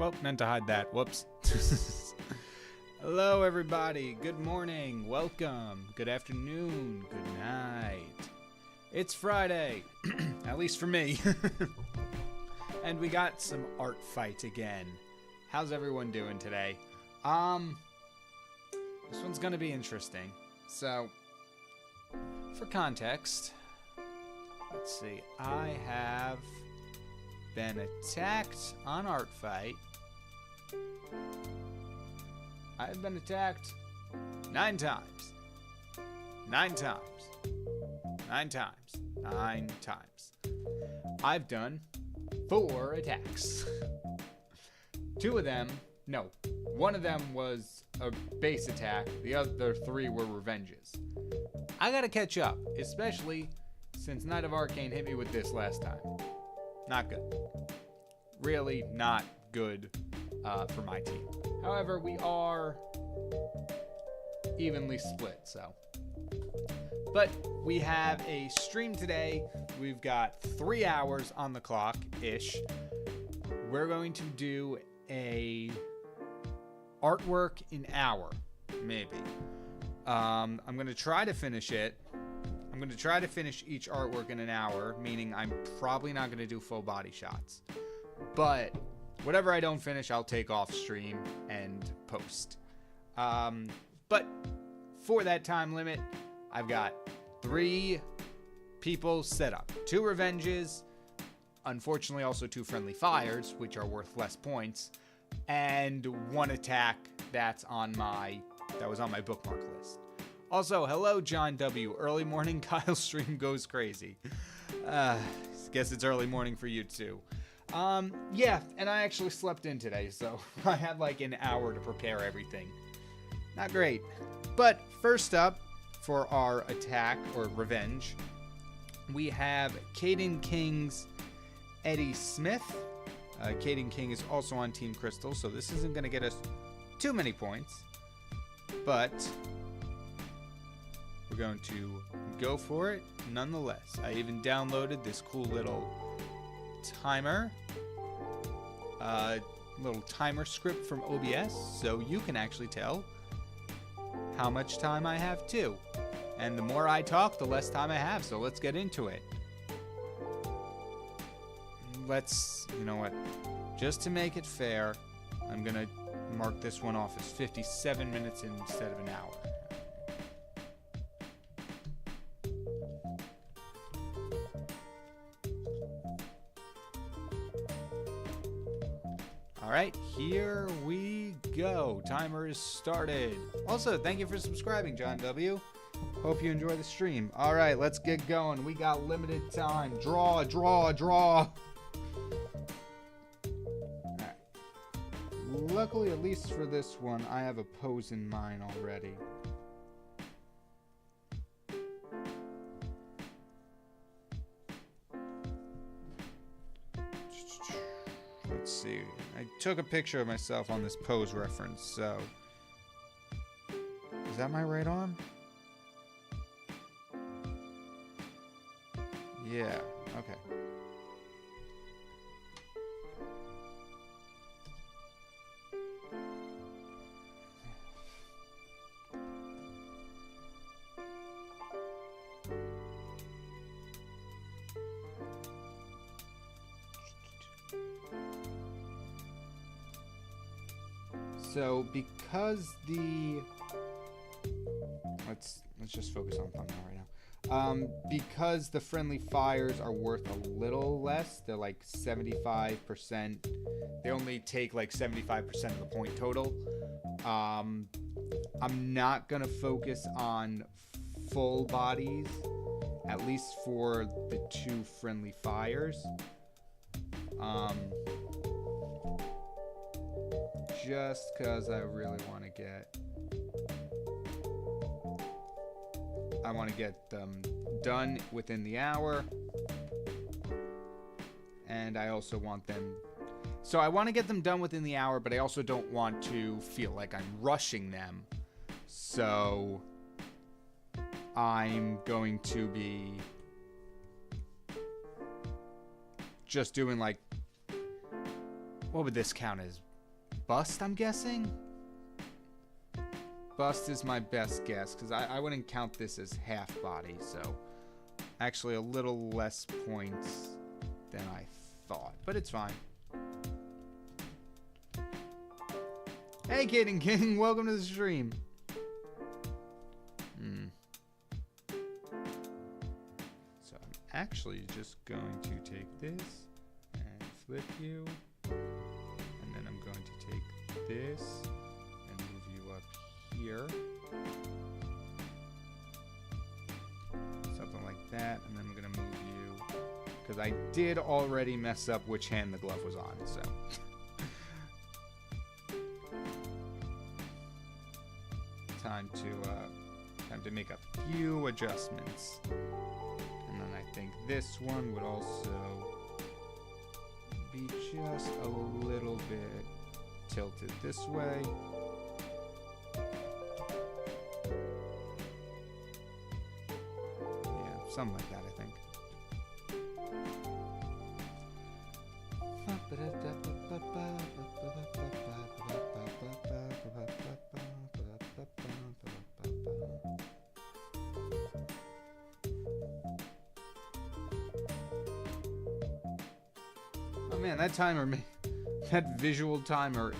Well, meant to hide that. Whoops. Hello, everybody. Good morning. Welcome. Good afternoon. Good night. It's Friday. At least for me. And we got some art fight again. How's everyone doing today? This one's gonna be interesting. So, for context, let's see. I have been attacked on art fight. I've been attacked 9 times. 9 times. 9 times. 9 times. I've done 4 attacks. 2 of them, no, 1 of them was a base attack. The other 3 were revenges. I gotta catch up, especially since Knight of Arcane hit me with this last time. Not good. Really not good for my team. However, we are evenly split, so. But we have a stream today. We've got 3 hours on the clock-ish. We're going to do a artwork in hour, maybe. I'm going to try to finish it. I'm going to try to finish each artwork in an hour, meaning I'm probably not going to do full body shots. But whatever I don't finish, I'll take off stream and post. But for that time limit, I've got 3 people set up. 2 revenges, unfortunately also 2 friendly fires, which are worth less points, and 1 attack that was on my bookmark list. Also, hello John W. Early morning Kyle stream goes crazy. Guess it's early morning for you too. Yeah, and I actually slept in today, so I had like an hour to prepare everything. Not great. But first up, for our attack, or revenge, we have KyngPin's Eddie Smith. KyngPin is also on Team Crystal, so this isn't going to get us too many points. But we're going to go for it nonetheless. I even downloaded this cool little timer. Little timer script from OBS, so you can actually tell how much time I have too. And the more I talk, the less time I have, so let's get into it. You know what, just to make it fair, I'm gonna mark this one off as 57 minutes instead of an hour. Alright, here we go. Timer is started. Also, thank you for subscribing, John W. Hope you enjoy the stream. Alright, let's get going. We got limited time. Draw, draw, draw. Alright. Luckily, at least for this one, I have a pose in mind already. Let's see. I took a picture of myself on this pose reference, so. Is that my right arm? Yeah, okay. So because let's just focus on thumbnail right now. Because the friendly fires are worth a little less, they're like 75%. They only take like 75% of the point total. I'm not gonna focus on full bodies, at least for the 2 friendly fires. Just because I really want to get them done within the hour, and I also want them, so I want to get them done within the hour, but I also don't want to feel like I'm rushing them, so I'm going to be just doing like, what would this count as? bust, I'm guessing. Bust is my best guess, because I wouldn't count this as half body, so actually a little less points than I thought, but it's fine. Hey, KyngPin, welcome to the stream. So I'm actually just going to take this and flip you, and then I'm going to take this and move you up here, something like that, and then I'm going to move you, because I did already mess up which hand the glove was on, so. Time to make a few adjustments. And then I think this one would also be just a little bit tilted this way. Yeah, something like that, I think. Oh man, that timer, that visual timer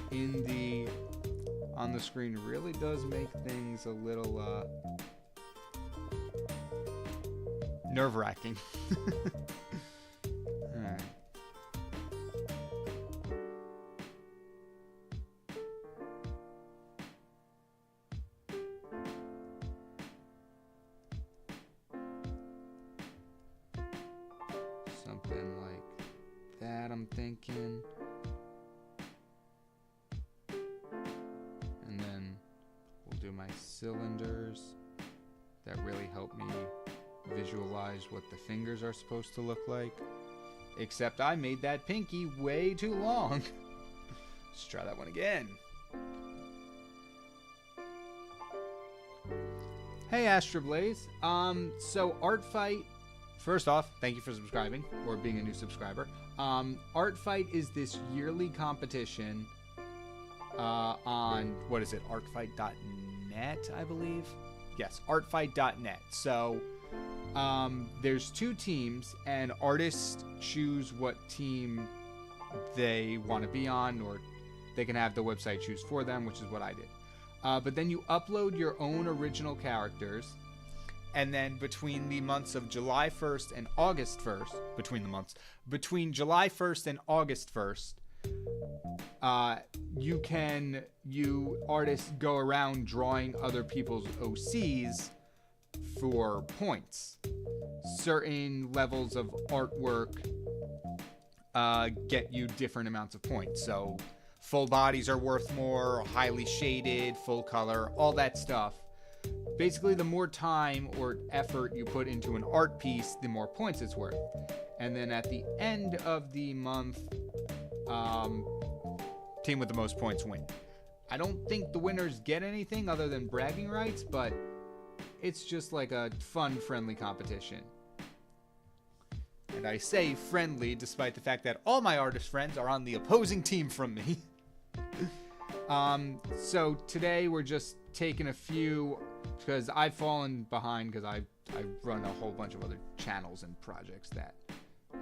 on the screen really does make things a little nerve-wracking. Alright. Something like that, I'm thinking. And then we'll do my cylinders that really help me visualize what the fingers are supposed to look like. Except I made that pinky way too long. Let's try that one again. Hey Astroblaze. So Art Fight, first off, thank you for subscribing or being a new subscriber. Art Fight is this yearly competition on, what is it, artfight.net, I believe? Yes, artfight.net. So there's two teams, and artists choose what team they want to be on, or they can have the website choose for them, which is what I did. But then you upload your own original characters, and then between the months of July 1st and August 1st, between July 1st and August 1st, you artists go around drawing other people's OCs for points. Certain levels of artwork get you different amounts of points. So full bodies are worth more, highly shaded, full color, all that stuff. Basically, the more time or effort you put into an art piece, the more points it's worth. And then at the end of the month, team with the most points win. I don't think the winners get anything other than bragging rights, but it's just like a fun, friendly competition. And I say friendly despite the fact that all my artist friends are on the opposing team from me. So today we're just taking a few, because I've fallen behind because I run a whole bunch of other channels and projects that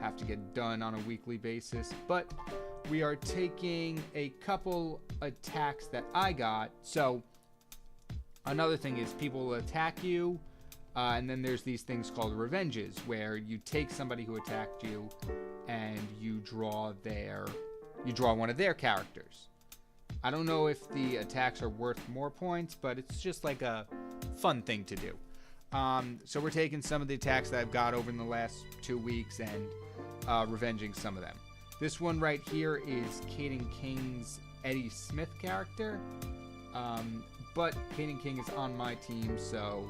have to get done on a weekly basis. But we are taking a couple attacks that I got. So another thing is people will attack you, and then there's these things called revenges, where you take somebody who attacked you and you draw one of their characters. I don't know if the attacks are worth more points, but it's just like a fun thing to do. So we're taking some of the attacks that I've got over in the last 2 weeks and revenging some of them. This one right here is KyngPin's Eddie Smith character, but KyngPin is on my team, so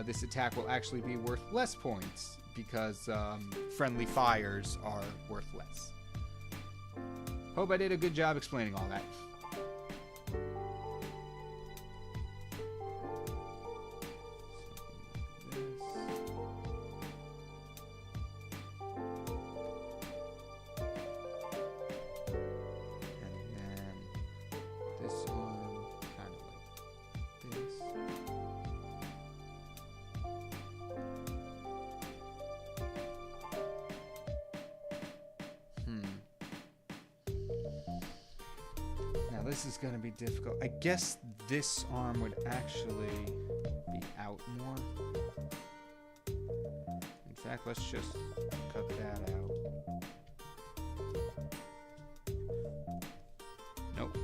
this attack will actually be worth less points because friendly fires are worth less. Hope I did a good job explaining all that. Now this is gonna be difficult. I guess this arm would actually be out more. In fact, let's just cut that out. Nope.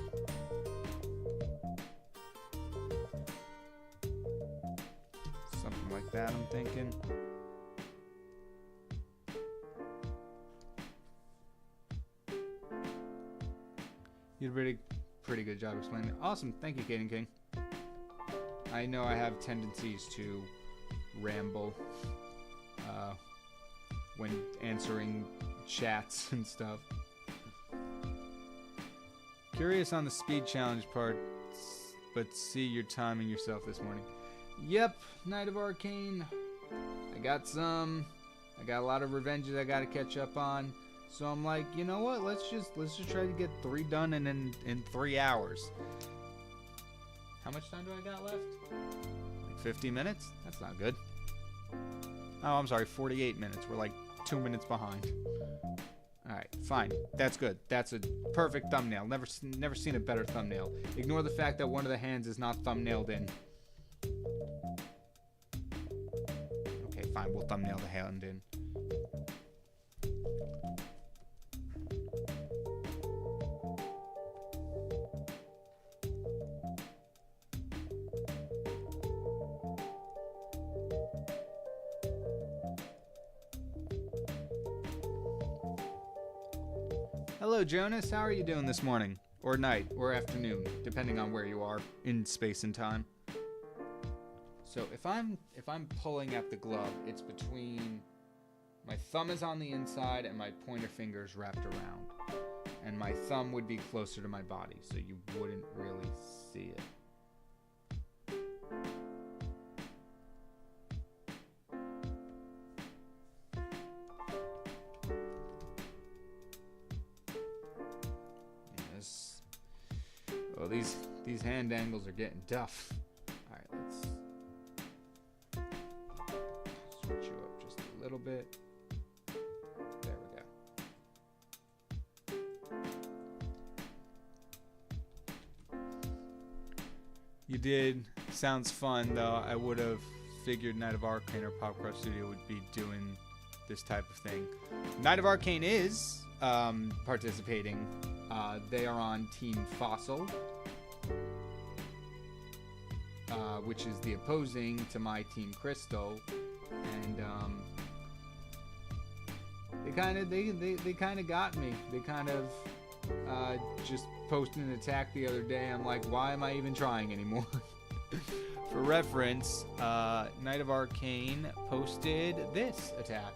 Something like that, I'm thinking. You did a pretty good job explaining it. Awesome. Thank you, KyngPin. I know I have tendencies to ramble when answering chats and stuff. Curious on the speed challenge part, but see you're timing yourself this morning. Yep, Knight of Arcane. I got a lot of revenges I gotta catch up on. So I'm like, you know what? Let's just try to get 3 done in 3 hours. How much time do I got left? Like 50 minutes? That's not good. Oh, I'm sorry, 48 minutes. We're like 2 minutes behind. All right, fine. That's good. That's a perfect thumbnail. Never seen a better thumbnail. Ignore the fact that one of the hands is not thumbnailed in. Okay, fine. We'll thumbnail the hand in. Hello, Jonas. How are you doing this morning? Or night, or afternoon, depending on where you are in space and time. So if I'm pulling at the glove, it's between my thumb is on the inside and my pointer finger's wrapped around. And my thumb would be closer to my body, so you wouldn't really see it. Well, these hand angles are getting tough. All right, let's switch you up just a little bit. There we go. You did. Sounds fun, though. I would have figured Knight of Arcane or Popcrush Studio would be doing this type of thing. Knight of Arcane is participating. They are on Team Fossil, which is the opposing to my Team Crystal, and they kind of got me. They kind of just posted an attack the other day. I'm like, why am I even trying anymore? For reference, Knight of Arcane posted this attack,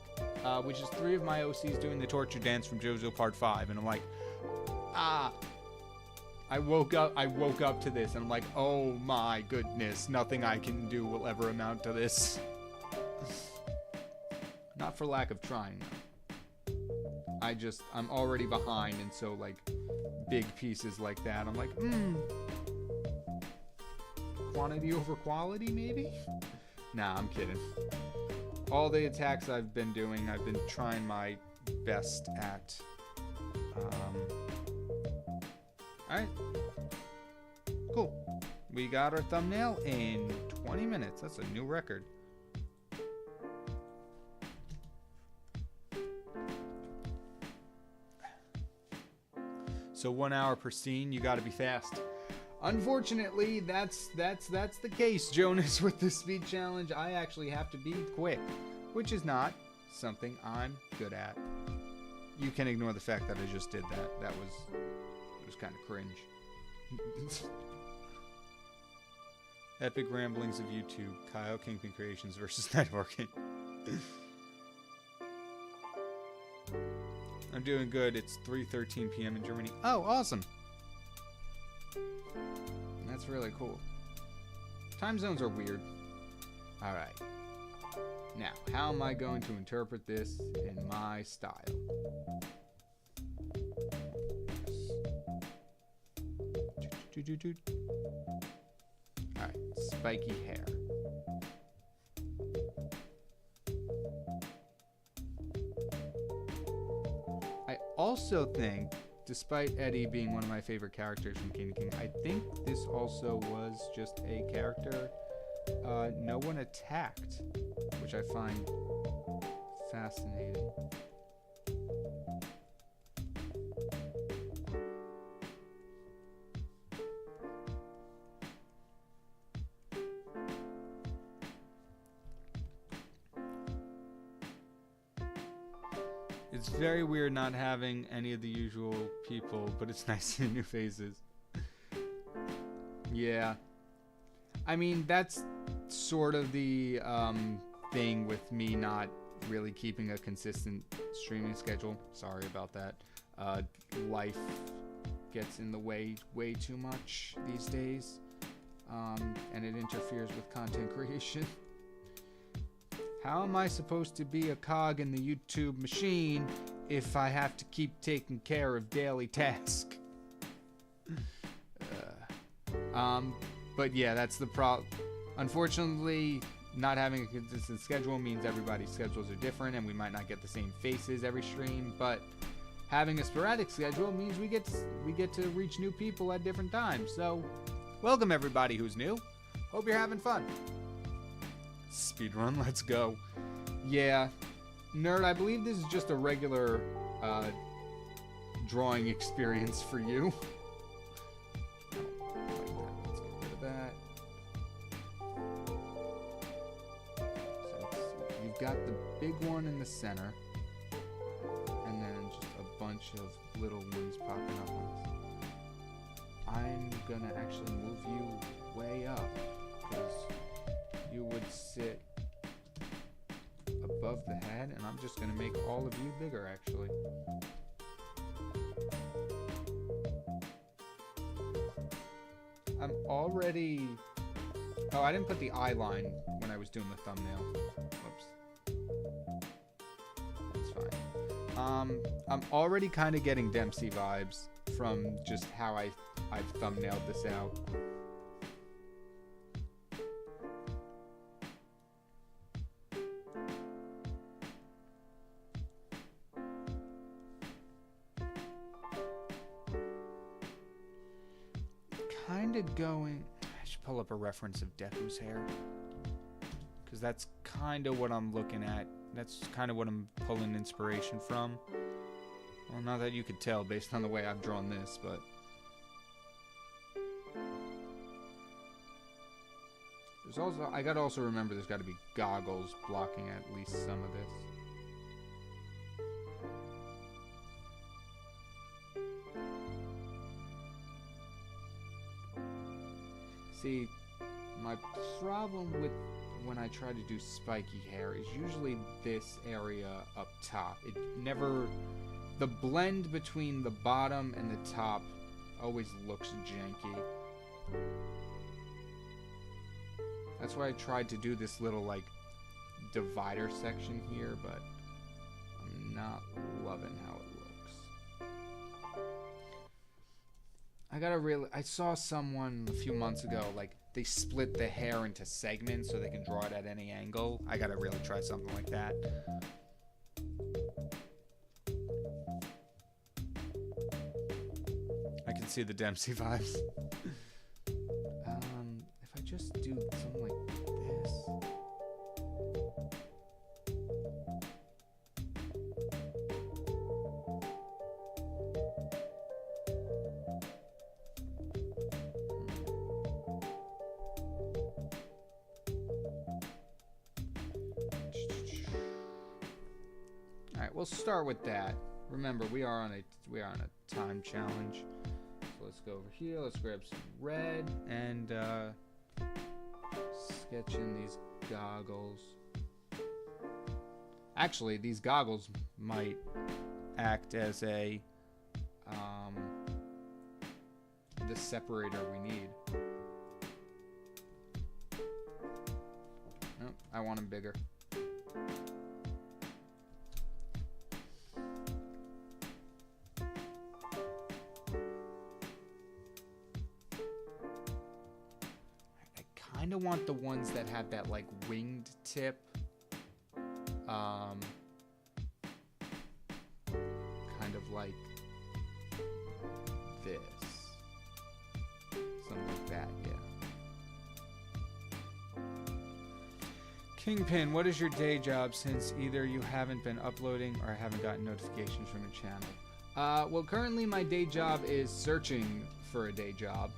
which is 3 of my OCs doing the torture dance from JoJo Part 5, and I'm like, I woke up to this, and I'm like, oh my goodness, nothing I can do will ever amount to this. Not for lack of trying, though. I'm already behind, and so, like, big pieces like that, I'm like, quantity over quality, maybe? Nah, I'm kidding. All the attacks I've been doing, I've been trying my best at. Alright. Cool. We got our thumbnail in 20 minutes. That's a new record. So 1 hour per scene, you gotta be fast. Unfortunately, that's the case, Jonas, with the speed challenge. I actually have to be quick, which is not something I'm good at. You can ignore the fact that I just did that. It was kind of cringe. Epic ramblings of YouTube. Kyle KyngPin Creations versus Knight of Arcane. I'm doing good. It's 3:13 p.m. in Germany. Oh, awesome. That's really cool. Time zones are weird. Alright. Now, how am I going to interpret this in my style? Alright, spiky hair. I also think, despite Eddie being one of my favorite characters from King King, I think this also was just a character no one attacked, which I find fascinating. It's very weird not having any of the usual people, but it's nice seeing new faces. Yeah. I mean, that's sort of the thing with me not really keeping a consistent streaming schedule. Sorry about that. Life gets in the way too much these days, and it interferes with content creation. How am I supposed to be a cog in the YouTube machine if I have to keep taking care of daily tasks? But yeah, that's the problem. Unfortunately, not having a consistent schedule means everybody's schedules are different and we might not get the same faces every stream, but having a sporadic schedule means we get to reach new people at different times. So, welcome everybody who's new. Hope you're having fun. Speedrun, let's go. Yeah, nerd, I believe this is just a regular drawing experience for you. Let's get rid of that. So you've got the big one in the center, and then just a bunch of little ones popping up on this. I'm gonna actually move you way up, because you would sit above the head, and I'm just gonna make all of you bigger, actually. I'm already... Oh, I didn't put the eye line when I was doing the thumbnail. Whoops. That's fine. I'm already kind of getting Dempsey vibes from just how I've thumbnailed this out. Going, I should pull up a reference of Deku's hair, because that's kind of what I'm looking at. That's kind of what I'm pulling inspiration from. Well, not that you could tell based on the way I've drawn this, but there's also, I gotta also remember there's got to be goggles blocking at least some of this. See, my problem with when I try to do spiky hair is usually this area up top. It never... The blend between the bottom and the top always looks janky. That's why I tried to do this little, like, divider section here, but I'm not loving how it looks. I saw someone a few months ago, like, they split the hair into segments so they can draw it at any angle. I gotta really try something like that. I can see the Dempsey vibes. If I just do something like this. We'll start with that. Remember, we are on a time challenge. So let's go over here. Let's grab some red and sketch in these goggles. Actually, these goggles might act as a the separator we need. Nope, I want them bigger. want the ones that have that like winged tip. Kind of like this. Something like that, yeah. KyngPin, what is your day job, since either you haven't been uploading or I haven't gotten notifications from your channel? Well, currently my day job is searching for a day job.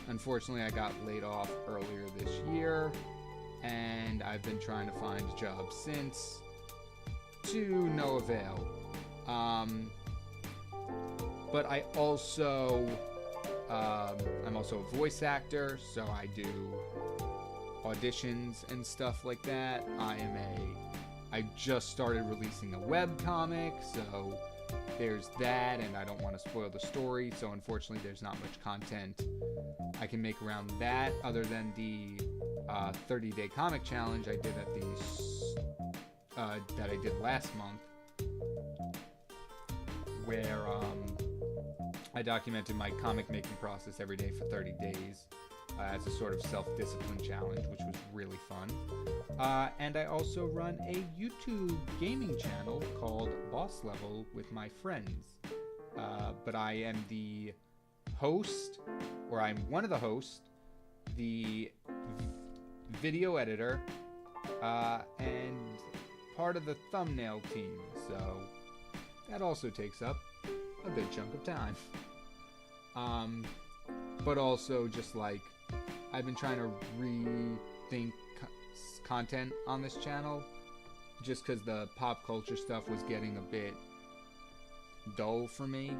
Unfortunately, I got laid off earlier this year, and I've been trying to find a job since, to no avail. But I also, I'm also a voice actor, so I do auditions and stuff like that. I just started releasing a webcomic, so there's that, and I don't want to spoil the story, so unfortunately there's not much content I can make around that, other than the 30-day comic challenge I did at that I did last month, where I documented my comic making process every day for 30 days. As a sort of self-discipline challenge, which was really fun. And I also run a YouTube gaming channel called Boss Level with my friends. But I am the host, or I'm one of the hosts, the video editor, and part of the thumbnail team. So that also takes up a good chunk of time. But also just like, I've been trying to rethink content on this channel, just because the pop culture stuff was getting a bit dull for me.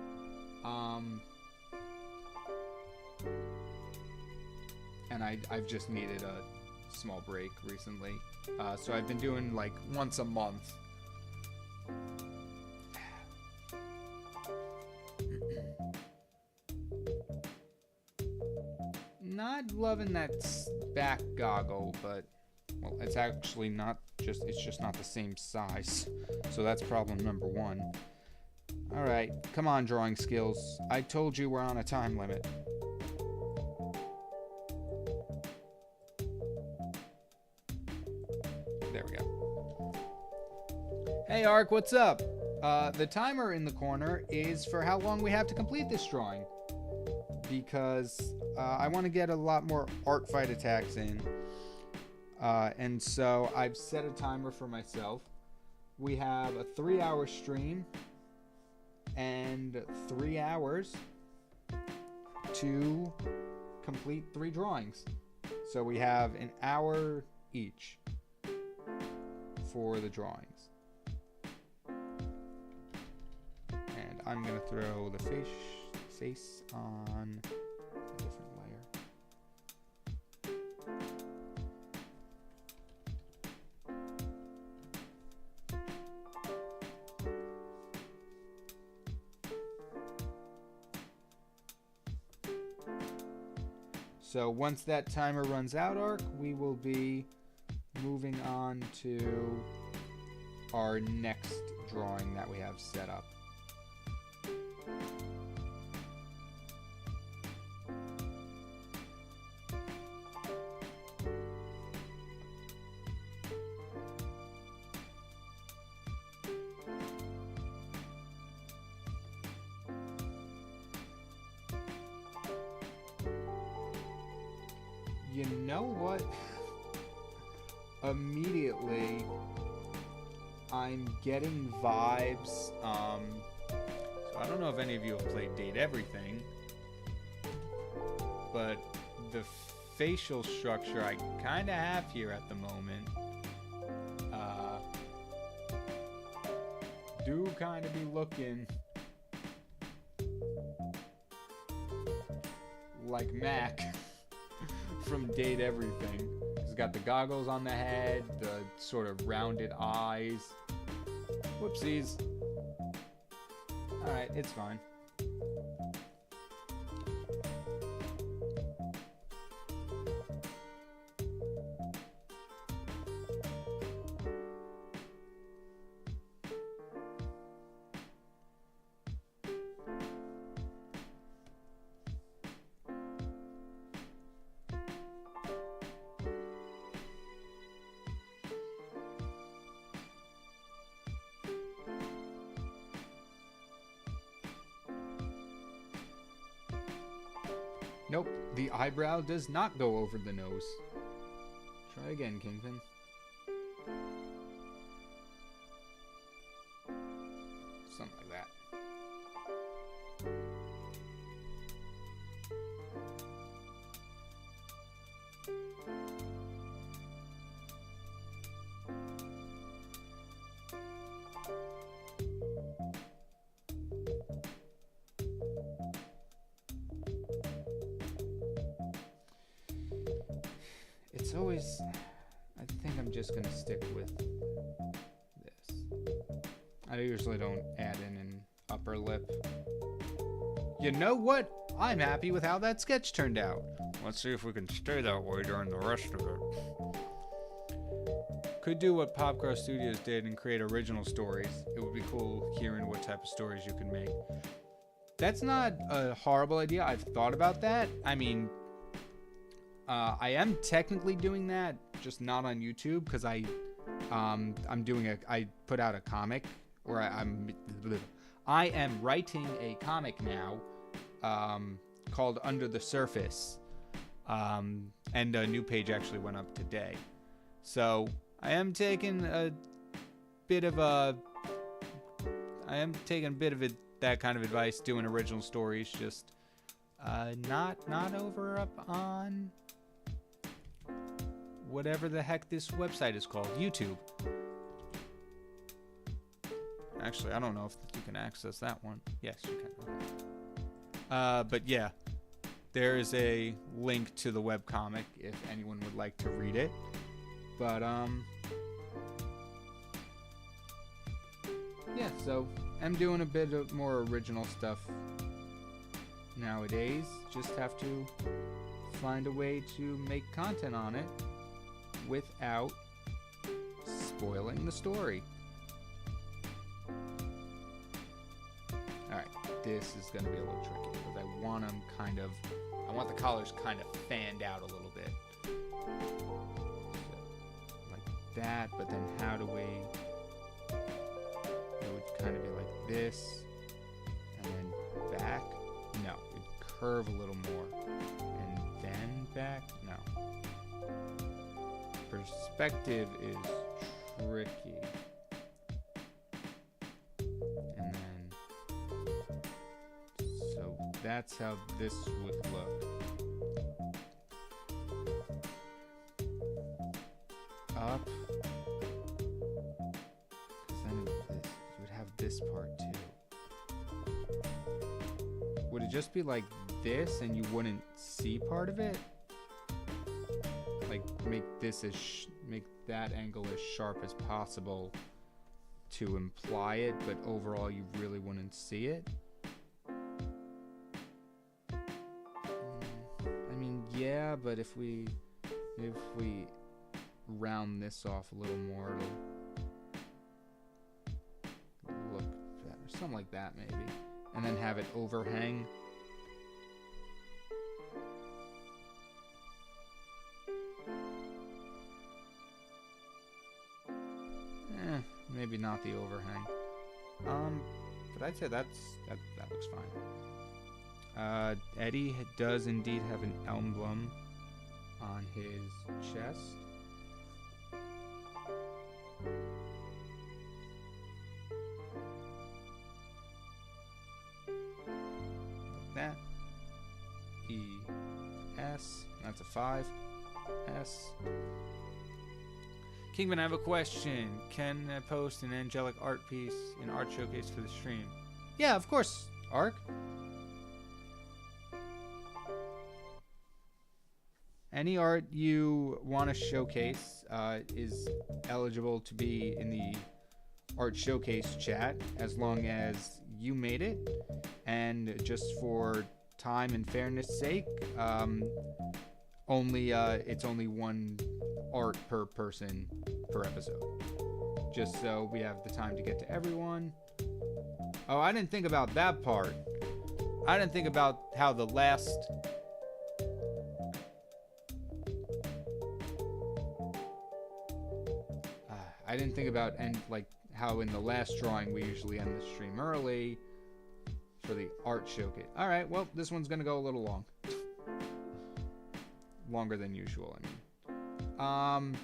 And I've just needed a small break recently. So I've been doing like once a month. Not loving that back goggle, but well, it's actually not just, it's just not the same size. So that's problem number one. All right, come on, drawing skills. I told you we're on a time limit. There we go. Hey, Ark, what's up? The timer in the corner is for how long we have to complete this drawing, because I want to get a lot more art fight attacks in, and so I've set a timer for myself. We have a 3-hour stream and 3 hours to complete 3 drawings, so we have an hour each for the drawings. And I'm gonna throw the face on a different layer. So once that timer runs out, Ark, we will be moving on to our next drawing that we have set up. You know what? Immediately, I'm getting vibes. So I don't know if any of you have played Date Everything, but the facial structure I kind of have here at the moment do kind of be looking like Mac from Date Everything. He's got the goggles on the head, the sort of rounded eyes. Whoopsies. Alright, it's fine. Nope, the eyebrow does not go over the nose. Try again, KyngPin. Something like that. It's always... I think I'm just gonna stick with this. I usually don't add in an upper lip. You know what? I'm happy with how that sketch turned out. Let's see if we can stay that way during the rest of it. Could do what Popcross Studios did and create original stories. It would be cool hearing what type of stories you can make. That's not a horrible idea. I've thought about that. I mean, I am technically doing that, just not on YouTube, because I put out a comic, or I am writing a comic now, called Under the Surface, and a new page actually went up today. So I am taking a bit of that kind of advice, doing original stories, just not over up on whatever the heck this website is called, YouTube. Actually, I don't know if you can access that one. Yes, you can. Okay. But yeah, there is a link to the webcomic if anyone would like to read it. But yeah, so I'm doing a bit of more original stuff nowadays. Just have to find a way to make content on it without spoiling the story. Alright, this is going to be a little tricky because I want the collars kind of fanned out a little bit. So, like that, but then how do we... It would kind of be like this, and then back. No, it'd curve a little more. And then back. No. Perspective is tricky. And then, so that's how this would look. Up. Then you would have this part too. Would it just be like this and you wouldn't see part of it? Like make that angle as sharp as possible to imply it, but overall you really wouldn't see it? I mean, yeah, but if we round this off a little more, it'll look better. Something like that maybe. And then have it overhang. Maybe not the overhang. But I'd say that looks fine. Eddie does indeed have an emblem on his chest. Like that. E-S. That's a 5. S. KyngPin, I have a question. Can I post an angelic art piece in art showcase for the stream? Yeah, of course, Ark. Any art you want to showcase is eligible to be in the art showcase chat as long as you made it. And just for time and fairness sake, it's only one art per person per episode, just so we have the time to get to everyone. Oh, I didn't think about that part. I didn't think about how the last I didn't think about how in the last drawing we usually end the stream early for the art showcase. All right, well, this one's gonna go a little long. longer than usual, I mean.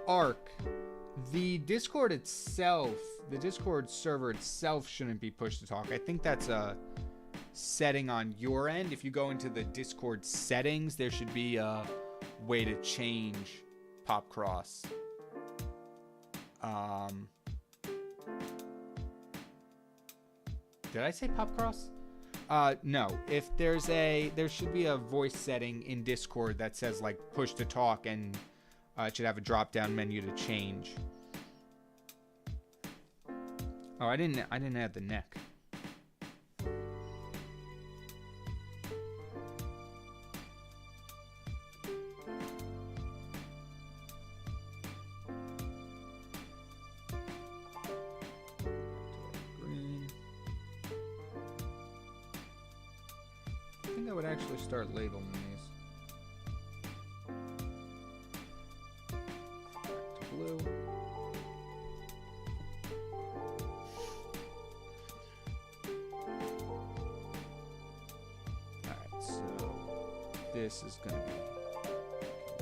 Arc. The Discord itself, the Discord server itself shouldn't be push to talk. I think that's a setting on your end. If you go into the Discord settings, there should be a way to change pop cross. Did I say pop cross? No. If there should be a voice setting in Discord that says like push to talk, and it should have a drop down menu to change. Oh, I didn't add the neck. Green. I think I would actually start labeling these. Back to blue. This is gonna be,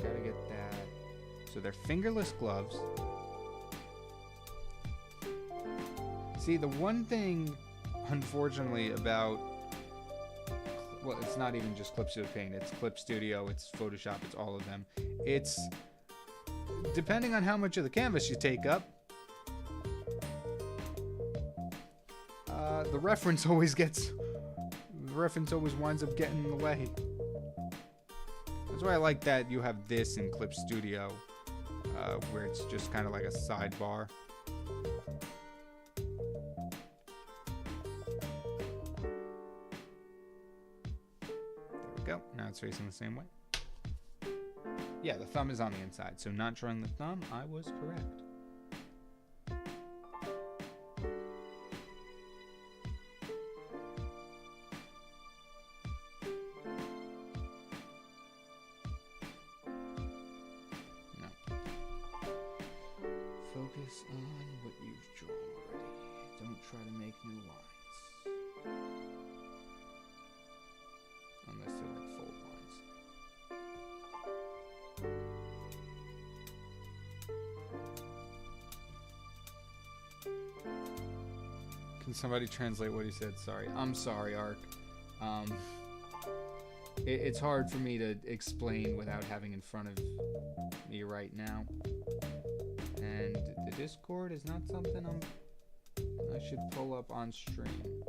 gotta get that. So they're fingerless gloves. See, the one thing, unfortunately, about, well, it's not even just Clip Studio Paint, it's Clip Studio, it's Photoshop, it's all of them. It's, depending on how much of the canvas you take up, the reference always winds up getting in the way. That's why I like that you have this in Clip Studio, where it's just kind of like a sidebar. There we go. Now it's facing the same way. Yeah, the thumb is on the inside, so not drawing the thumb, I was correct. Focus on what you've drawn already. Don't try to make new lines. Unless they're like fold lines. Can somebody translate what he said? Sorry. I'm sorry, Ark. It's hard for me to explain without having in front of me right now. And the Discord is not something I should pull up on stream.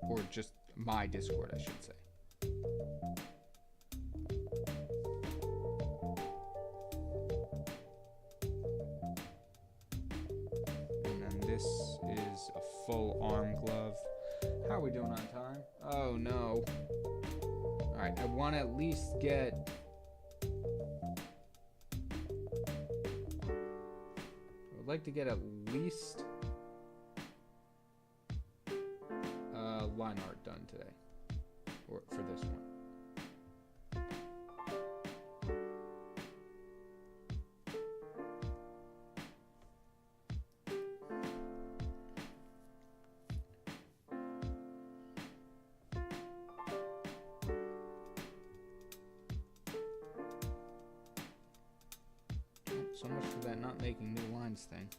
Or just my Discord, I should say. And then this is a full arm glove. How are we doing on time? Oh no. Alright, I want to at least get... I'd like to get at least line art done today, or for this one. So much for that not making new lines thing.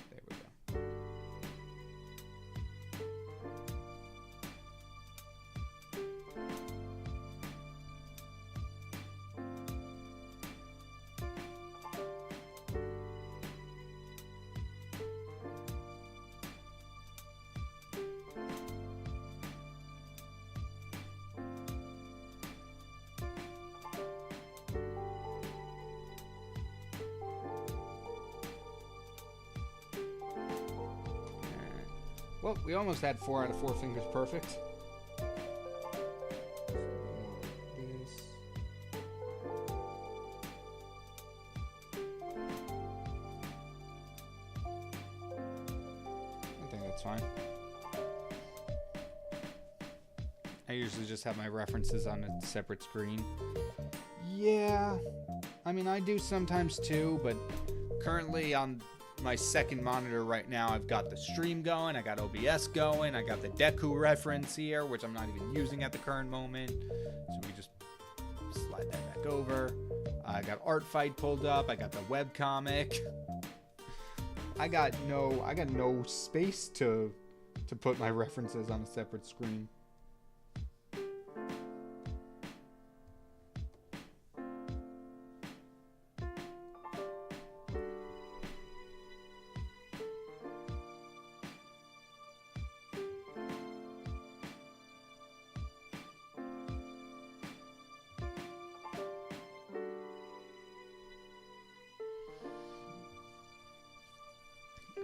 There we go. Well, we almost had 4 out of 4 fingers perfect. I think that's fine. I usually just have my references on a separate screen. Yeah, I mean, I do sometimes too, but currently on my second monitor right now, I've got the stream going, I got OBS going, I got the Deku reference here, which I'm not even using at the current moment. So we just slide that back over. I got Art Fight pulled up, I got the Webcomic. I got no space to put my references on a separate screen.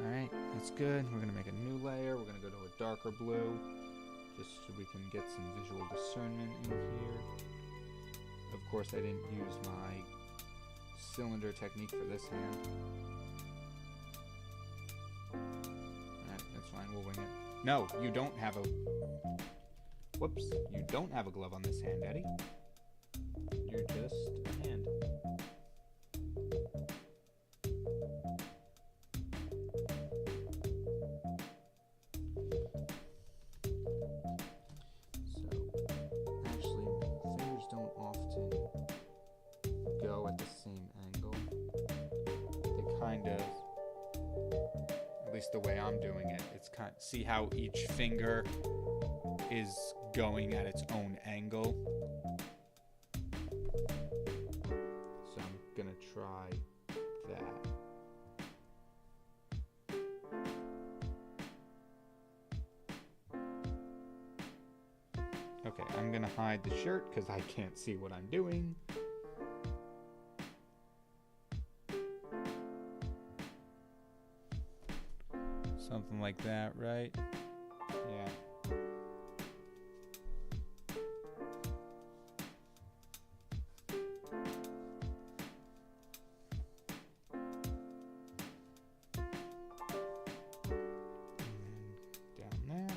Alright, that's good. We're going to make a new layer. We're going to go to a darker blue, just so we can get some visual discernment in here. Of course, I didn't use my cylinder technique for this hand. Alright, that's fine. We'll wing it. No, you don't have a... Whoops. You don't have a glove on this hand, Eddie. You're just a hand. The way I'm doing it, it's kind of, see how each finger is going at its own angle. So I'm gonna try that. Okay, I'm gonna hide the shirt because I can't see what I'm doing. Something like that, right? Yeah. And down there.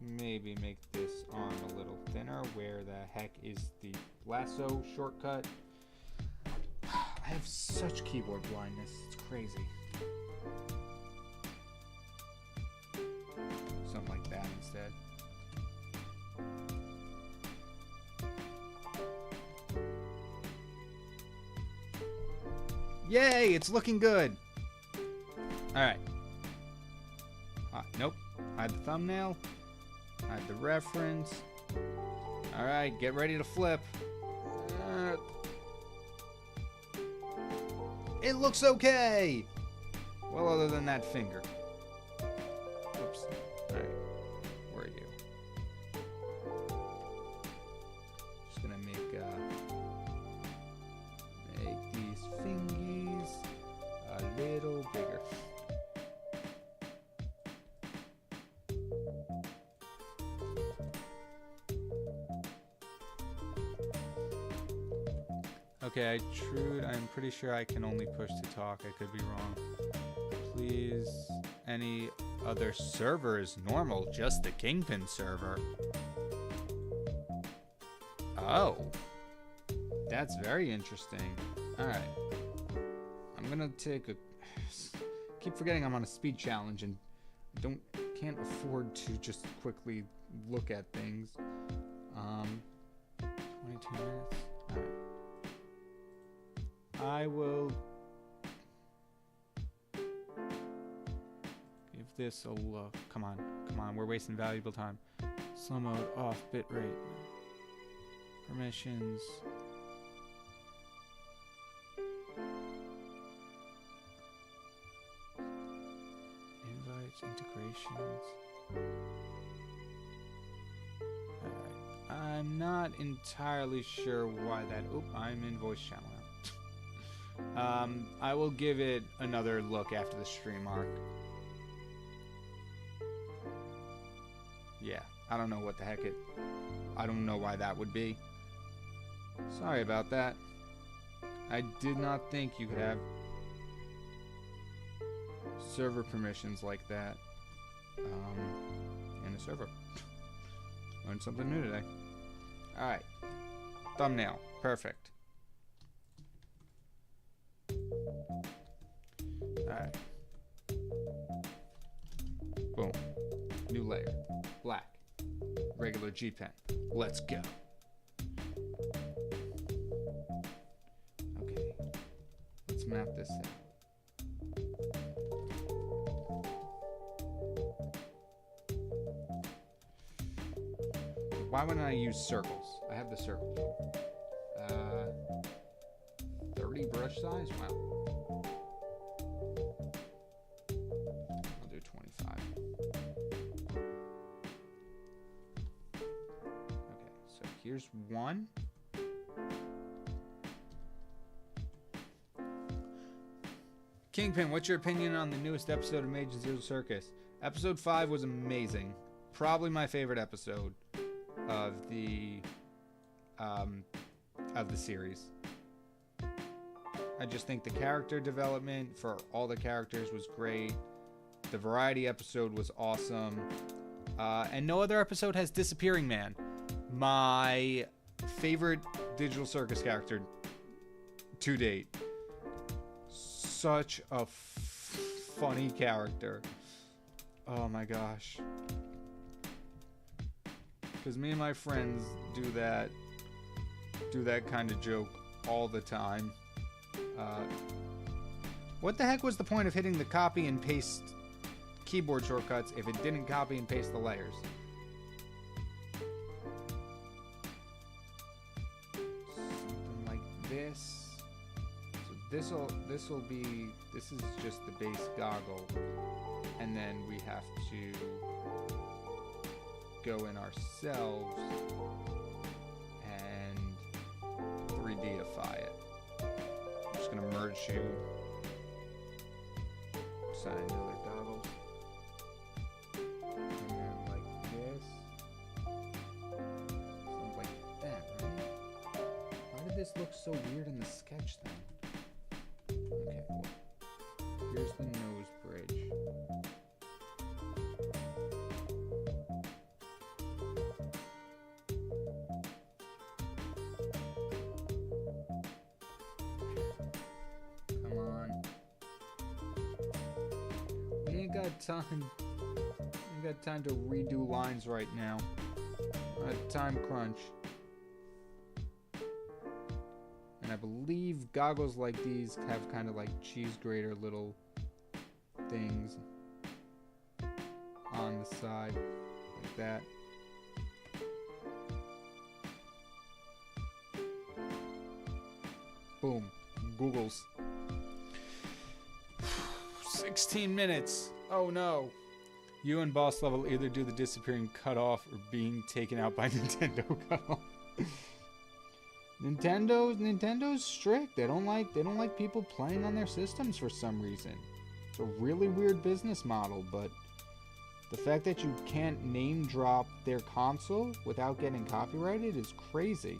Maybe make this arm a little thinner. Where the heck is the lasso shortcut? I have such keyboard blindness. It's crazy. Something like that instead. Yay, it's looking good. Alright. Nope. Hide the thumbnail. Hide the reference. Alright, get ready to flip. It looks okay! Well, other than that finger. Oops. Alright. Where are you? Just gonna make these fingies a little bigger. Okay, I'm pretty sure I can only push to talk. I could be wrong. Please, any other server is normal, just the KyngPin server. Oh. That's very interesting. Alright. I'm gonna take a... keep forgetting I'm on a speed challenge and can't afford to just quickly look at things. 22 minutes. Alright. I will give this a look. Come on, we're wasting valuable time. Slow mode off, bitrate, permissions. Invites, integrations. Alright. I'm not entirely sure why that. Oop, I'm in voice channel now. I will give it another look after the stream arc. Yeah, I don't know what the heck I don't know why that would be. Sorry about that. I did not think you could have server permissions like that in a server. Learned something new today. Alright. Thumbnail. Perfect. Alright. Boom. New layer. Black. Regular G pen. Let's go. Okay. Let's map this out. Why wouldn't I use circles? I have the circle tool. 30 brush size? Wow. I'll do 25. Okay, so here's one. KyngPin, what's your opinion on the newest episode of Mage Zero Circus? Episode 5 was amazing. Probably my favorite episode of the series. I just think the character development for all the characters was great. The variety episode was awesome. And no other episode has Disappearing Man, my favorite Digital Circus character to date. Such a funny character. Oh my gosh. Because me and my friends do that kind of joke all the time. What the heck was the point of hitting the copy and paste keyboard shortcuts if it didn't copy and paste the layers? Something like this. So this is just the base goggle, and then we have to go in ourselves and 3Dify it. I'm just gonna merge you. Sign another goggles. And then like this. Something like that, right? Why did this look so weird in the sketch then? Okay, well, here's the nose bridge. Come on. We ain't got time to redo lines right now. On a time crunch. And I believe goggles like these have kind of like cheese grater little things on the side, like that. Boom. Googles. 16 minutes. Oh no. You and Boss Level either do the disappearing cutoff or being taken out by Nintendo cutoff. Nintendo's strict. They don't like people playing on their systems for some reason. It's a really weird business model, but the fact that you can't name drop their console without getting copyrighted is crazy.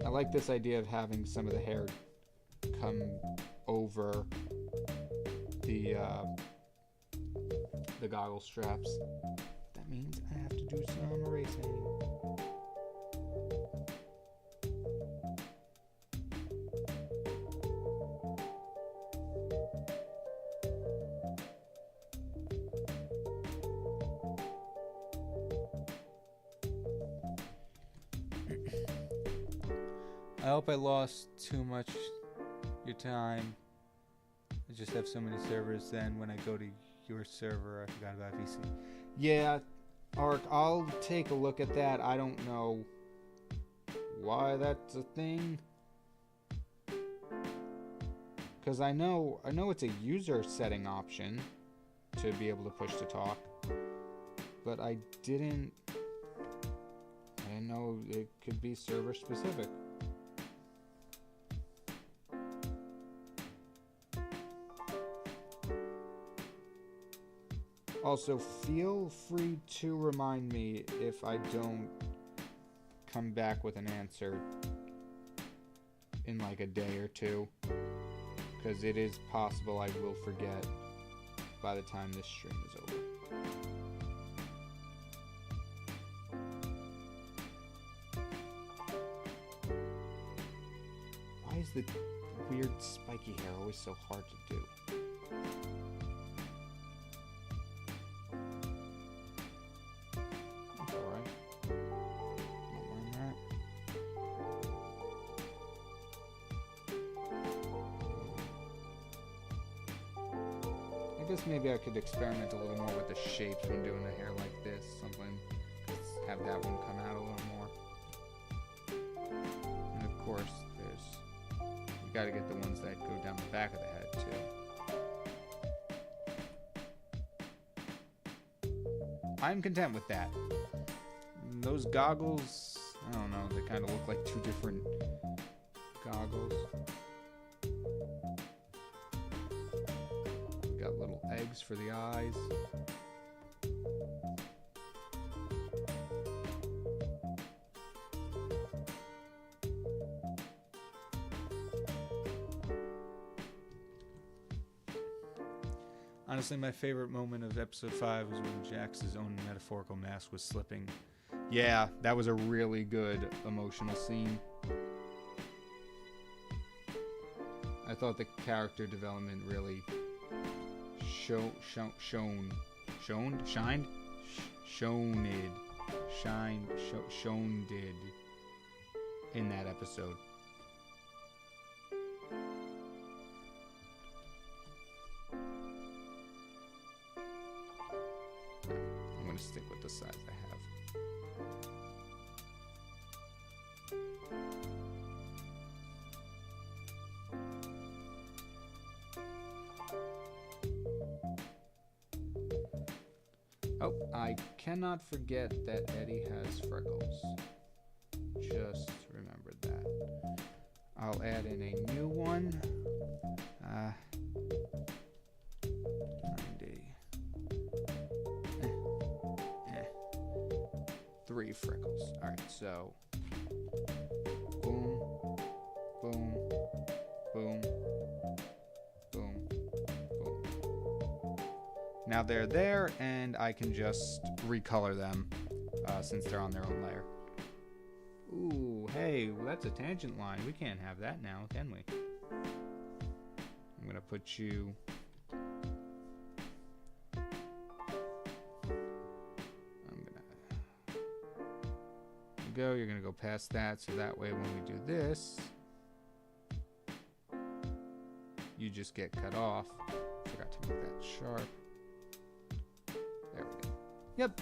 I like this idea of having some of the hair come over the goggle straps. That means I have to do some erasing. I hope I lost too much your time. I just have so many servers, then when I go to your server, I forgot about VC. Yeah, Ark, I'll take a look at that. I don't know why that's a thing. Because I know it's a user setting option to be able to push to talk. But I didn't know it could be server specific. Also, feel free to remind me if I don't come back with an answer in like a day or two. because it is possible I will forget by the time this stream is over. Why is the weird spiky hair always so hard to do? That's alright. Not wearing that. I guess maybe I could experiment a little more with the shapes when doing a hair like this. Something, have that one come out a little more. And of course, you gotta get the ones that go down the back of the head too. I'm content with that. Those goggles, I don't know, they kind of look like two different goggles. Got little eggs for the eyes. Honestly, my favorite moment of episode 5 was when Jax's own metaphorical mask was slipping. Yeah, that was a really good emotional scene. I thought the character development really shined in that episode. I'm gonna stick with the size I have. Oh, I cannot forget that Eddie has freckles. Just remembered that. I'll add in a new one. 90. 3 freckles. Alright, so boom, boom, boom, boom, boom. Now they're there, and I can just recolor them since they're on their own layer. Ooh, hey, well, that's a tangent line. We can't have that now, can we? I'm gonna put you... You're gonna go past that, so that way when we do this, you just get cut off. Forgot to make that sharp. There we go. Yep.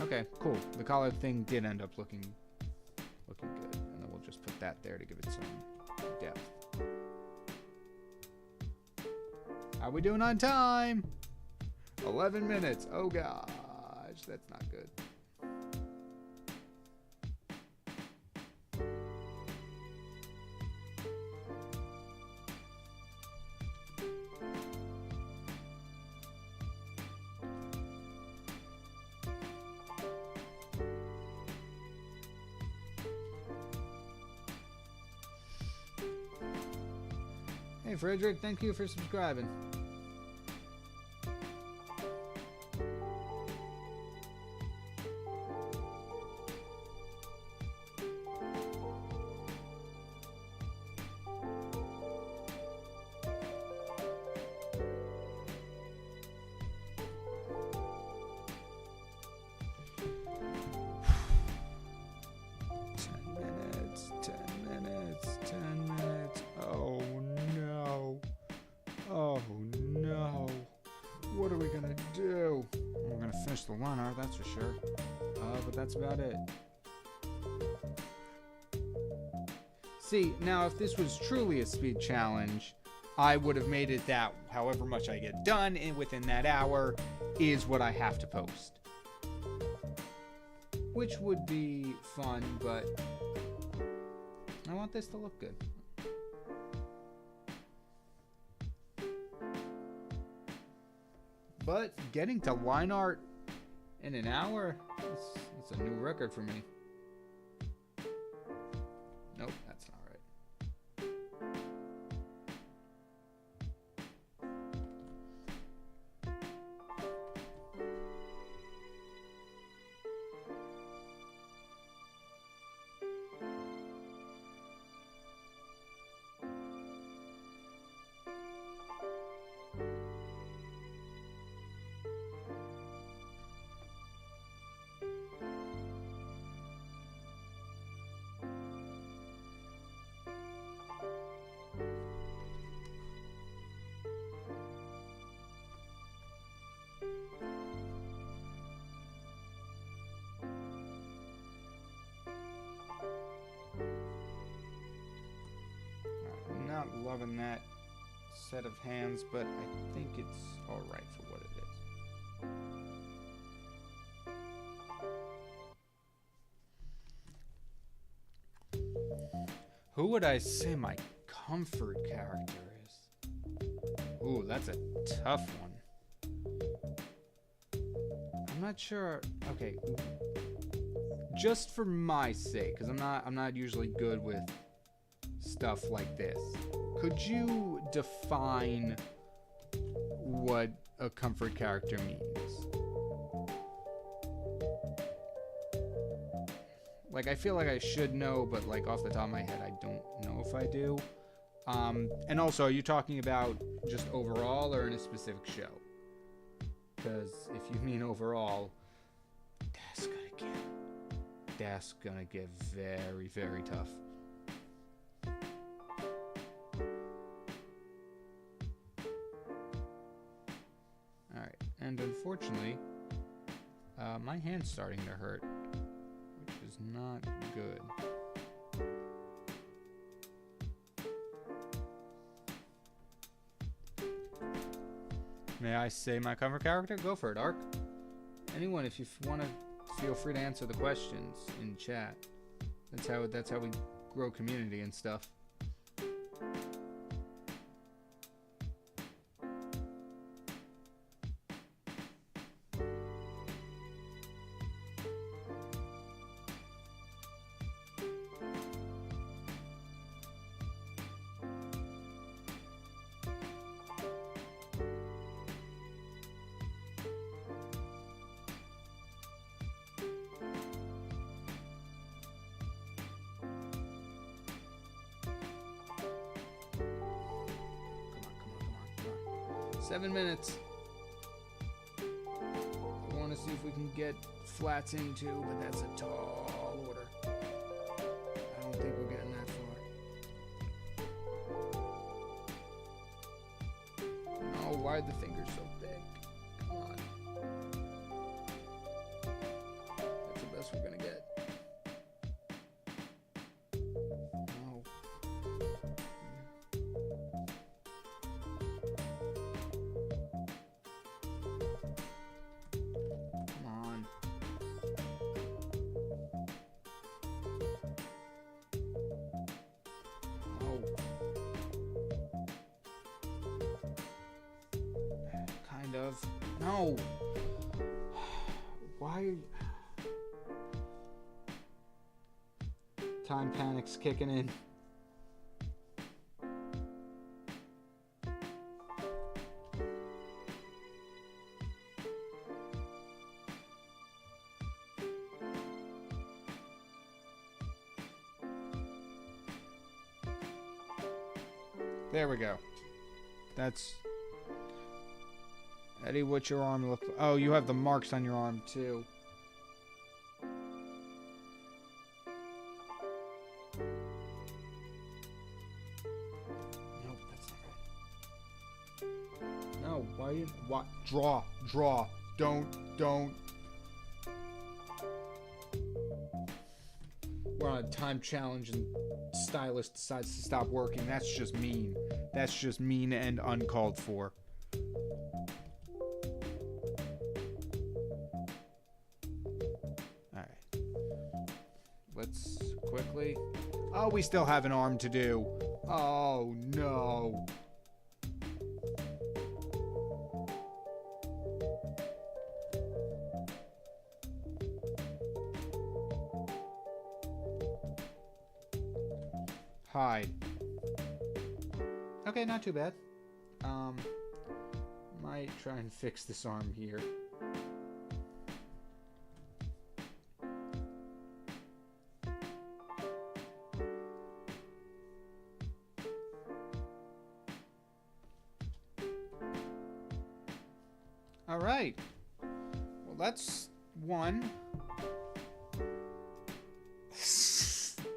Okay, cool. The collar thing did end up looking good, and then we'll just put that there to give it some depth. How we doing on time? 11 minutes. Oh gosh, that's not good. Hey Frederick, thank you for subscribing. That's for sure. But that's about it. See, now if this was truly a speed challenge, I would have made it that however much I get done within that hour is what I have to post. Which would be fun, but I want this to look good. But getting to line art in an hour, it's a new record for me. Nope, that's not right. I'm not loving that set of hands, but I think it's alright for what it is. Who would I say my comfort character is? Ooh, that's a tough one. I'm not sure. Okay, just for my sake, because I'm not usually good with stuff like this. Could you define what a comfort character means? Like, I feel like I should know, but like off the top of my head, I don't know if I do. And also, are you talking about just overall or in a specific show? Because if you mean overall, that's gonna get very, very tough. Alright, and unfortunately, my hand's starting to hurt, which is not good. May I say my cover character? Go for it, Ark. Anyone, if you want to, feel free to answer the questions in chat. That's how we grow community and stuff. Come on. 7 minutes. I want to see if we can get flats in too, but that's a tall order. I don't think we're getting that far. No, why are the fingers so big? Come on. That's the best we're gonna get. No. Come on. Oh. Kind of. No. Why? Time panic's kicking in. There we go. That's... Eddie, what's your arm look like? Oh, you have the marks on your arm, too. Nope, that's not right. No, why you... What? Draw. Don't. We're on a time challenge and stylist decides to stop working. That's just mean. That's just mean and uncalled for. Alright. Let's quickly... Oh, we still have an arm to do. Oh, no. Hide. Okay, not too bad. Might try and fix this arm here. All right. Well, that's one.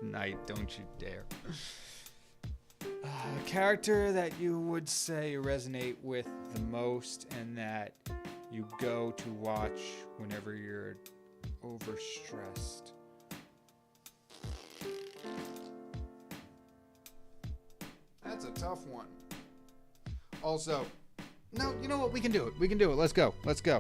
Night, don't you dare. Character that you would say resonate with the most and that you go to watch whenever you're overstressed. That's a tough one. Also, no, you know what? We can do it. We can do it. Let's go. Let's go.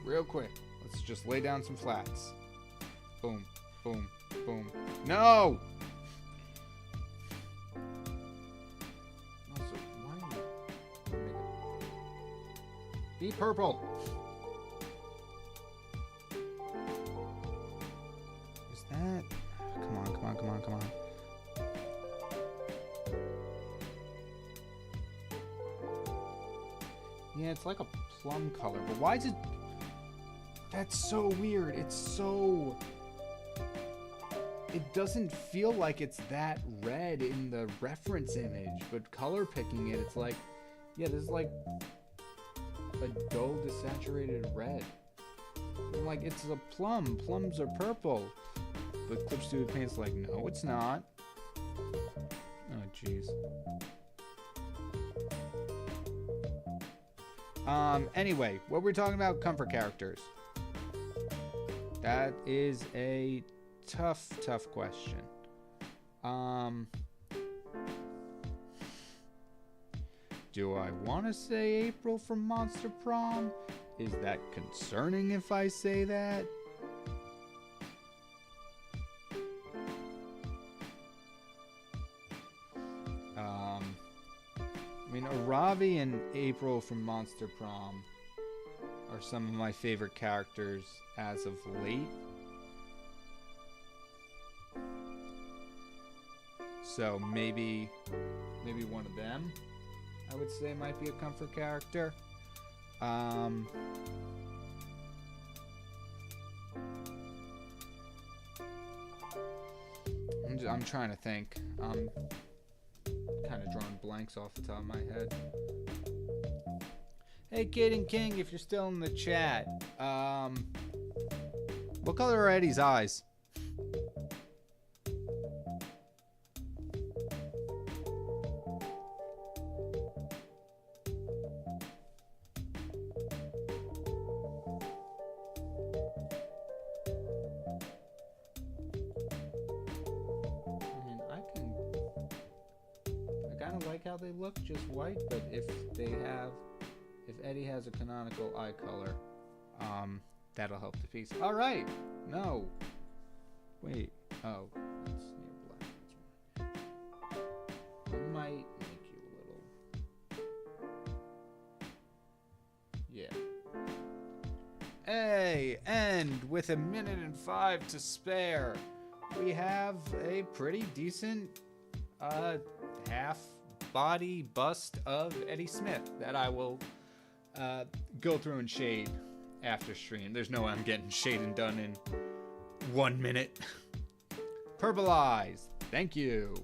Real quick. Let's just lay down some flats. Boom, boom, boom. No! Also, why are you... Be purple. Is that... Come on, come on, come on, come on. Yeah, it's like a plum color, but why is it... That's so weird. It's so... It doesn't feel like it's that red in the reference image, but color picking it, it's like... Yeah, this is like a dull desaturated red. I'm like, it's a plum. Plums are purple. But Clip Studio Paint's like, no, it's not. Oh, jeez. Anyway, what we're talking about, comfort characters. That is a tough question. Do I want to say April from Monster Prom? Is that concerning if I say that? I mean, Aravi and April from Monster Prom are some of my favorite characters as of late. So maybe one of them, I would say, might be a comfort character. I'm trying to think. Kind of drawing blanks off the top of my head. Hey, Kid and King, if you're still in the chat, what color are Eddie's eyes? How they look, just white, but if Eddie has a canonical eye color, that'll help the piece. All right. No. Wait. Oh, that's near black. That's right. I might make you a little. Yeah. Hey, and with 1:05 to spare, we have a pretty decent half body bust of Eddie Smith that I will go through and shade after stream. There's no way I'm getting shading done in 1 minute. Purple eyes. Thank you.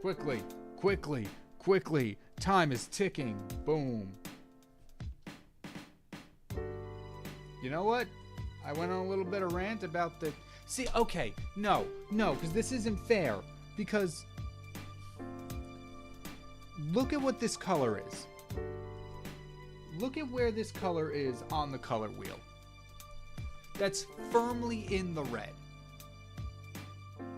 Quickly, quickly, quickly. Time is ticking. Boom. You know what? I went on a little bit of rant about the... See, okay. No, because this isn't fair. Because... Look at what this color is. Look at where this color is on the color wheel. That's firmly in the red.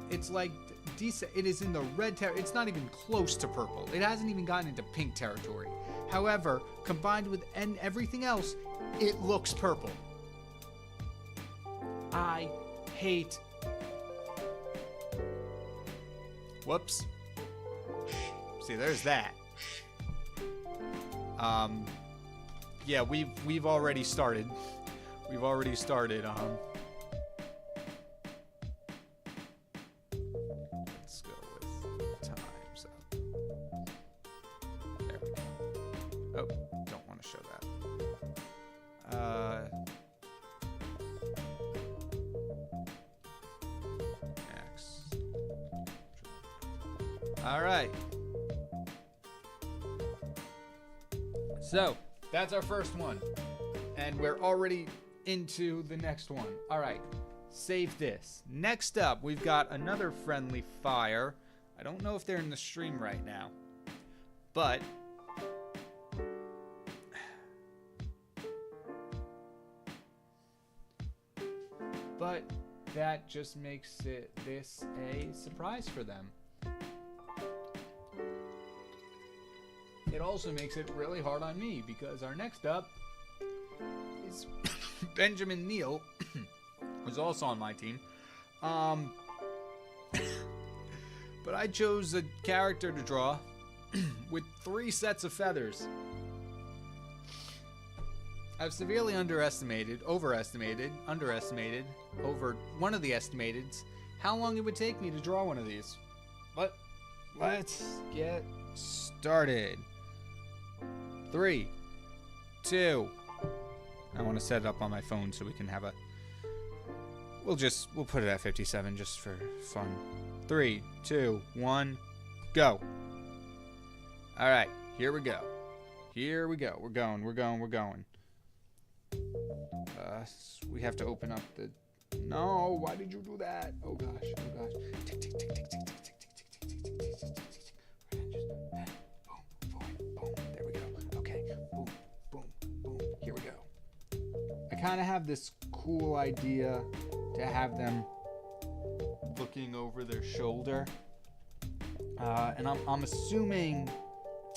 It's like decent. It is in the red territory. It's not even close to purple. It hasn't even gotten into pink territory. However, combined with everything else, it looks purple. I hate... Whoops. See, there's that. Yeah, we've already started. We've already started. Let's go with times up. There we go. Oh, don't want to show that. X. All right. So, that's our first one. And we're already into the next one. All right. Save this. Next up, we've got another friendly fire. I don't know if they're in the stream right now, but that just makes this a surprise for them. It also makes it really hard on me because our next up is Benjamin Neal, who's also on my team. But I chose a character to draw with 3 sets of feathers. I've severely overestimated over one of the estimateds how long it would take me to draw one of these. But let's get started. 3, 2. I want to set it up on my phone so we can have a. We'll put it at 57 just for fun. 3, 2, 1, go. All right, here we go. We're going. We have to open up the. No, why did you do that? Oh gosh. Tick, tick, tick, tick, tick, tick, tick, tick, tick, tick, tick, tick, tick, tick, tick. Boom. There we go. Okay. Boom. Here we go. I kind of have this cool idea to have them looking over their shoulder, and I'm assuming.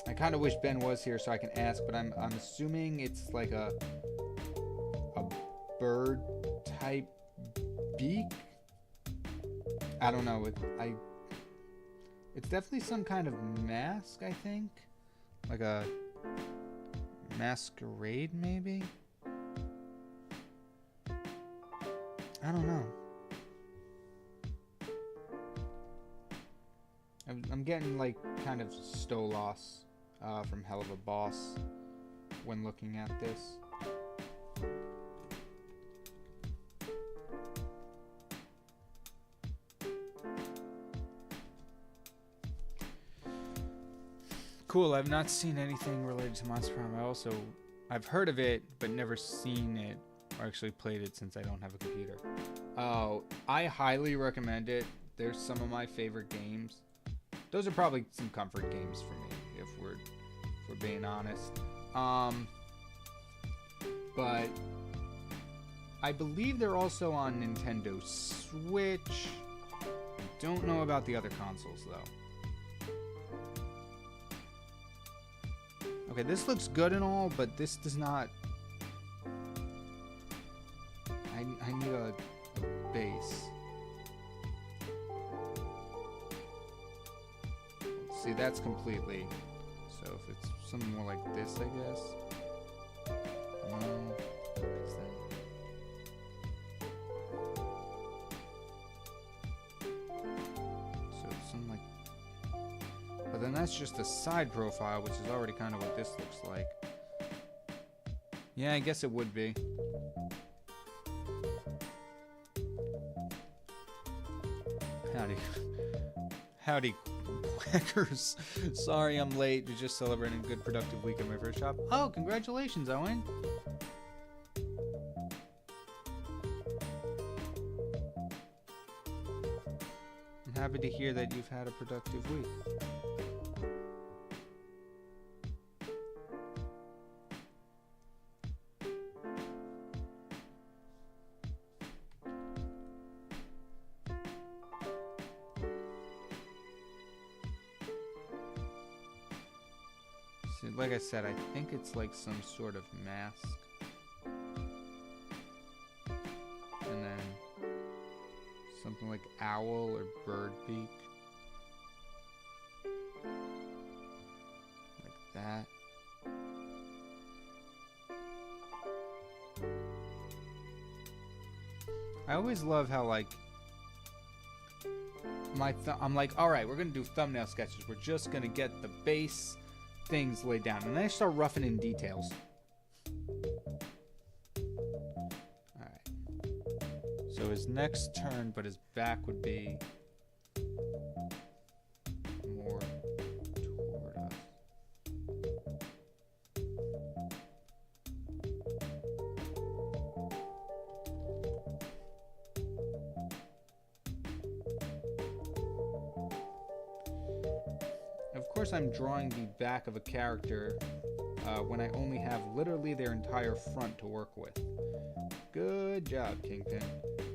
I kind of wish Ben was here so I can ask, but I'm assuming it's like a bird type beak. I don't know. It's definitely some kind of mask, I think. Like a masquerade, maybe? I don't know. I'm getting like kind of Stolas from Hell of a Boss when looking at this. Cool, I've not seen anything related to Monster Prime. I've heard of it, but never seen it or actually played it since I don't have a computer. Oh, I highly recommend it. There's some of my favorite games. Those are probably some comfort games for me, if we're being honest. But I believe they're also on Nintendo Switch. I don't know about the other consoles, though. Okay, this looks good and all, but this does not. I need a base. See, that's completely. So if it's something more like this, I guess. What's that? So it's something like. But then that's just a side profile, which is already kind of what this looks like. Yeah, I guess it would be. Howdy, Quackers. Sorry I'm late. You're just celebrating a good, productive week at my first job. Oh, congratulations, Owen. I'm happy to hear that you've had a productive week. Like I said, I think it's like some sort of mask. And then something like owl or bird beak. Like that. I always love how like I'm like, all right, we're going to do thumbnail sketches. We're just going to get the base things laid down, and then I start roughing in details. Alright. So his next turn, but his back would be more toward us. course I'm drawing the back of a character when I only have literally their entire front to work with. Good job, KyngPin.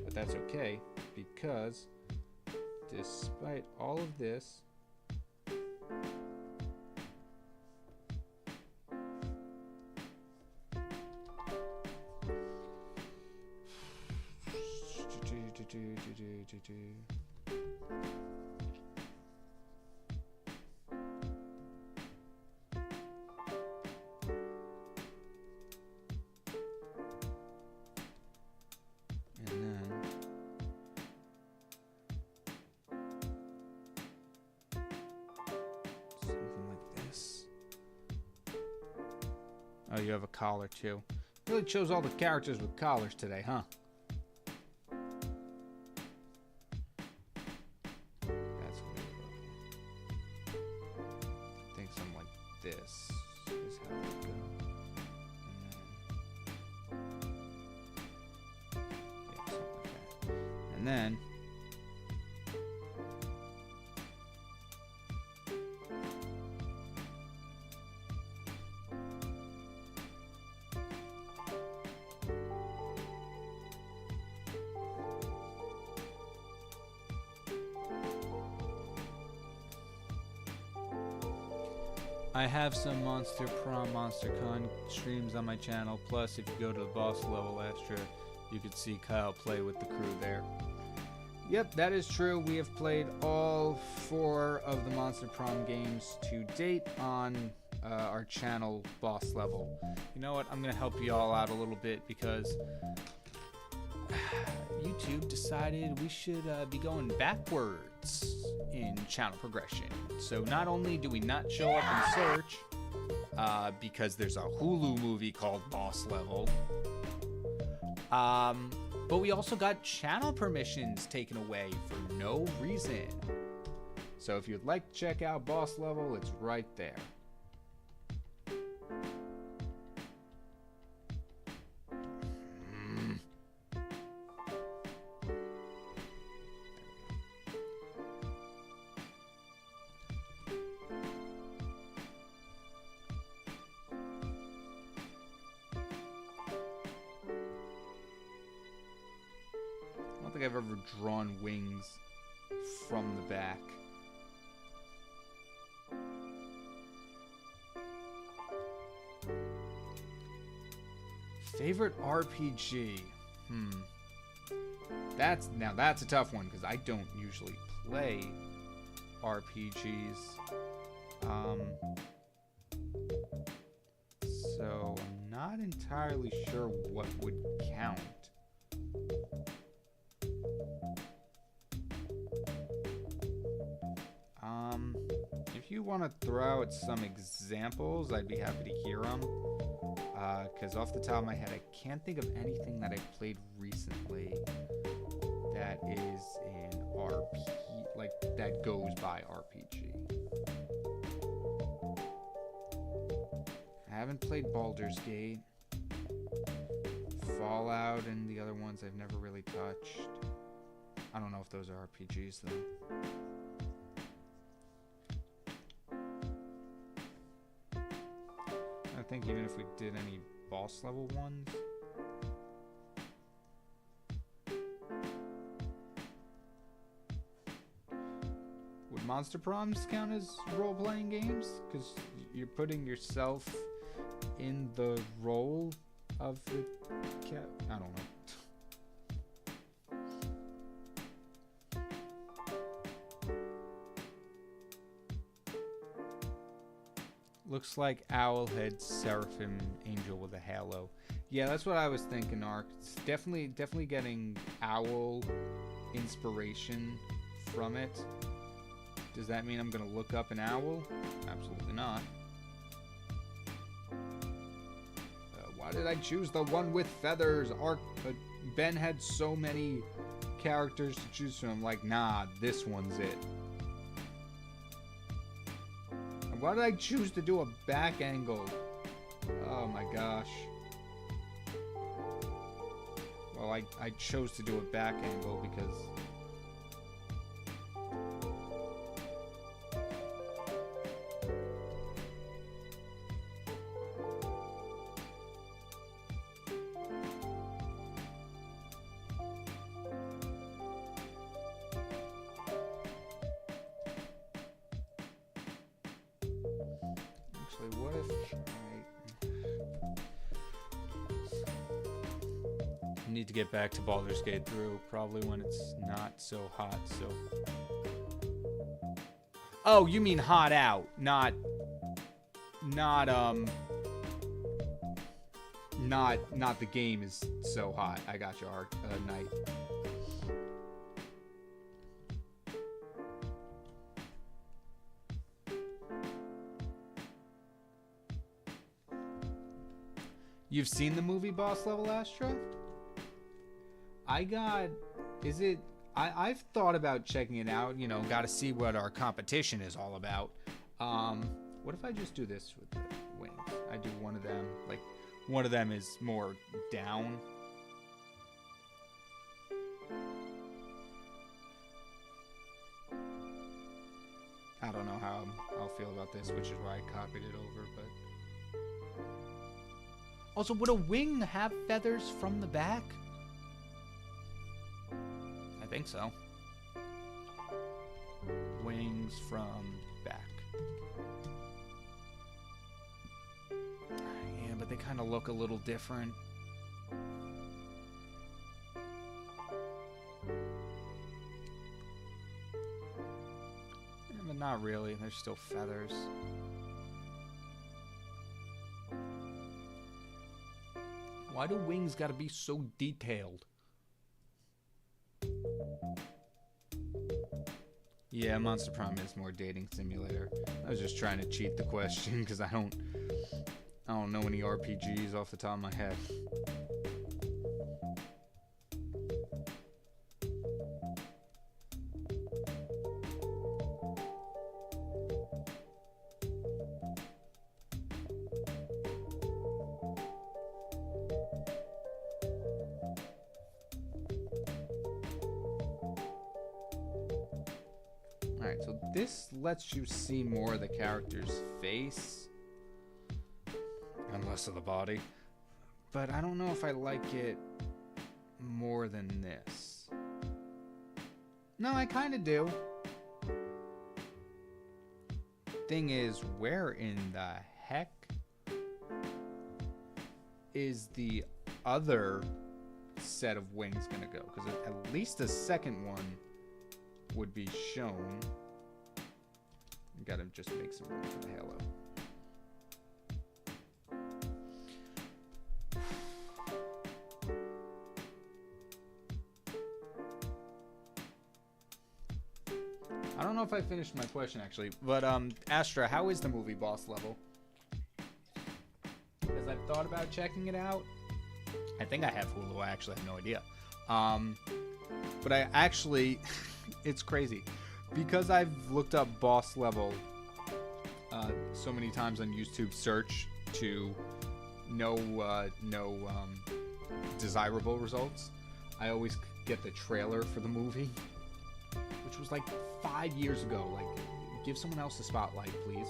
But that's okay, because despite all of this, oh, you have a collar too. Really chose all the characters with collars today, huh? That's what I think something like this is how it would go. Yeah, something like that. And then I have some Monster Prom, Monster Con streams on my channel. Plus, if you go to the boss level extra, you could see Kyle play with the crew there. Yep, that is true. We have played all 4 of the Monster Prom games to date on our channel boss level. You know what? I'm going to help you all out a little bit because YouTube decided we should be going backwards in channel progression. So not only do we not show up in search because there's a Hulu movie called Boss Level, but we also got channel permissions taken away for no reason. So if you'd like to check out Boss Level, it's right there. I don't think I've ever drawn wings from the back. Favorite RPG? That's a tough one because I don't usually play RPGs. So I'm not entirely sure what would count. If you want to throw out some examples, I'd be happy to hear them. Because off the top of my head, I can't think of anything that I've played recently that is an RP, like that goes by RPG. I haven't played Baldur's Gate, Fallout, and the other ones I've never really touched. I don't know if those are RPGs though. I think even if we did any boss level ones. Would Monster Proms count as role-playing games? Because you're putting yourself in the role of the cat. I don't know. Looks like Owlhead, Seraphim, Angel with a Halo. Yeah, that's what I was thinking, Ark. It's definitely getting Owl inspiration from it. Does that mean I'm gonna look up an owl? Absolutely not. Why did I choose the one with feathers? Ark, Ben had so many characters to choose from. Like, nah, this one's it. Why did I choose to do a back angle? Oh my gosh. Well, I chose to do a back angle because Actually, what if I need to get back to Baldur's Gate through, probably when it's not so hot, so... Oh, you mean hot out, not the game is so hot. I got you, Knight. You've seen the movie Boss Level, Astra? I've thought about checking it out, you know, gotta see what our competition is all about. What if I just do this with the wings? I do one of them, like, one of them is more down. I don't know how I'll feel about this, which is why I copied it over, but... Also, would a wing have feathers from the back? I think so. Wings from back. Yeah, but they kind of look a little different. Yeah, but not really. They're still feathers. Why do wings gotta be so detailed? Yeah, Monster Prom is more dating simulator. I was just trying to cheat the question because I don't know any RPGs off the top of my head. Alright, so this lets you see more of the character's face and less of the body. But I don't know if I like it more than this. No, I kind of do. Thing is, where in the heck is the other set of wings gonna go? Because at least the second one would be shown. Gotta just make some room for the halo. I don't know if I finished my question actually, but Astra, how is the movie Boss Level? Because I've thought about checking it out. I think I have Hulu. I actually have no idea. But I actually, it's crazy. Because I've looked up Boss Level so many times on YouTube search to no desirable results, I always get the trailer for the movie, which was like 5 years ago. Like, give someone else the spotlight, please.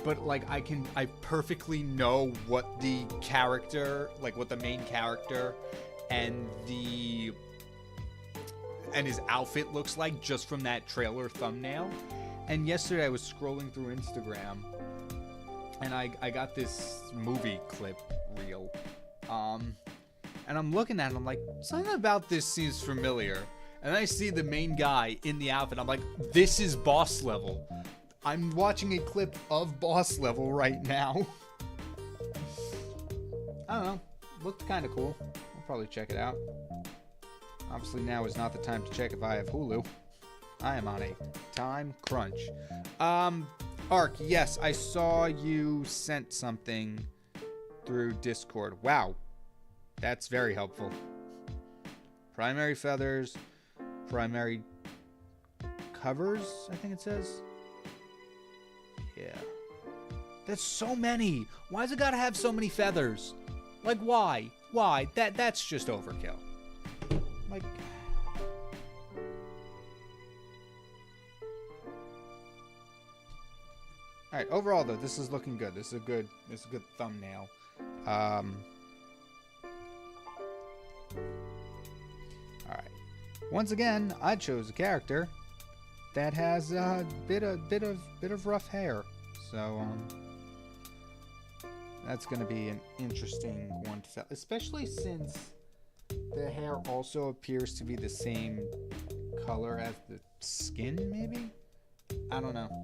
But like, I perfectly know what the character, like what the main character and his outfit looks like just from that trailer thumbnail. And yesterday I was scrolling through Instagram and I got this movie clip reel. And I'm looking at it, I'm like, something about this seems familiar. And I see the main guy in the outfit. I'm like, this is Boss Level. I'm watching a clip of Boss Level right now. I don't know. Looked kind of cool. I'll probably check it out. Obviously now is not the time to check if I have Hulu. I am on a time crunch. Ark, yes, I saw you sent something through Discord. Wow. That's very helpful. Primary feathers, primary covers, I think it says. Yeah. That's so many. Why's it gotta have so many feathers? Like, why? Why? That's just overkill. Like, all right. Overall, though, this is looking good. This is a good thumbnail. All right. Once again, I chose a character that has a bit of rough hair. So that's going to be an interesting one to tell, especially since the hair also appears to be the same color as the skin, maybe? I don't know.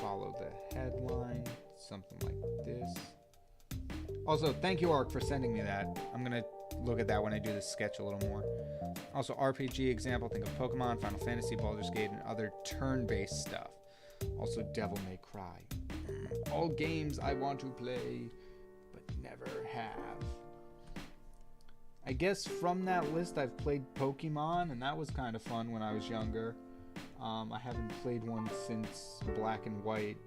Follow the headline, something like this. Also, thank you, Ark, for sending me that. I'm going to look at that when I do this sketch a little more. Also, RPG example, think of Pokemon, Final Fantasy, Baldur's Gate, and other turn-based stuff. Also, Devil May Cry. All games I want to play, but never have. I guess from that list, I've played Pokemon, and that was kind of fun when I was younger. I haven't played one since Black and White.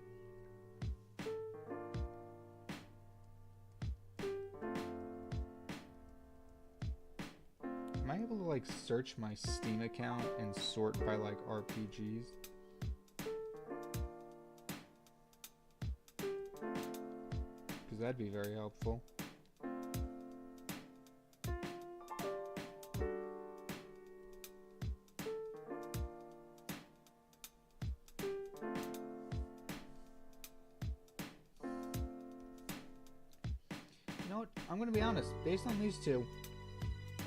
Am I able to, like, search my Steam account and sort by, like, RPGs? Because that'd be very helpful. You know what? I'm going to be honest. Based on these two,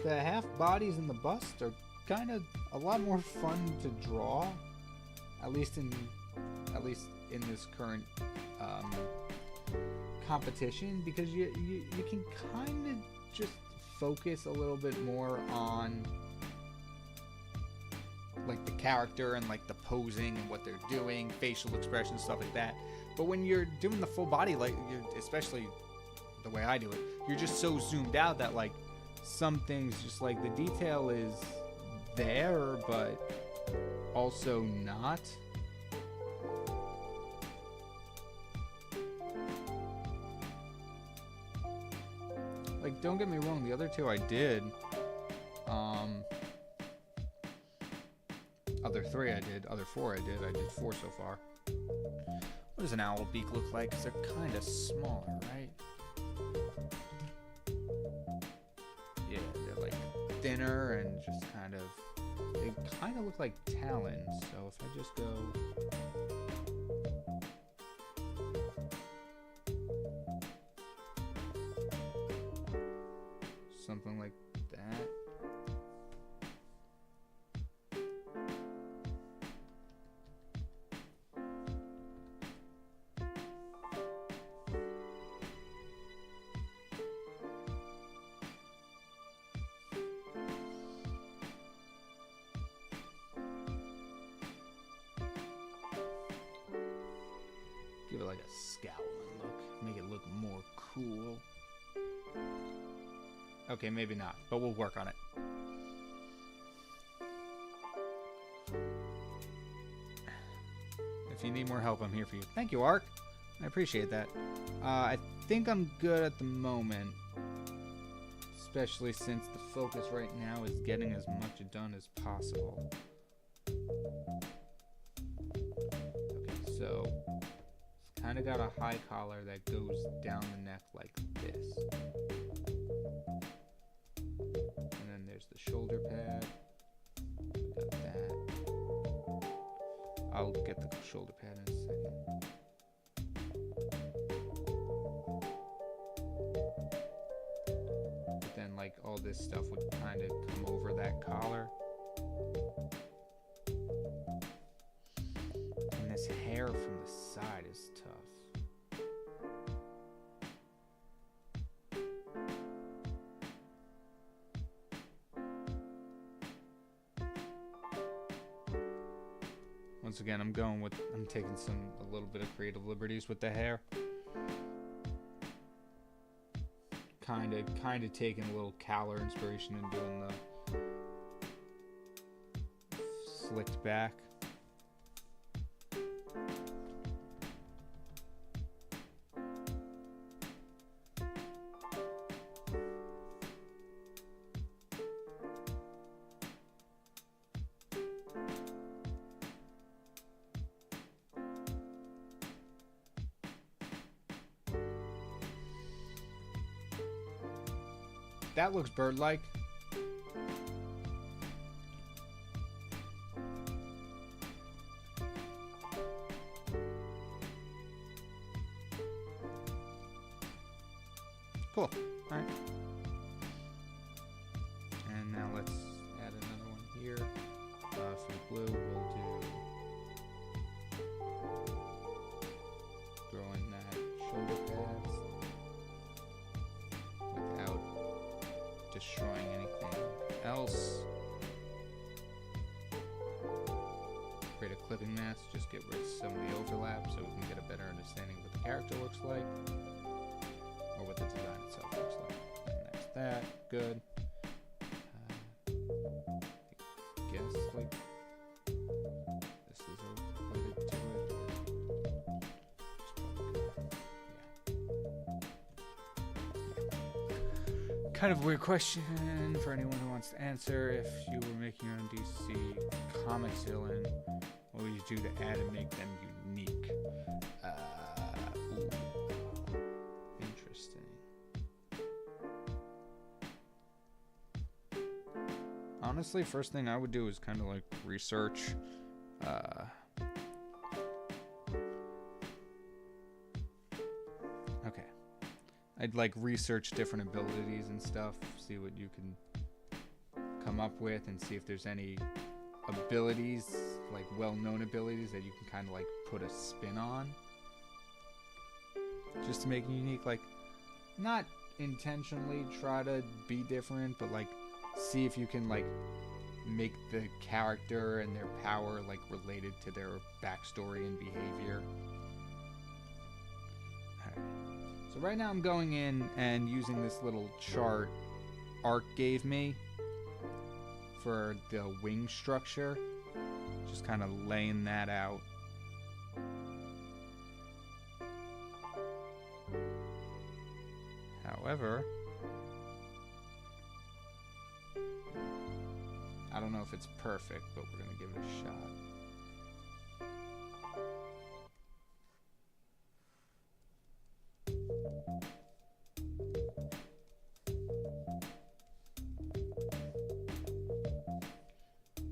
the half bodies and the bust are kind of a lot more fun to draw, at least in this current competition, because you can kind of just focus a little bit more on like the character and like the posing and what they're doing, facial expressions, stuff like that. But when you're doing the full body, like especially the way I do it, you're just so zoomed out that like some things just like the detail is there but also not. Like, don't get me wrong, the other two I did. Other three I did, other four I did. I did 4 so far. What does an owl beak look like? Because they're kind of smaller, right? Yeah, they're like thinner and just kind of, they kind of look like talons. So if I just go, something like that. Give it like a scowling look. Make it look more cool. Okay, maybe not, but we'll work on it. If you need more help, I'm here for you. Thank you, Ark. I appreciate that. I think I'm good at the moment, especially since the focus right now is getting as much done as possible. Okay, so it's kind of got a high collar that goes down the neck like this. There's the shoulder pad. Got that. I'll get the shoulder pad in a second. But then, like, all this stuff would kind of come over that collar. And this hair from the side is tough. Once again, I'm taking a little bit of creative liberties with the hair. Kind of taking a little collar inspiration and doing the slicked back. that looks bird-like. Cool. All right. And now let's add another one here. For the blue, we'll do throw in that shoulder pads without destroying anything else. Create a clipping mask, just get rid of some of the overlap so we can get a better understanding of what the character looks like. Or what the design itself looks like. And there's that. Good. I guess, like, this is related to it. Yeah. Kind of a weird question for anyone who wants to answer. If you were making your own DC Comics villain, what would you do to add and make them unique? Honestly, first thing I would do is kind of like research okay. I'd like research different abilities and stuff, see what you can come up with, and see if there's any abilities, like well-known abilities that you can kind of like put a spin on, just to make it unique. Like, not intentionally try to be different, but like see if you can like make the character and their power like related to their backstory and behavior. Alright. So right now I'm going in and using this little chart Arc gave me for the wing structure. Just kind of laying that out. However, I don't know if it's perfect, but we're gonna give it a shot.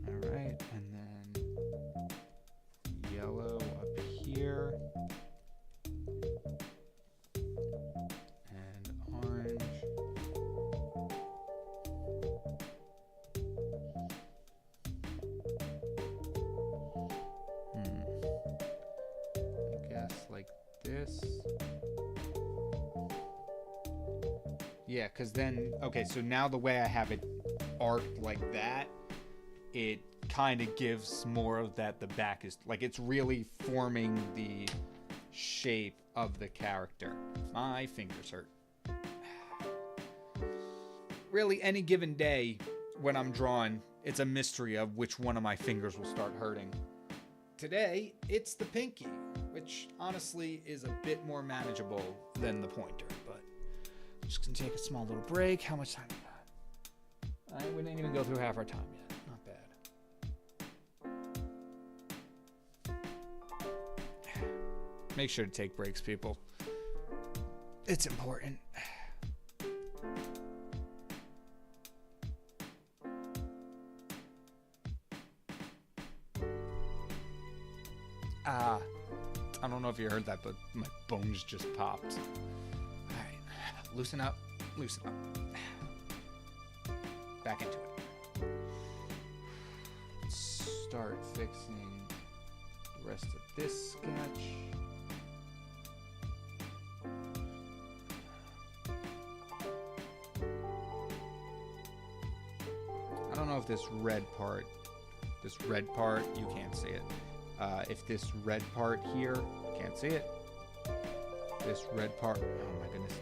Alright, and then yellow up here. And orange. This. Yeah, because then, okay, so now the way I have it arced like that, it kind of gives more of that, the back is, like, it's really forming the shape of the character. My fingers hurt. Really, any given day when I'm drawing, it's a mystery of which one of my fingers will start hurting. Today, it's the pinky, which honestly is a bit more manageable than the pointer, but I'm just gonna take a small little break. How much time we got? We didn't even go through half our time yet. Not bad. Make sure to take breaks, people. It's important. I don't know if you heard that, but my bones just popped. Alright, loosen up, loosen up. Back into it. Let's start fixing the rest of this sketch. I don't know if this red part, you can't see it. If this red part here, can't see it. This red part, oh my goodness.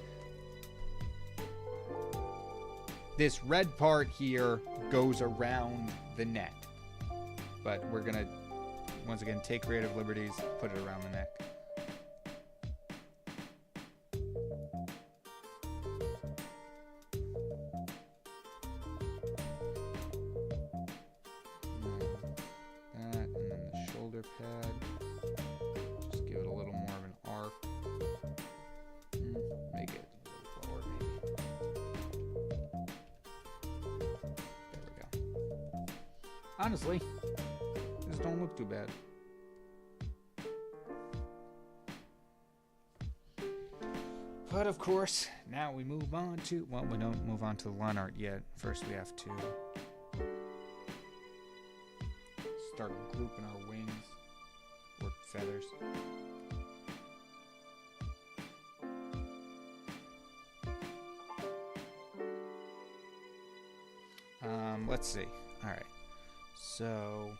This red part here goes around the neck. But we're gonna, once again, take creative liberties, put it around the neck. Pad. Just give it a little more of an arc. Make it a little forward, maybe. Honestly, these don't look too bad. But of course, now we move on to, well, we don't move on to the line art yet. First we have to start grouping our wings or feathers. Let's see. All right. So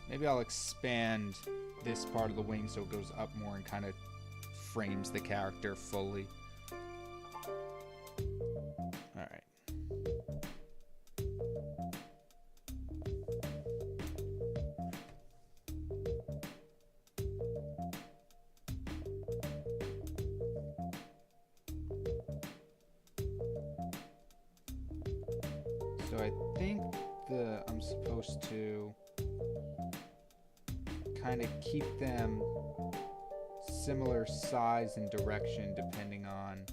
maybe I'll expand this part of the wing so it goes up more and kind of frames the character fully. All right. So I think I'm supposed to kind of keep them similar size and direction depending on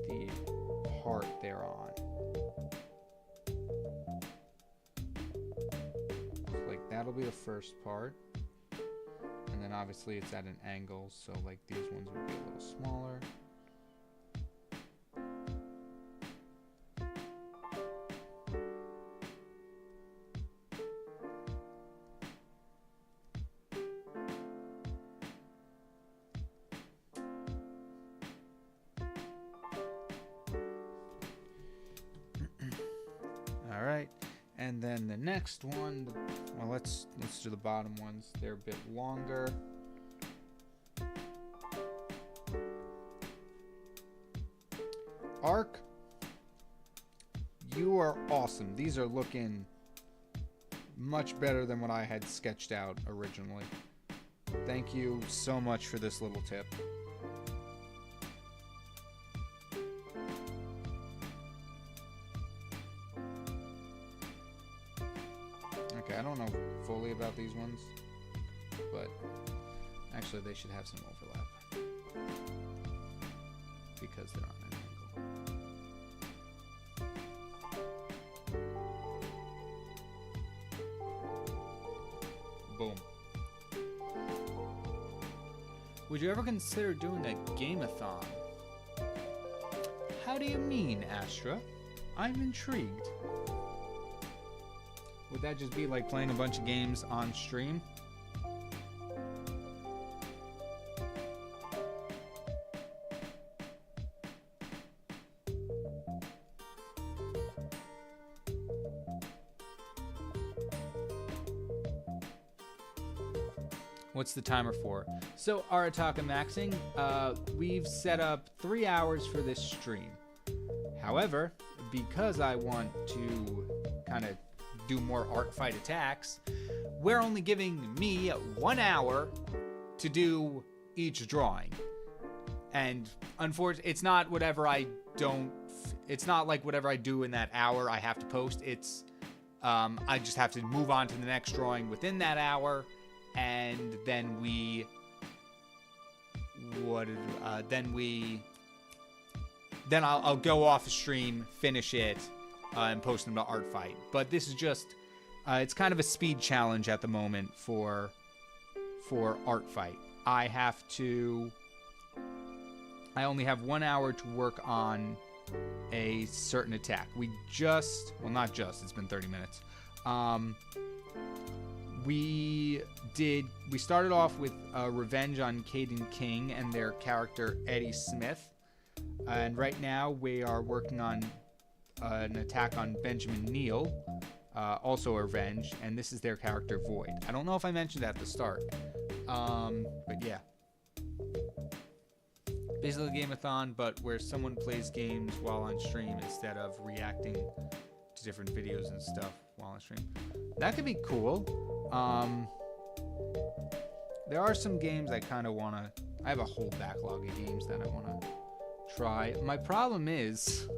the part they're on. So like that'll be the first part, and then obviously it's at an angle, so like these ones would be a little smaller. All right, and then the next one, well, let's do the bottom ones. They're a bit longer. Arc, you are awesome. These are looking much better than what I had sketched out originally. Thank you so much for this little tip. Okay, I don't know fully about these ones, but actually they should have some overlap because they're on an angle. Boom. Would you ever consider doing a game-a-thon? How do you mean, Astra? I'm intrigued. Would that just be like playing a bunch of games on stream? What's the timer for? So, Arataka Maxing, we've set up 3 hours for this stream. However, because I want to kind of do more art fight attacks, we're only giving me 1 hour to do each drawing. And unfortunately, it's not like whatever I do in that hour I have to post. It's I just have to move on to the next drawing within that hour, and then I'll go off the stream, finish it, and post them to Art Fight. But this is just, it's kind of a speed challenge at the moment for Art Fight. I only have 1 hour to work on a certain attack. It's been 30 minutes. We started off with Revenge on KyngPin and their character Eddie Smith. And right now we are working on an attack on Benjamin Neal, also a Revenge, and this is their character Void. I don't know if I mentioned that at the start, but yeah. Basically a game-a-thon, but where someone plays games while on stream instead of reacting to different videos and stuff while on stream. That could be cool. There are some games I kind of want to... I have a whole backlog of games that I want to try. My problem is,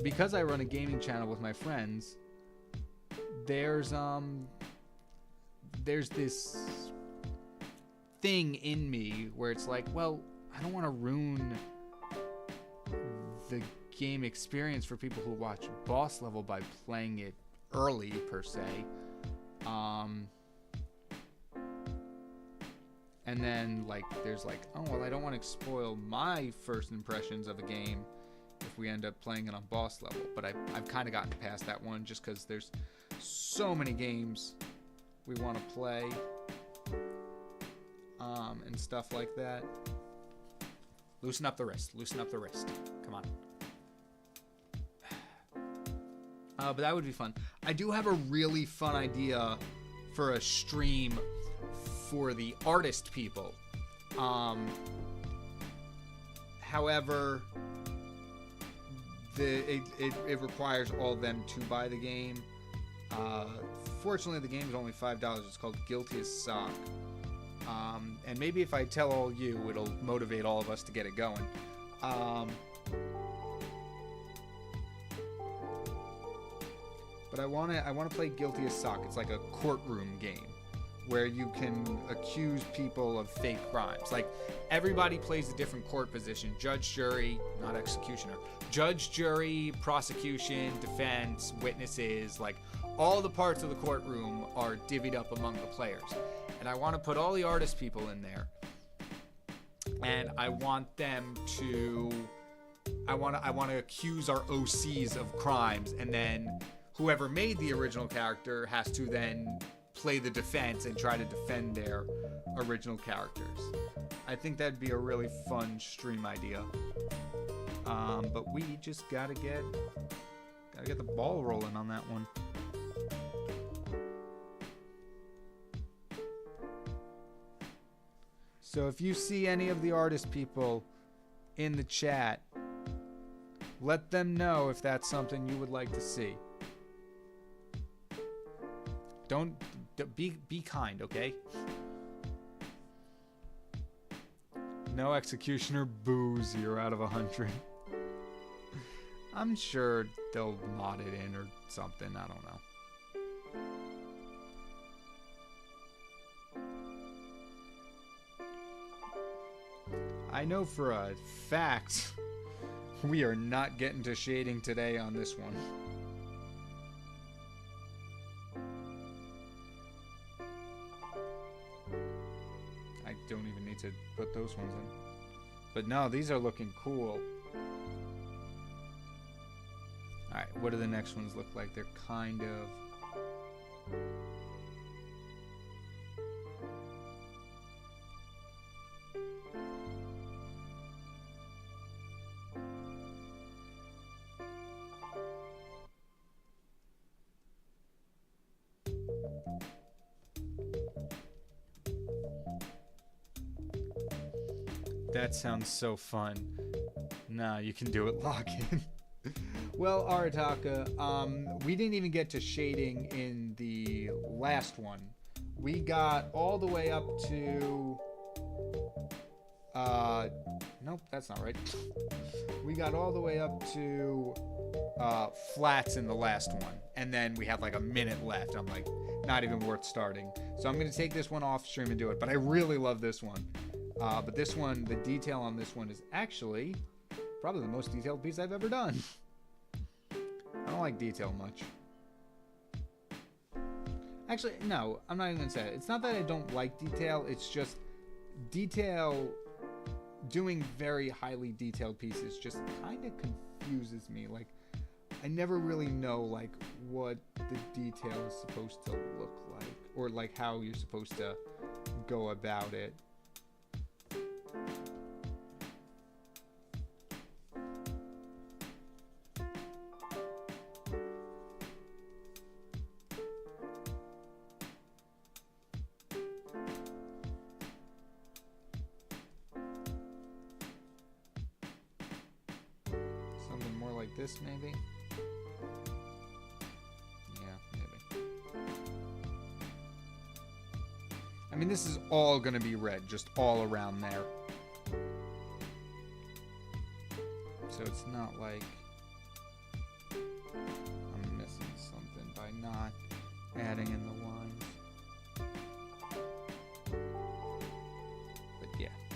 because I run a gaming channel with my friends, there's this thing in me where it's like, well, I don't want to ruin the game experience for people who watch boss level by playing it early per se. And then like there's like, oh well, I don't want to spoil my first impressions of a game if we end up playing it on boss level. But I've kind of gotten past that one just because there's so many games we want to play, and stuff like that. Loosen up the wrist. Loosen up the wrist. Come on. But that would be fun. I do have a really fun idea for a stream for the artist people. However, it requires all of them to buy the game. Fortunately, the game is only $5. It's called Guilty as Sock. And maybe if I tell all you, it'll motivate all of us to get it going. But I want to play Guilty as Sock. It's like a courtroom game where you can accuse people of fake crimes. Like, everybody plays a different court position. Judge, jury, not executioner. Judge, jury, prosecution, defense, witnesses. Like, all the parts of the courtroom are divvied up among the players. And I want to put all the artist people in there. And I want them to... I want to accuse our OCs of crimes, and then whoever made the original character has to then play the defense and try to defend their original characters. I think that'd be a really fun stream idea. But we just gotta get the ball rolling on that one. So if you see any of the artist people in the chat, let them know if that's something you would like to see. Don't be kind, okay? No executioner, boo, 0 out of 100. I'm sure they'll mod it in or something, I don't know. I know for a fact we are not getting to shading today on this one. I don't even need to put those ones in. But no, these are looking cool. Alright, what do the next ones look like? They're kind of... That sounds so fun. Nah, you can do it, log in. Well, Arataka, we didn't even get to shading in the last one. We got all the way up to... nope, that's not right. We got all the way up to flats in the last one. And then we had like a minute left. I'm like, not even worth starting. So I'm going to take this one off stream and do it. But I really love this one. But this one, the detail on this one is actually probably the most detailed piece I've ever done. I don't like detail much. Actually, no, I'm not even going to say it. It's not that I don't like detail, it's just detail, doing very highly detailed pieces just kind of confuses me. Like, I never really know, like, what the detail is supposed to look like, or, like, how you're supposed to go about it. This maybe? Yeah, maybe. I mean, this is all gonna be red, just all around there. So it's not like I'm missing something by not adding in the lines.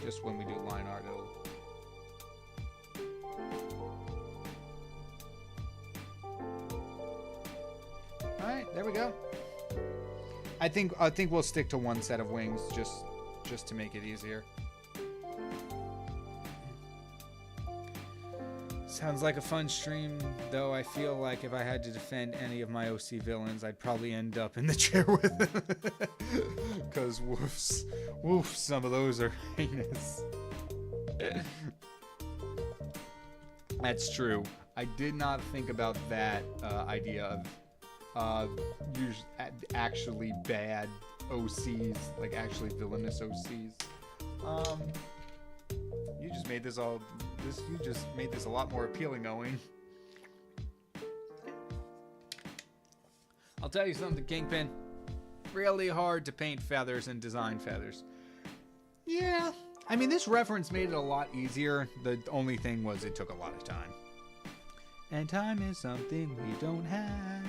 Just when we do line art, it'll... Alright, there we go. I think we'll stick to one set of wings just to make it easier. Sounds like a fun stream, though I feel like if I had to defend any of my OC villains, I'd probably end up in the chair with them. Because woofs, some of those are heinous. That's true. I did not think about that idea of actually bad OCs, like actually villainous OCs. You just made this a lot more appealing, Owen. I'll tell you something, KyngPin. Really hard to paint feathers and design feathers. Yeah, I mean, this reference made it a lot easier. The only thing was it took a lot of time. And time is something we don't have.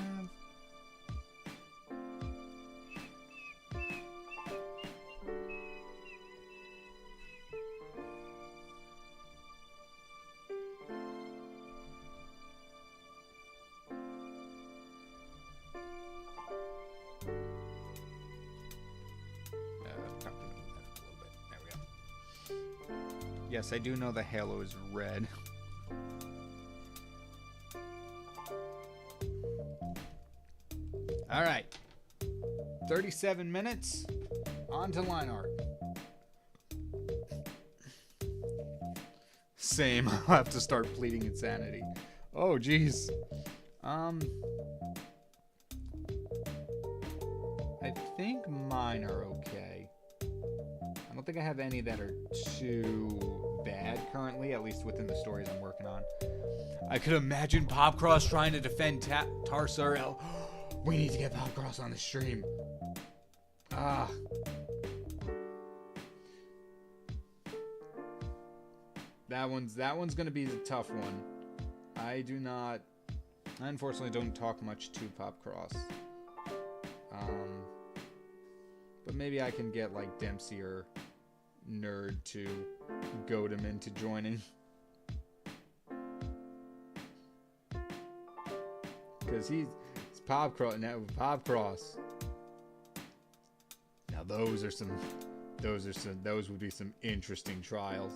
Yes, I do know the halo is red. All right. 37 minutes. On to line art. Same. I'll have to start pleading insanity. Oh, geez. I think mine are okay. I don't think I have any that are too bad currently, at least within the stories I'm working on. I could imagine Popcross trying to defend Tarsarel. We need to get Popcross on the stream. Ah. That one's gonna be the tough one. I unfortunately don't talk much to Popcross. But maybe I can get like Dempsey or Nerd to goad him into joining. Because he's Popcross now. Popcross. Now those would be some interesting trials.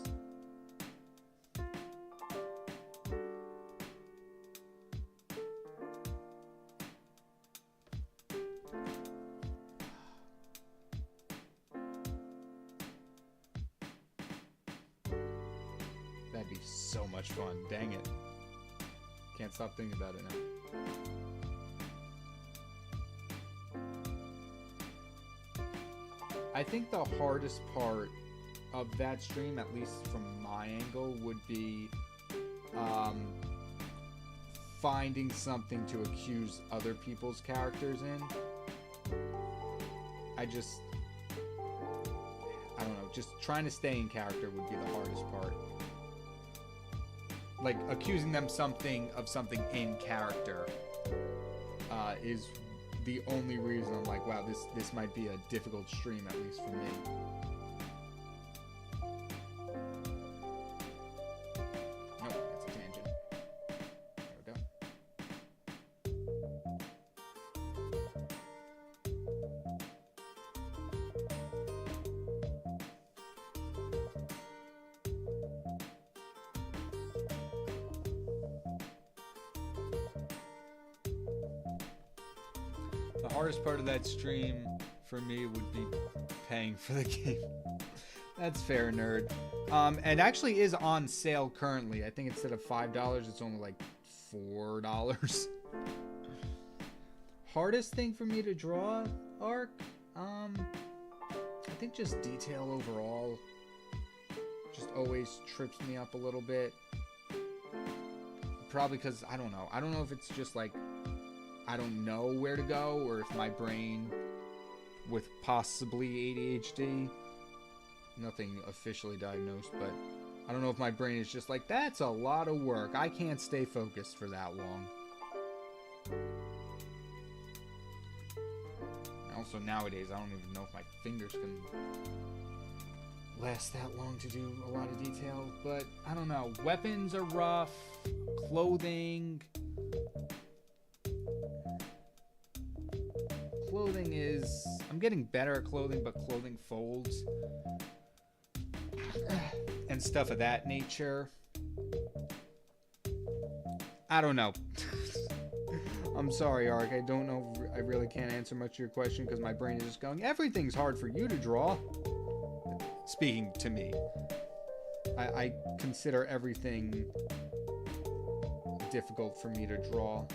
That'd be so much fun. Dang it. Can't stop thinking about it now. I think the hardest part of that stream, at least from my angle, would be finding something to accuse other people's characters in. I don't know, just trying to stay in character would be the hardest part. Like, accusing them of something in character is the only reason I'm like, wow, this might be a difficult stream, at least for me. Nope, that's a tangent. There we go. The hardest part of that stream for me would be paying for the game. That's fair, Nerd. It actually is on sale currently. I think instead of $5, it's only like $4. Hardest thing for me to draw, Arc? I think just detail overall just always trips me up a little bit. Probably because, I don't know. I don't know if it's just like I don't know where to go, or if my brain, with possibly ADHD, nothing officially diagnosed, but I don't know if my brain is just like, that's a lot of work. I can't stay focused for that long. Also, nowadays, I don't even know if my fingers can last that long to do a lot of detail, but I don't know. Weapons are rough. Clothing is... I'm getting better at clothing, but clothing folds and stuff of that nature. I don't know. I'm sorry, Ark. I don't know. I really can't answer much of your question because my brain is just going, everything's hard for you to draw. Speaking to me. I consider everything difficult for me to draw.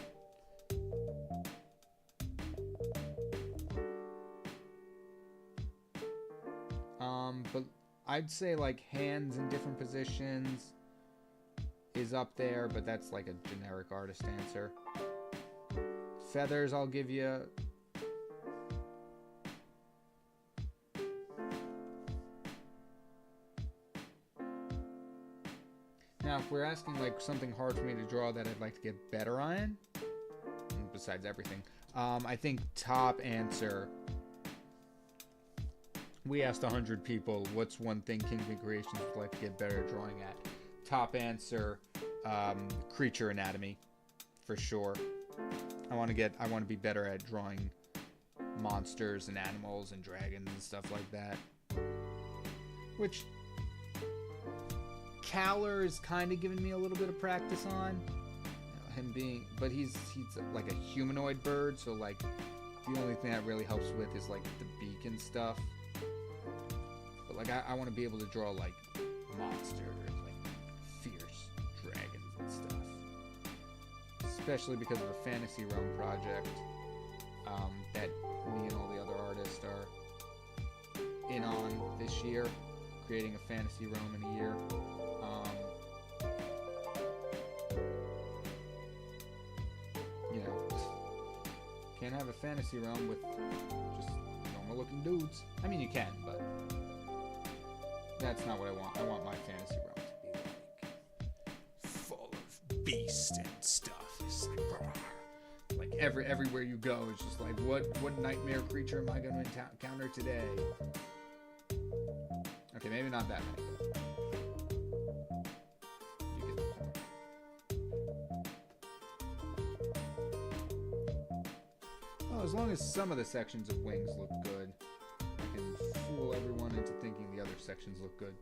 But I'd say like hands in different positions is up there, but that's like a generic artist answer. Feathers, I'll give you. Now, if we're asking like something hard for me to draw that I'd like to get better on, besides everything, I think top answer. We asked 100 people, what's one thing KyngPin Creations would like to get better at drawing at? Top answer, creature anatomy, for sure. I want to be better at drawing monsters and animals and dragons and stuff like that. Which Caller is kind of giving me a little bit of practice on. Him being, but he's like a humanoid bird, so like the only thing that really helps with is like the beak and stuff. But like I want to be able to draw like monsters, like fierce dragons and stuff. Especially because of the Fantasy Realm project that me and all the other artists are in on this year, creating a Fantasy Realm in a year. You know, can't have a Fantasy Realm with just normal looking dudes. I mean, you can, but that's not what I want. I want my Fantasy Realm to be like full of beast and stuff. It's like everywhere you go, it's just like what nightmare creature am I going to encounter today? Okay, maybe not that many. You get the point. Well, as long as some of the sections of wings look good, I can fool everyone into thinking the other sections look good.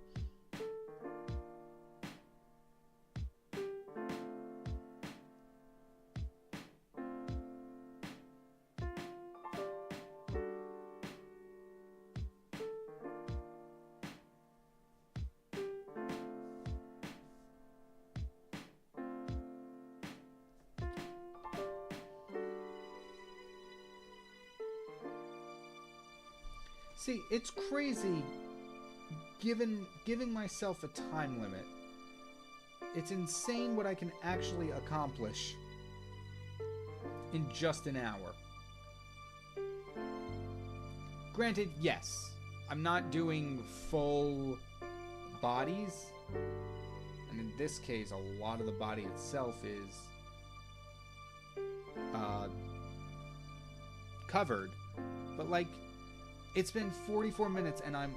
See, it's crazy giving myself a time limit. It's insane what I can actually accomplish in just an hour. Granted, yes, I'm not doing full bodies, and in this case, a lot of the body itself is covered, but like, it's been 44 minutes and I'm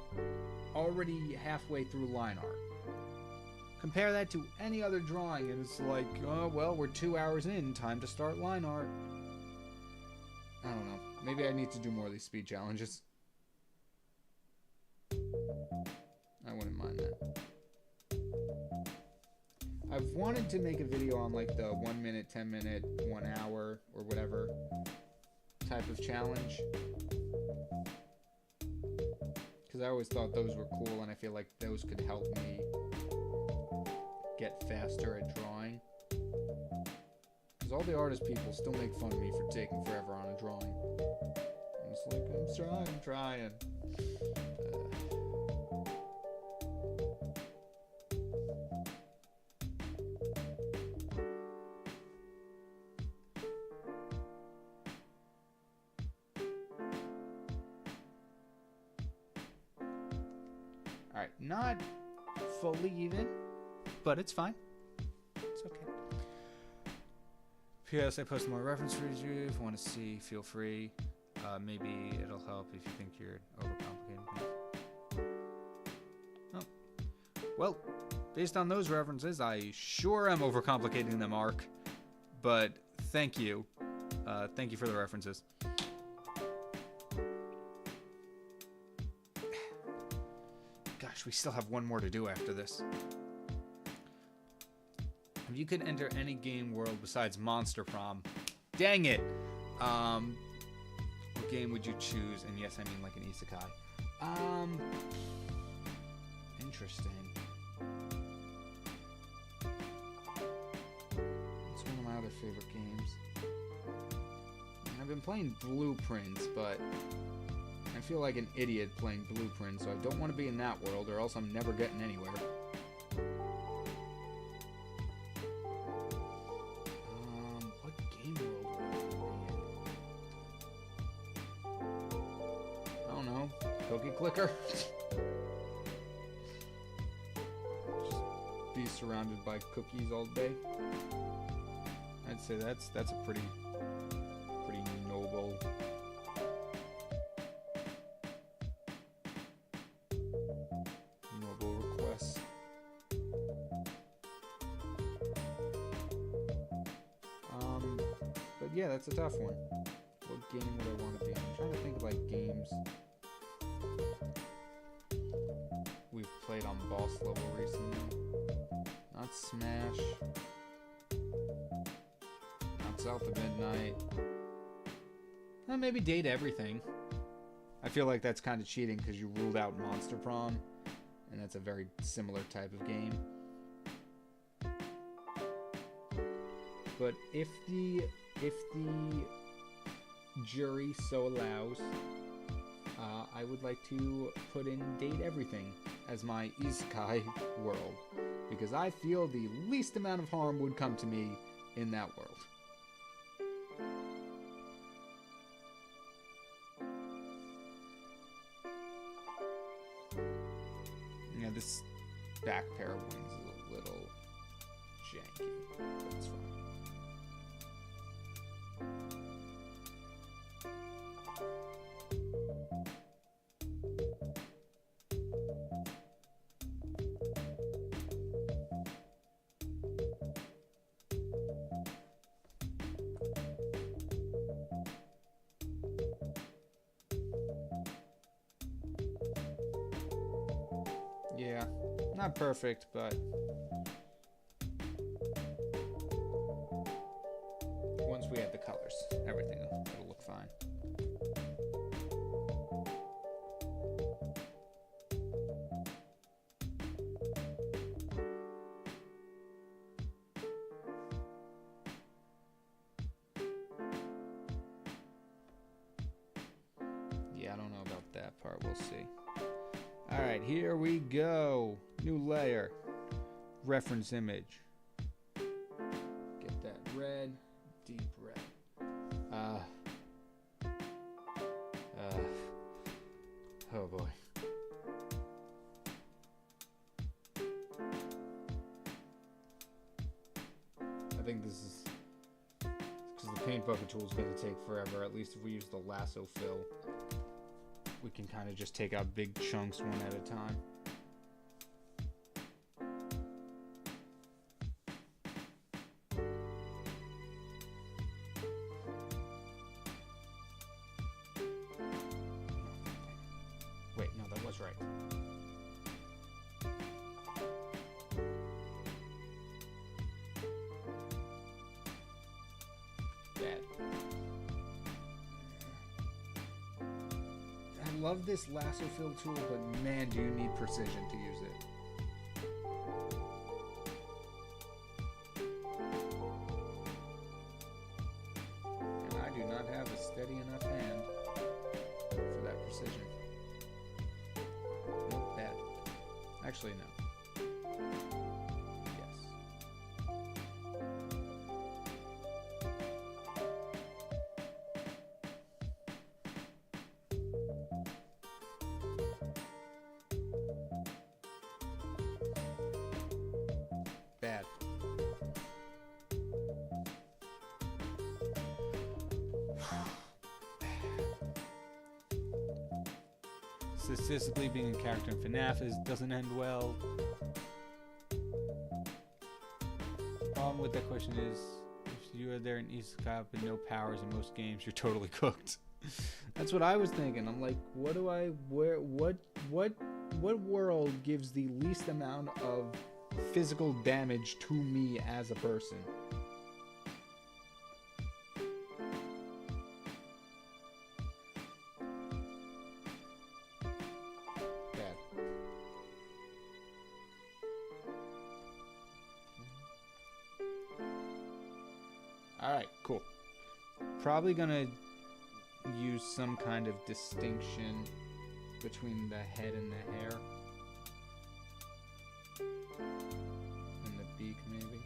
already halfway through line art. Compare that to any other drawing and it's like, oh, well, we're 2 hours in, time to start line art. I don't know. Maybe I need to do more of these speed challenges. I wouldn't mind that. I've wanted to make a video on like the 1 minute, 10 minute, 1 hour, or whatever type of challenge. Because I always thought those were cool, and I feel like those could help me get faster at drawing. Because all the artist people still make fun of me for taking forever on a drawing. I'm just like, I'm trying. Alright, not fully even, but it's fine. It's okay. P.S. I posted more reference for you. If you want to see, feel free. Maybe it'll help if you think you're overcomplicating things. Well, based on those references, I sure am overcomplicating them, Ark. But thank you. Thank you for the references. Gosh, we still have one more to do after this. If you could enter any game world besides Monster Prom, dang it! What game would you choose? And yes, I mean like an isekai. Interesting. It's one of my other favorite games. I've been playing Blueprints, but I feel like an idiot playing Blueprints, so I don't want to be in that world, or else I'm never getting anywhere. What game world would I be in? I don't know. Cookie Clicker? Just be surrounded by cookies all day. I'd say that's a pretty noble request. But yeah, that's a tough one. What game would I want to be in? I'm trying to think of like games we've played on boss level recently. Not Smash. Not South of Midnight. Maybe Date Everything. I feel like that's kind of cheating because you ruled out Monster Prom, and that's a very similar type of game. But if the jury so allows, I would like to put in Date Everything as my isekai world, because I feel the least amount of harm would come to me in that world. Yeah, this back pair of wings is a little janky, but it's fine. Yeah, not perfect, but once we add the colors, everything will look fine. Yeah, I don't know about that part. We'll see. All right, here we go. New layer. Reference image. Get that red. Deep red. Oh boy. I think this is because the paint bucket tool is going to take forever. At least if we use the lasso fill, we can kind of just take out big chunks one at a time. Wait, no, that was right. Bad. I love this lasso fill tool, but man, do you need precision to use it. And I do not have a steady enough hand for that precision. Nope, bad. Actually, no. Yes. Bad. Statistically, being a character in FNAF doesn't end well. what that question is. If you are there in Isekai with no powers in most games, you're totally cooked. That's what I was thinking. I'm like, what world gives the least amount of physical damage to me as a person? Alright, cool. Probably gonna use some kind of distinction between the head and the hair. And the beak, maybe.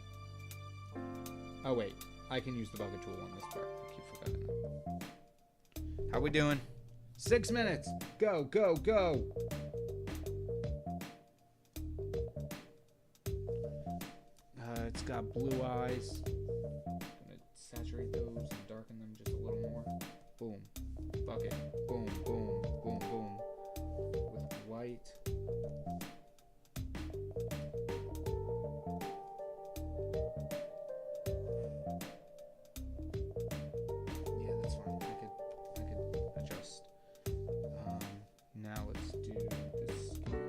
Oh, wait. I can use the bucket tool on this part. I keep forgetting. How we doing? 6 minutes! Go, go, go! It's got blue eyes. Saturate those and darken them just a little more. Boom. Bucket. Boom, boom, boom, boom. With white. Yeah, that's fine. I could adjust. Now let's do this skin.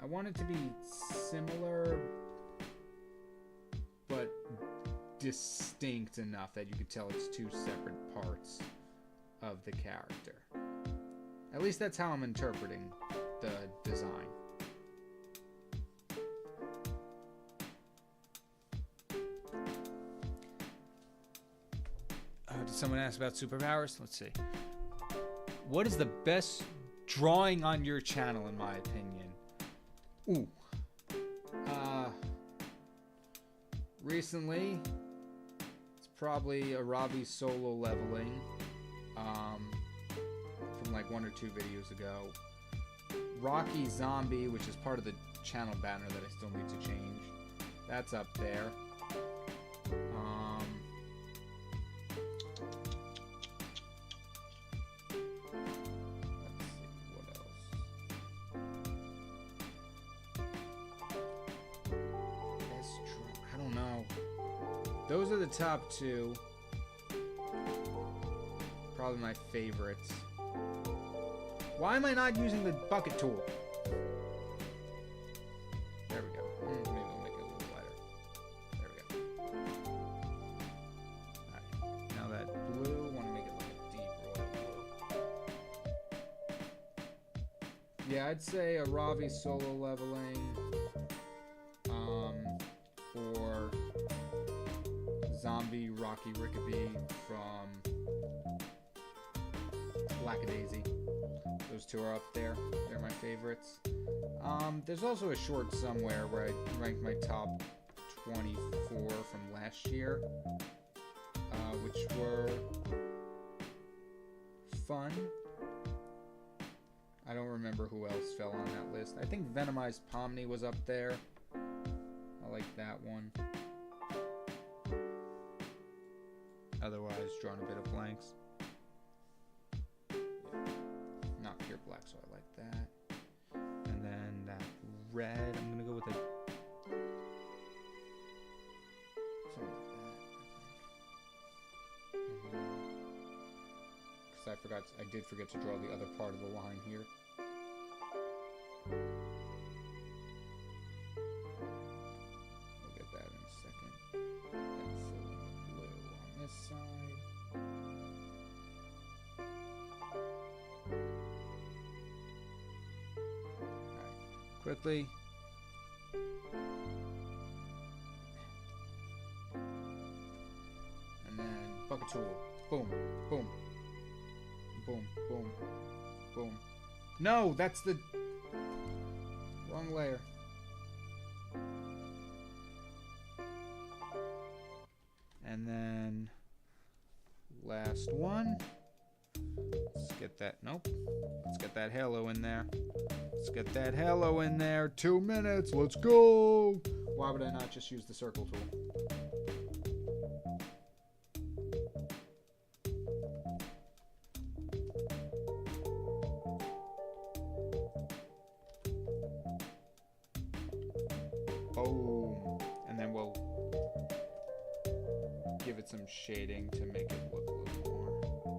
I want it to be similar, but distinct enough that you could tell it's two separate parts of the character. At least that's how I'm interpreting the design. Did someone ask about superpowers? Let's see. What is the best drawing on your channel, in my opinion? Ooh. Recently, it's probably a Robbie solo leveling, from like 1 or 2 videos ago. Rocky Zombie, which is part of the channel banner that I still need to change. That's up there. Those are the top 2. Probably my favorites. Why am I not using the bucket tool? There we go. Maybe we'll make it a little lighter. There we go. Alright. Now that blue, I want to make it like a deep royal blue. Yeah, I'd say a Ravi solo leveling. Or Zombie Rocky Rickaby from Lackadaisy. Those 2 are up there. They're my favorites. There's also a short somewhere where I ranked my top 24 from last year, which were fun. I don't remember who else fell on that list. I think Venomized Pomni was up there. I like that one. Otherwise, drawn a bit of blanks. Yeah. Not pure black, so I like that. And then that red, I'm gonna go with a something like that. Because I did forget to draw the other part of the line here. We'll get that in a second. And fill in the blue on this side. Alright, quickly. And then bucket tool. Boom, boom. Boom, boom, boom. No, that's the wrong layer. And then last one. Let's get that. Nope. Let's get that halo in there. Let's get that halo in there. 2 minutes. Let's go. Why would I not just use the circle tool? Boom. And then we'll give it some shading to make it look a little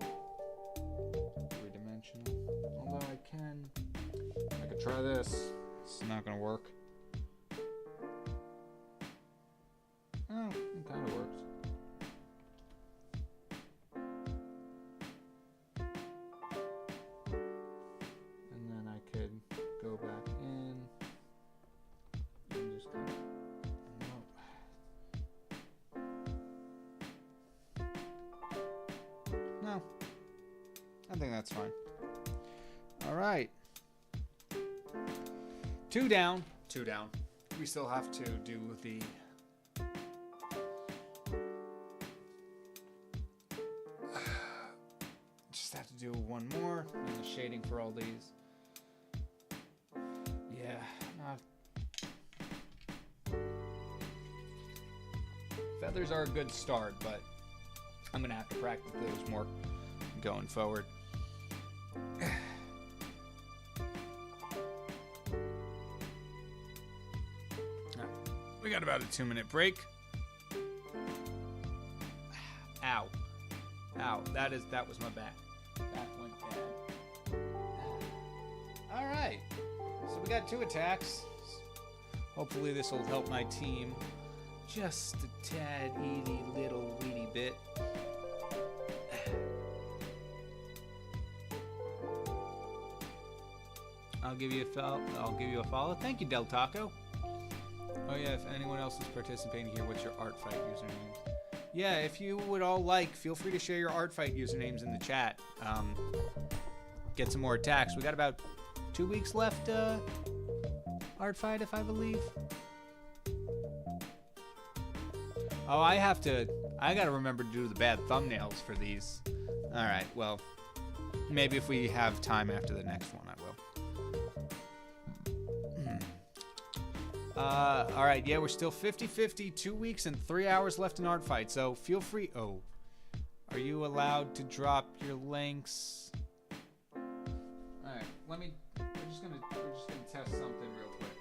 more three-dimensional. Although I could try this. It's not gonna work. Oh, it kind of works. And then I could go back in and just kind of, no, I think that's fine. All right. 2 down. 2 down. We still have to do the just have to do one more and the shading for all these. Yeah, feathers are a good start, but I'm gonna have to practice those more going forward. We got about a 2-minute break. Ow. Ow. That was my back. That went bad. Alright. So we got 2 attacks. Hopefully this will help my team just a tad little weedy bit. I'll give you a follow. Thank you, Del Taco. Oh yeah, if anyone else is participating here, what's your art fight usernames? Yeah, if you would all like, feel free to share your art fight usernames in the chat. Get some more attacks. We got about 2 weeks left, art fight, if I believe. Oh, I gotta remember to do the bad thumbnails for these. Alright, well, maybe if we have time after the next one, I will. Alright, yeah, we're still 50-50, 2 weeks and 3 hours left in art fight, so feel free. Oh, are you allowed to drop your links? Alright, we're just gonna test something real quick.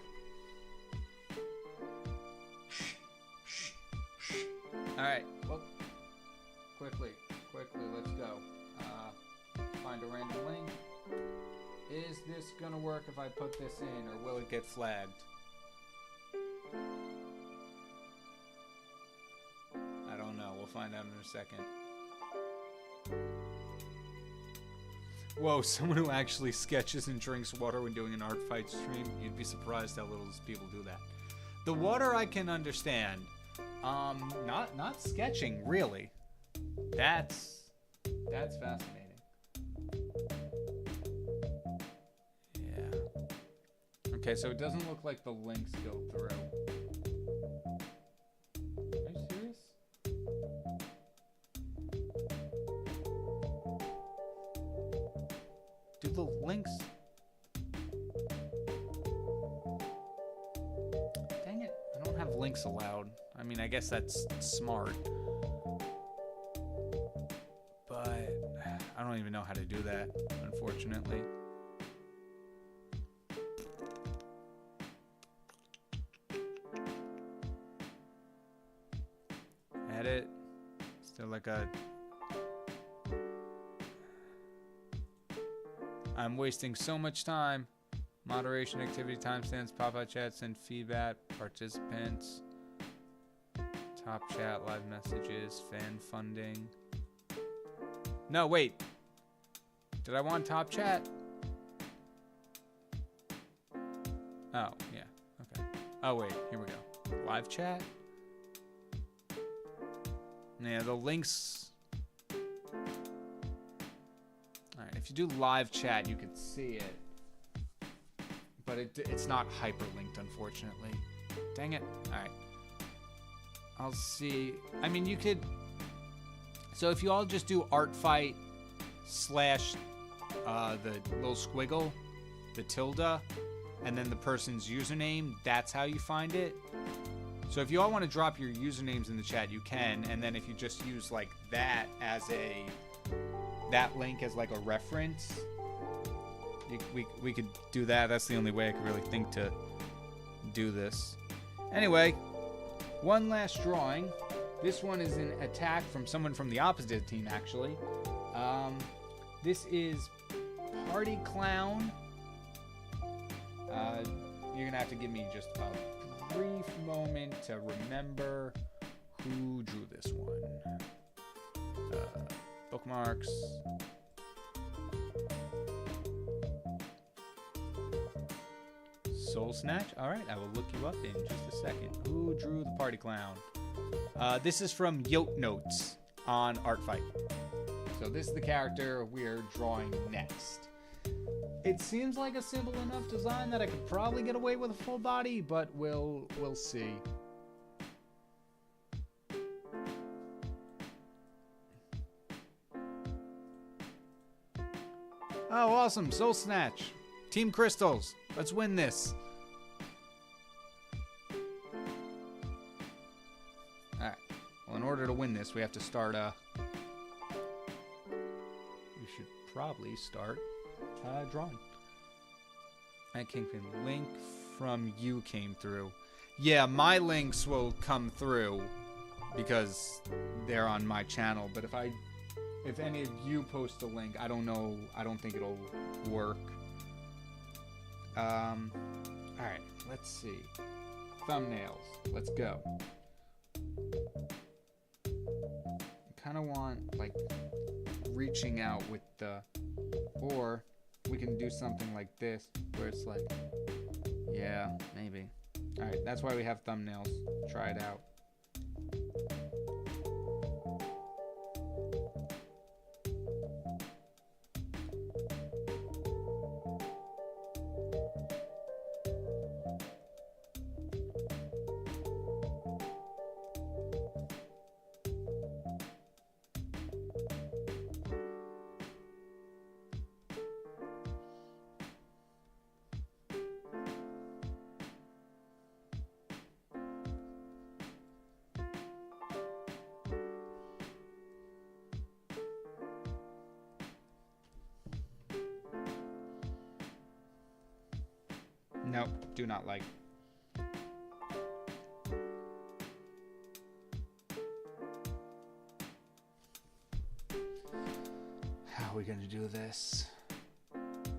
Alright, well, quickly, let's go. Find a random link. Is this gonna work if I put this in, or will it get flagged? I don't know. We'll find out in a second. Whoa, someone who actually sketches and drinks water when doing an art fight stream. You'd be surprised how little people do that. The water I can understand. Not sketching, really. That's fascinating. Yeah. Okay, so it doesn't look like the links go through. Are you serious? Do the links... Dang it, I don't have links allowed. I mean, I guess that's smart. But I don't even know how to do that, unfortunately. Edit. Still like a... I'm wasting so much time. Moderation, activity, timestamps, pop-out chats, and feedback, participants, top chat, live messages, fan funding. No, wait. Did I want top chat? Oh, yeah. Okay. Oh, wait. Here we go. Live chat? Yeah, the links... Alright, if you do live chat, you can see it. But it's not hyperlinked, unfortunately. Dang it. Alright. I'll see. I mean, you could... So if you all just do art fight / the little squiggle, the tilde, and then the person's username, that's how you find it. So if you all want to drop your usernames in the chat, you can. And then if you just use like that as that link as like a reference, we could do that. That's the only way I could really think to do this. Anyway, one last drawing. This one is an attack from someone from the opposite team, actually. This is Party Clown. You're gonna have to give me just a brief moment to remember who drew this one. Bookmarks. Soul Snatch? Alright, I will look you up in just a second. Who drew the Party Clown? This is from Yote Notes on Artfight. So this is the character we're drawing next. It seems like a simple enough design that I could probably get away with a full body, but we'll see. Oh, awesome. Soul Snatch. Team Crystals. Let's win this. Alright. Well, in order to win this, we have to start, we should probably start, drawing. Alright, KyngPin. Link from you came through. Yeah, my links will come through because they're on my channel, but if any of you post a link, I don't know, I don't think it'll work. Alright, let's see. Thumbnails. Let's go. I kind of want, like, reaching out with the... Or we can do something like this, where it's like... Yeah, maybe. Alright, that's why we have thumbnails. Try it out. Nope, do not like. How are we gonna do this?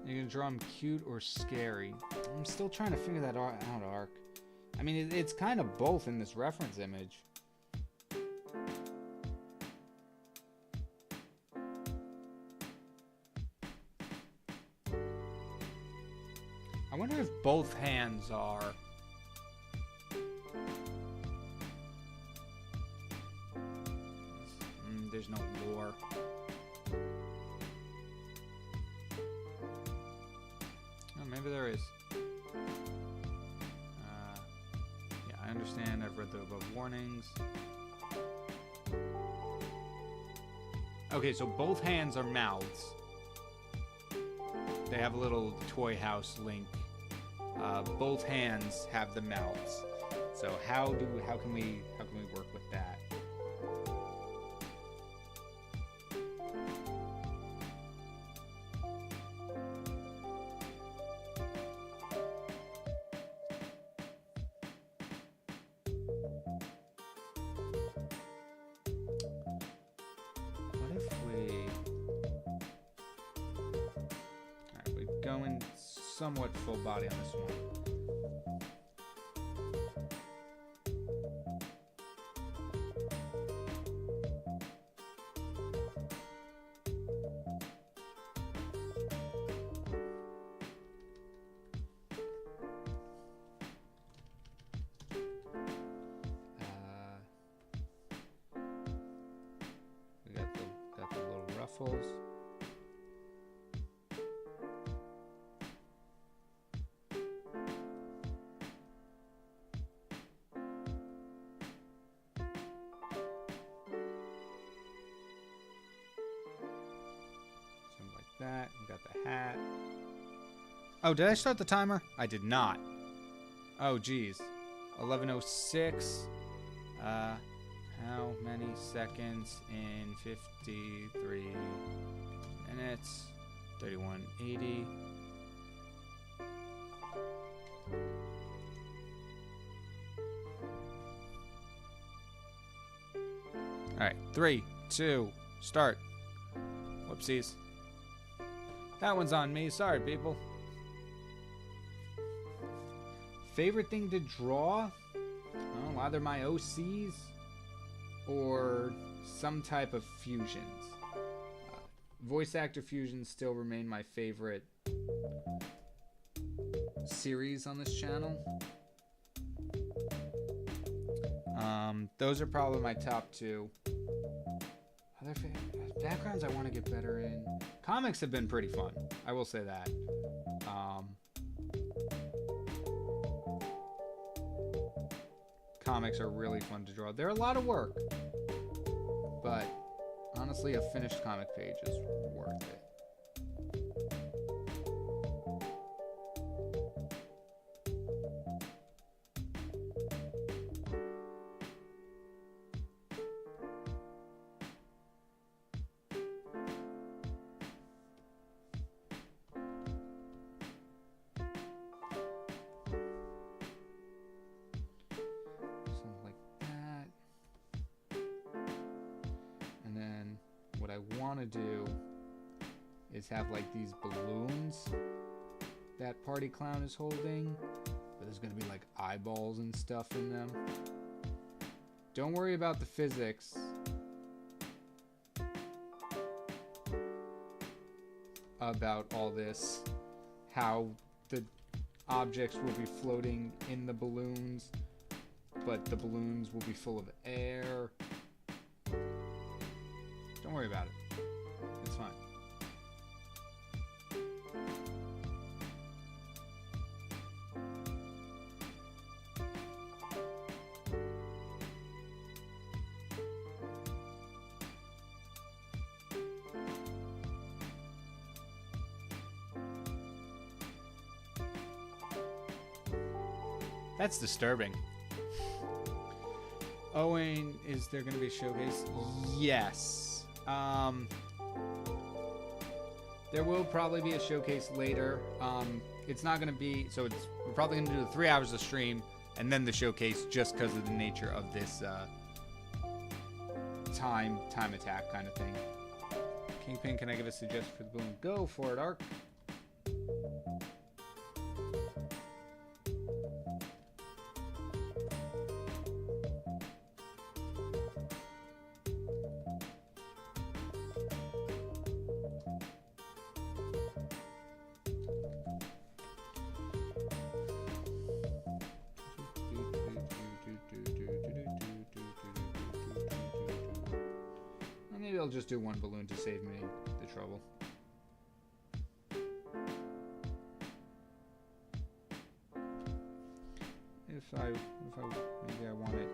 You're gonna draw him cute or scary? I'm still trying to figure that out, Arc. I mean, it's kind of both in this reference image. I wonder if both hands are... there's no lore. Oh, maybe there is. Yeah, I understand. I've read the above warnings. Okay, so both hands are mouths. They have a little toy house link. Both hands have the mouths. So how can we work with that? What if we... Alright, we're going somewhat full body on this one. We got the little ruffles. That. We got the hat. Oh, did I start the timer? I did not. Oh, geez. 11:06. How many seconds in 53 minutes? 31:80. Alright, 3, 2, start. Whoopsies. That one's on me. Sorry, people. Favorite thing to draw? Well, either my OCs or some type of fusions. Voice actor fusions still remain my favorite series on this channel. Those are probably my top two. Other backgrounds I want to get better in. Comics have been pretty fun. I will say that. Comics are really fun to draw. They're a lot of work, but honestly, a finished comic page is worth it. What I want to do is have like these balloons that Party Clown is holding, but there's going to be like eyeballs and stuff in them. Don't worry about the physics. About all this, how the objects will be floating in the balloons, but the balloons will be full of air. Don't worry about it. It's fine. That's disturbing. Owen, is there going to be a showcase? Yes. There will probably be a showcase later. It's not going to be, so we're probably going to do the 3 hours of stream and then the showcase just because of the nature of this time attack kind of thing. KyngPin, can I give a suggestion for the balloon? Go for it, Ark. Maybe I'll just do one balloon to save me the trouble. Maybe I want it.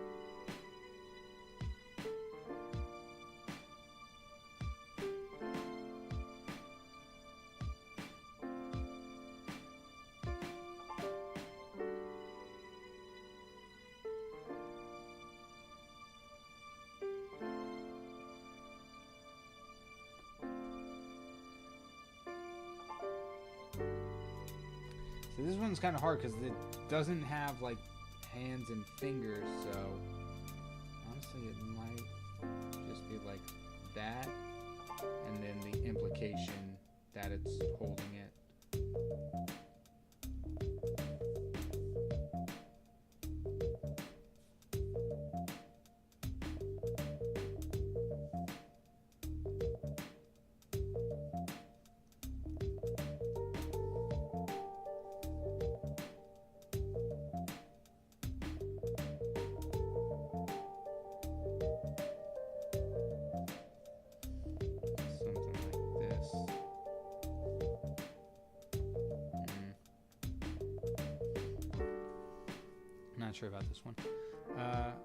So this one's kind of hard because it doesn't have like hands and fingers, so honestly it might just be like that, and then the implication that it's holding it. Not sure about this one.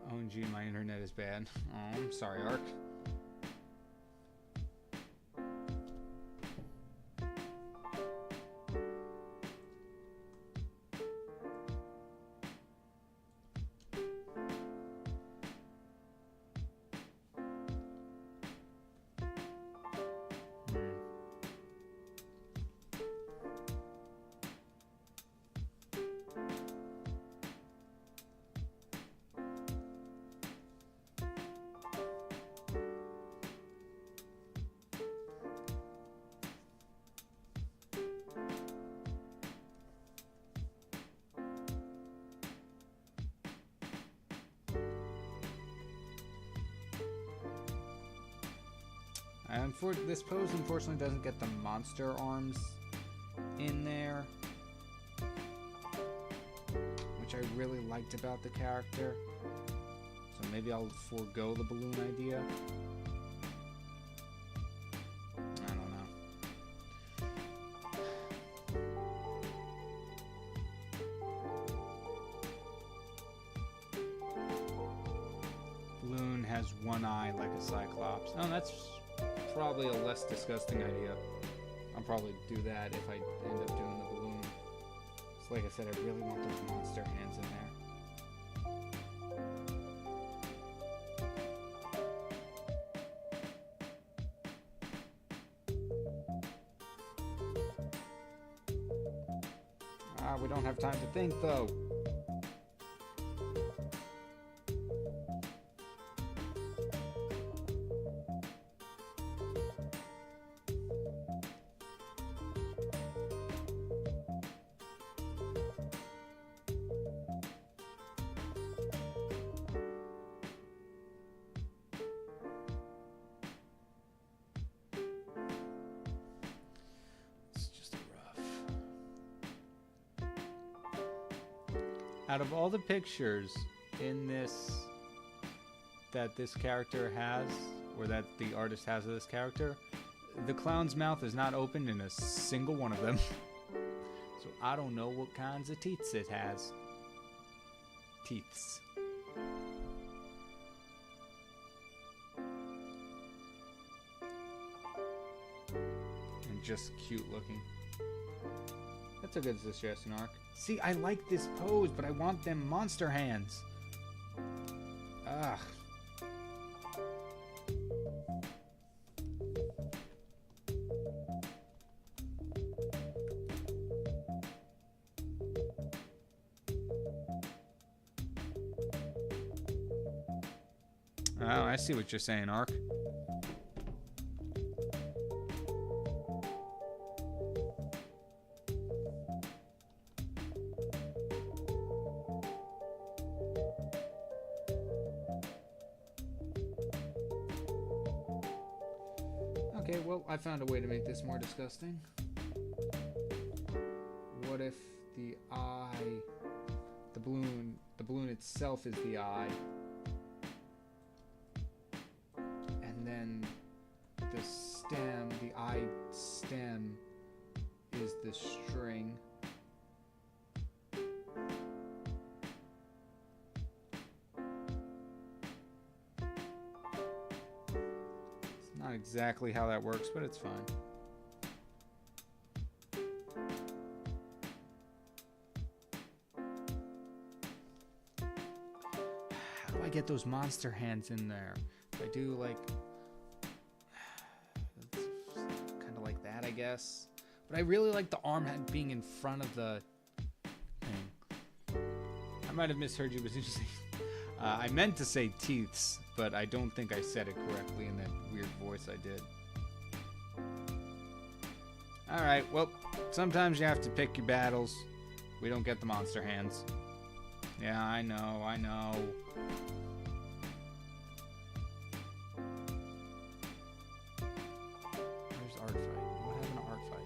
OMG, my internet is bad. Oh, I'm sorry, Ark. And this pose, unfortunately, doesn't get the monster arms in there, which I really liked about the character. So maybe I'll forego the balloon idea. I don't know. Balloon has one eye like a cyclops. Oh, that's probably a less disgusting idea. I'll probably do that if I end up doing the balloon. So like I said, I really want those monster hands in there. We don't have time to think, though. Out of all the pictures in this that this character has, or that the artist has of this character, the clown's mouth is not opened in a single one of them. So I don't know what kinds of teeths it has. Teeths. And just cute looking. That's a good suggestion, Ark. See, I like this pose, but I want them monster hands. Ugh. Oh, I see what you're saying, Ark. Okay, well, I found a way to make this more disgusting. What if the eye, the balloon itself is the eye, and then the stem, the eye stem, is the string. Not exactly how that works, but it's fine. How do I get those monster hands in there? If I do like kind of like that, I guess. But I really like the arm head being in front of the thing. I might have misheard you, but I meant to say teeths, but I don't think I said it correctly in that weird voice I did. Alright, well, sometimes you have to pick your battles. We don't get the monster hands. Yeah, I know, I know. Where's art fight? What happened to art fight?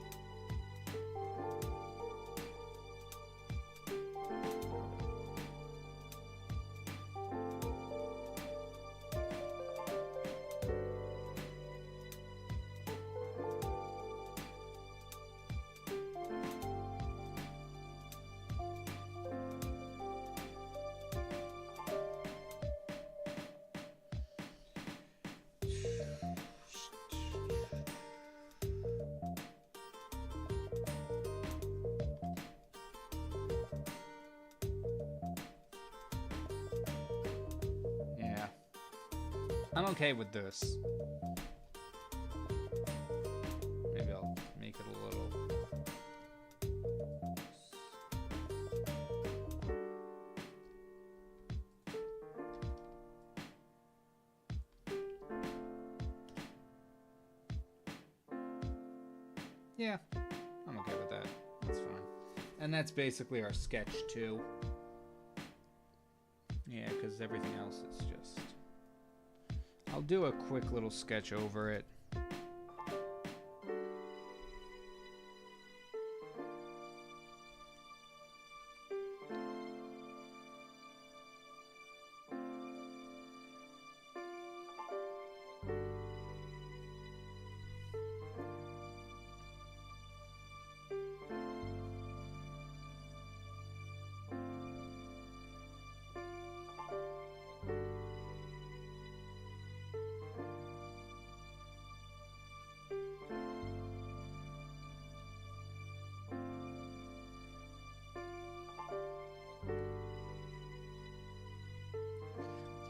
I'm okay with this. Maybe I'll make it a little... Yeah, I'm okay with that. That's fine. And that's basically our sketch too. Yeah, because everything else is just... I'll do a quick little sketch over it.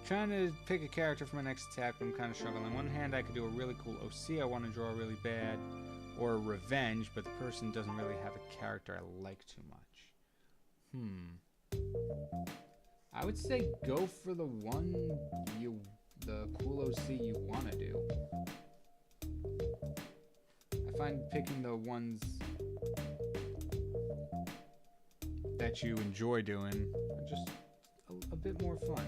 Trying to pick a character for my next attack, but I'm kind of struggling. On one hand, I could do a really cool OC I want to draw really bad, or revenge, but the person doesn't really have a character I like too much. I would say go for the cool OC you want to do. I find picking the ones that you enjoy doing are just a bit more fun.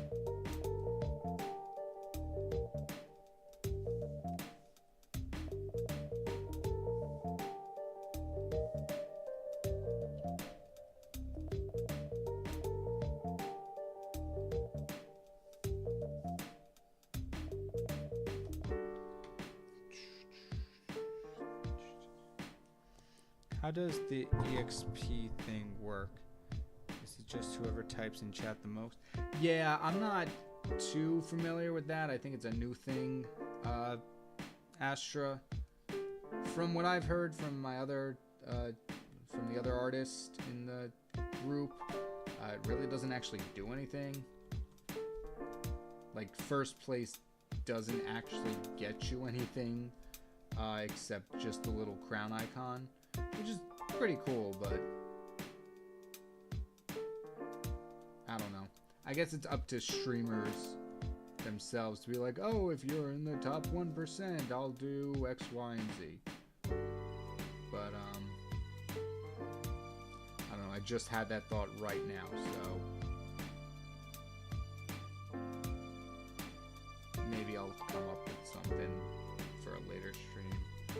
How does the EXP thing work? Is it just whoever types in chat the most? Yeah, I'm not too familiar with that. I think it's a new thing, Astra. From what I've heard from my other, from the other artists in the group, it really doesn't actually do anything. Like, first place doesn't actually get you anything, except just the little crown icon. Which is pretty cool, but I don't know. I guess it's up to streamers themselves to be like, oh, if you're in the top 1%, I'll do X, Y, and Z. But, I don't know. I just had that thought right now, so maybe I'll come up with something for a later stream. I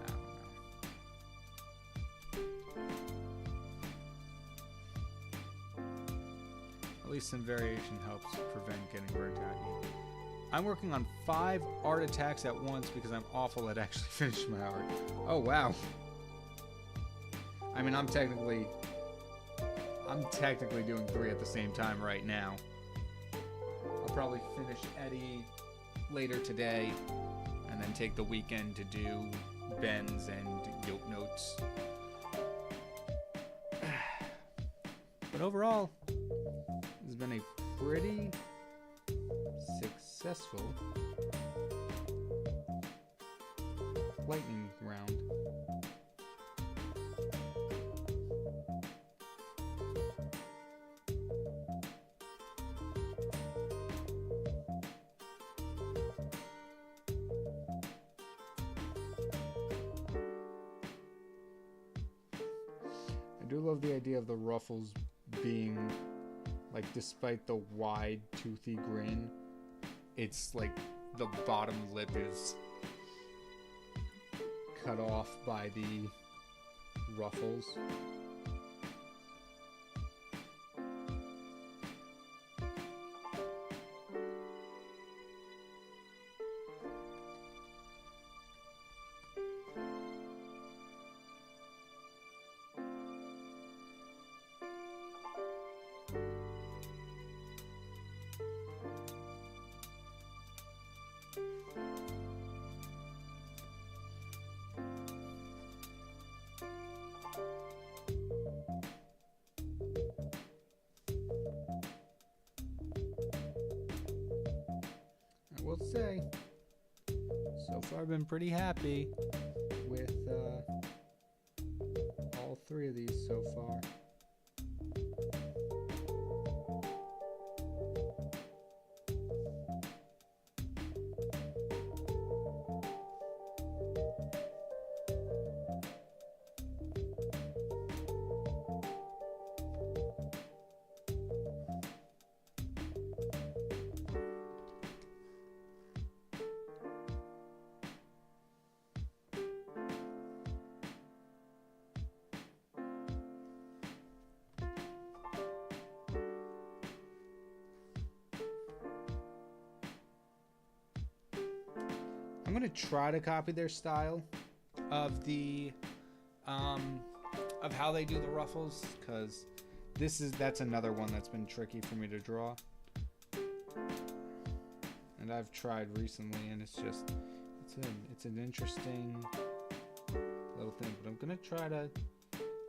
don't know. At least some variation helps prevent getting burnt out. I'm working on 5 art attacks at once because I'm awful at actually finishing my art. Oh, wow. I mean, I'm technically doing 3 at the same time right now. I'll probably finish Eddie later today and then take the weekend to do Ben's and Yoke Notes. But overall, it's been a pretty successful lightning round. I do love the idea of the ruffles being, like, despite the wide toothy grin, it's like the bottom lip is cut off by the ruffles. Will say, so far I've been pretty happy with all 3 of these so far. I'm gonna try to copy their style of the of how they do the ruffles, because that's another one that's been tricky for me to draw, and I've tried recently, and it's an interesting little thing. But I'm gonna try to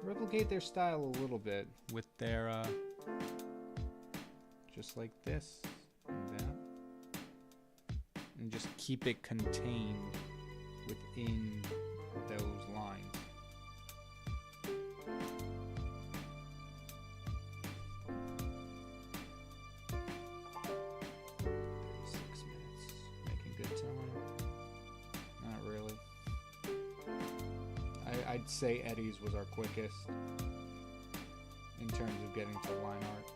replicate their style a little bit with their just like this and that. and just keep it contained within those lines. I'd say Eddie's was our quickest in terms of getting to line art.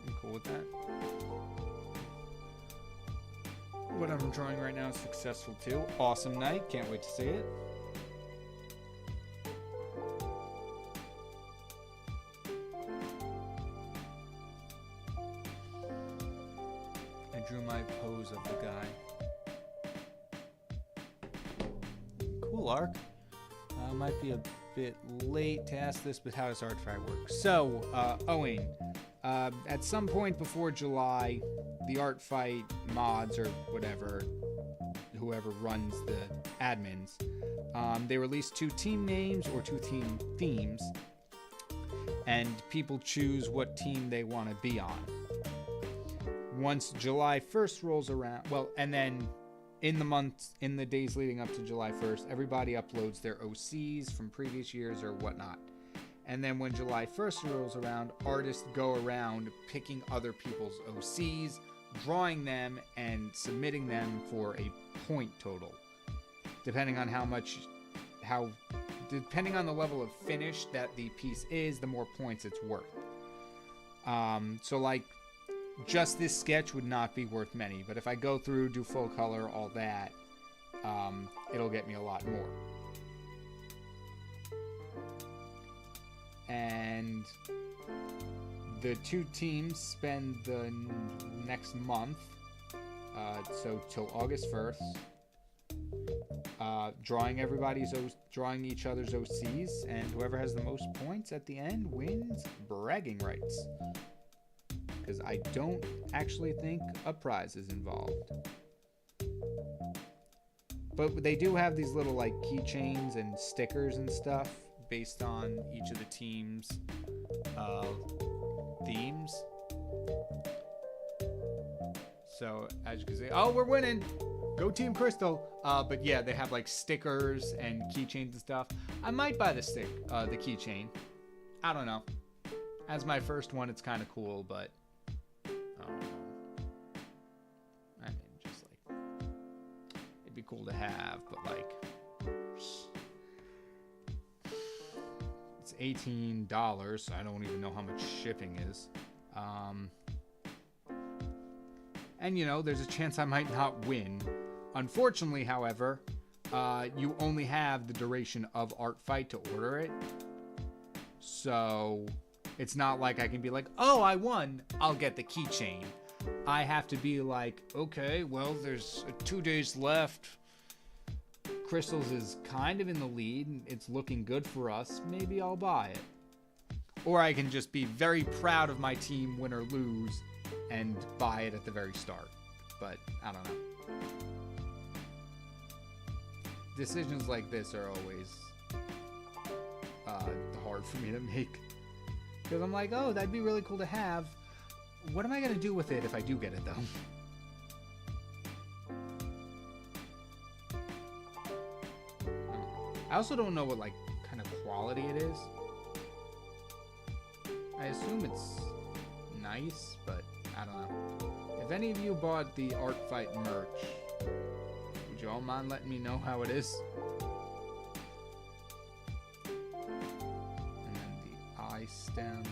I'm cool with that. What I'm drawing right now is successful too. Awesome night. Can't wait to see it. I drew my pose of the guy. Cool arc. Might be a bit late to ask this, but how does art fight work? So, Owen, at some point before July, the art fight mods or whatever, whoever runs the admins, they release 2 team names or 2 team themes, and people choose what team they want to be on. Once July 1st rolls around, well, and then in the days leading up to July 1st, everybody uploads their OCs from previous years or whatnot. And then when July 1st rolls around, artists go around picking other people's OCs, drawing them, and submitting them for a point total. Depending on depending on the level of finish that the piece is, the more points it's worth. So like, just this sketch would not be worth many, but if I go through, do full color, all that, it'll get me a lot more. And the 2 teams spend the next month, so till August 1st, drawing each other's OCs, and whoever has the most points at the end wins bragging rights. Because I don't actually think a prize is involved. But they do have these little like keychains and stickers and stuff based on each of the teams' themes. So as you can see, oh, we're winning! Go Team Crystal! But yeah, they have like stickers and keychains and stuff. I might buy the keychain. I don't know. As my first one, it's kind of cool, but I mean, just like, it'd be cool to have, but like, it's $18, so I don't even know how much shipping is. And you know, there's a chance I might not win. Unfortunately, however, you only have the duration of Art Fight to order it. So it's not like I can be like, oh, I won, I'll get the keychain. I have to be like, okay, well, there's 2 days left. Crystals is kind of in the lead. It's looking good for us. Maybe I'll buy it. Or I can just be very proud of my team, win or lose, and buy it at the very start. But I don't know. Decisions like this are always hard for me to make. Because I'm like, oh, that'd be really cool to have. What am I going to do with it if I do get it, though? I also don't know what, like, kind of quality it is. I assume it's nice, but I don't know. If any of you bought the Art Fight merch, would you all mind letting me know how it is? And then the eye stem.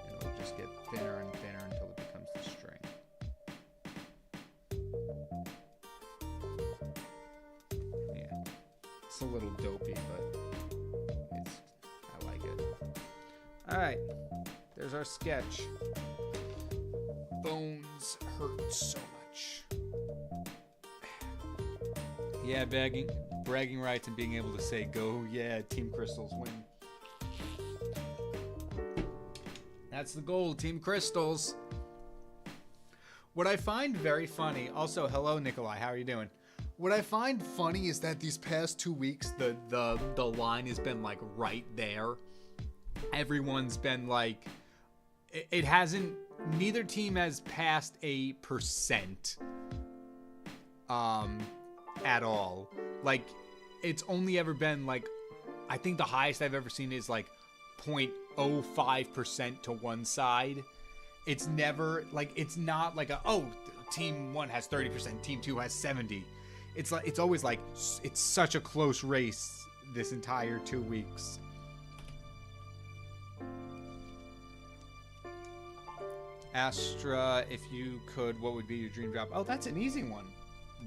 And it'll just get thinner and thinner until it becomes the string. Yeah. It's a little dopey, but I like it. Alright. There's our sketch. Bones hurt so much. Yeah, bragging rights and being able to say, go, yeah, Team Crystals win. That's the goal, Team Crystals. What I find very funny, also, hello, Nikolai, how are you doing? What I find funny is that these past 2 weeks, the line has been, like, right there. Everyone's been, like, it hasn't, neither team has passed a percent at all. Like, it's only ever been like, I think the highest I've ever seen is like 0.05% to one side. It's never like, it's not like team 1 has 30%, team 2 has 70. It's like, it's always like, it's such a close race this entire 2 weeks. Astra, if you could, what would be your dream job? Oh, that's an easy one.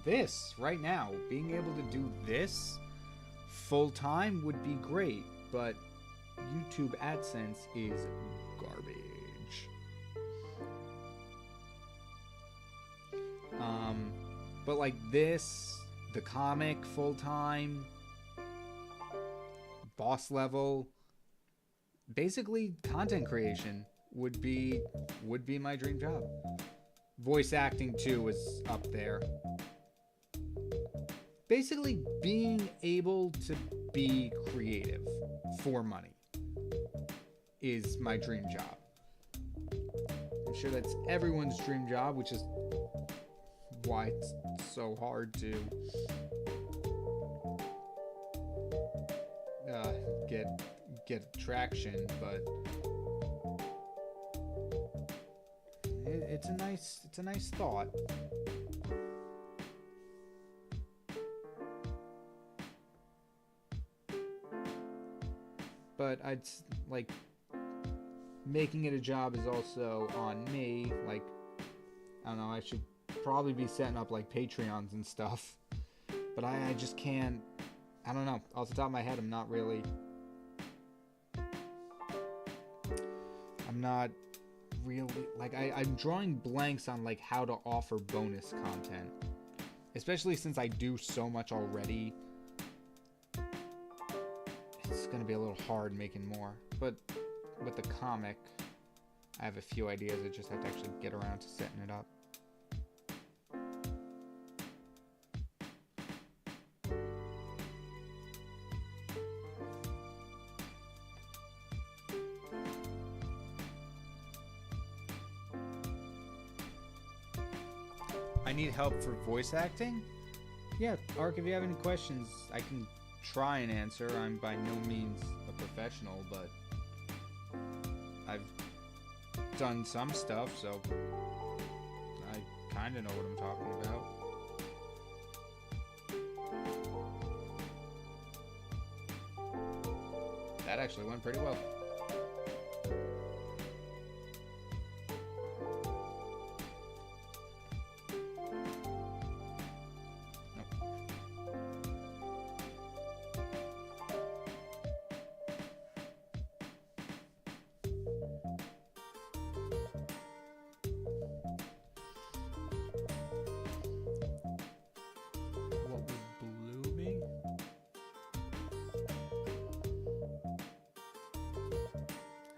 This, right now, being able to do this full-time would be great, but YouTube AdSense is garbage. But like this, the comic full-time, boss level, basically content creation would be my dream job. Voice acting too is up there. Basically being able to be creative for money is my dream job. I'm sure that's everyone's dream job, which is why it's so hard to get traction, but it's a nice thought. But I'd like, making it a job is also on me. Like, I don't know, I should probably be setting up like Patreons and stuff, but I just can't. I don't know, off the top of my head, I'm not really like, I'm drawing blanks on like how to offer bonus content, especially since I do so much already. It's gonna be a little hard making more, but with the comic, I have a few ideas. I just have to actually get around to setting it up. I need help for voice acting? Yeah, Ark, if you have any questions, I can try and answer. I'm by no means a professional, but I've done some stuff, so I kind of know what I'm talking about. That actually went pretty well.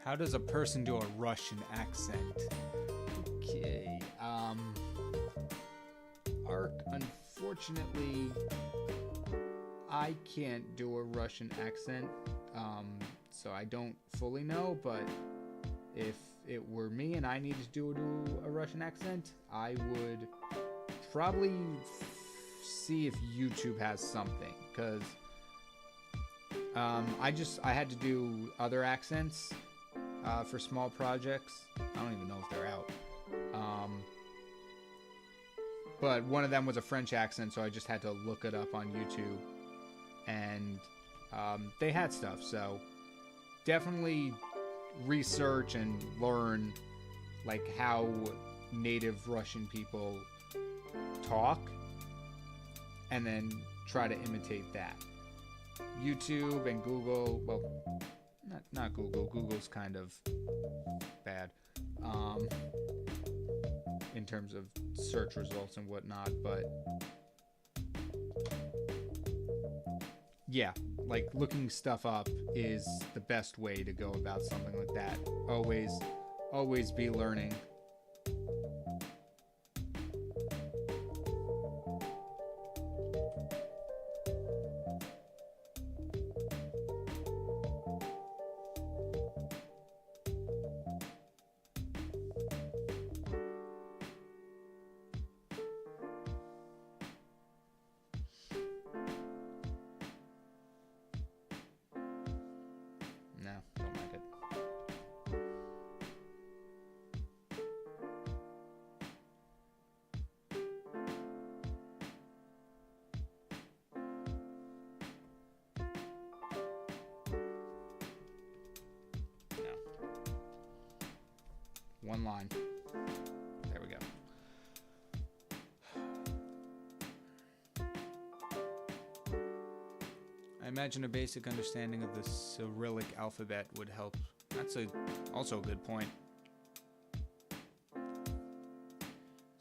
How does a person do a Russian accent? Okay, Ark, unfortunately, I can't do a Russian accent, so I don't fully know, but if it were me and I needed to do a Russian accent, I would probably see if YouTube has something, because I had to do other accents for small projects. I don't even know if they're out. But one of them was a French accent, so I just had to look it up on YouTube. And they had stuff, so definitely research and learn like how native Russian people talk, and then try to imitate that. YouTube and Google, well, not Google. Google's kind of bad in terms of search results and whatnot, but yeah, like looking stuff up is the best way to go about something like that. Always be learning. One line. There we go. I imagine a basic understanding of the Cyrillic alphabet would help. That's also a good point.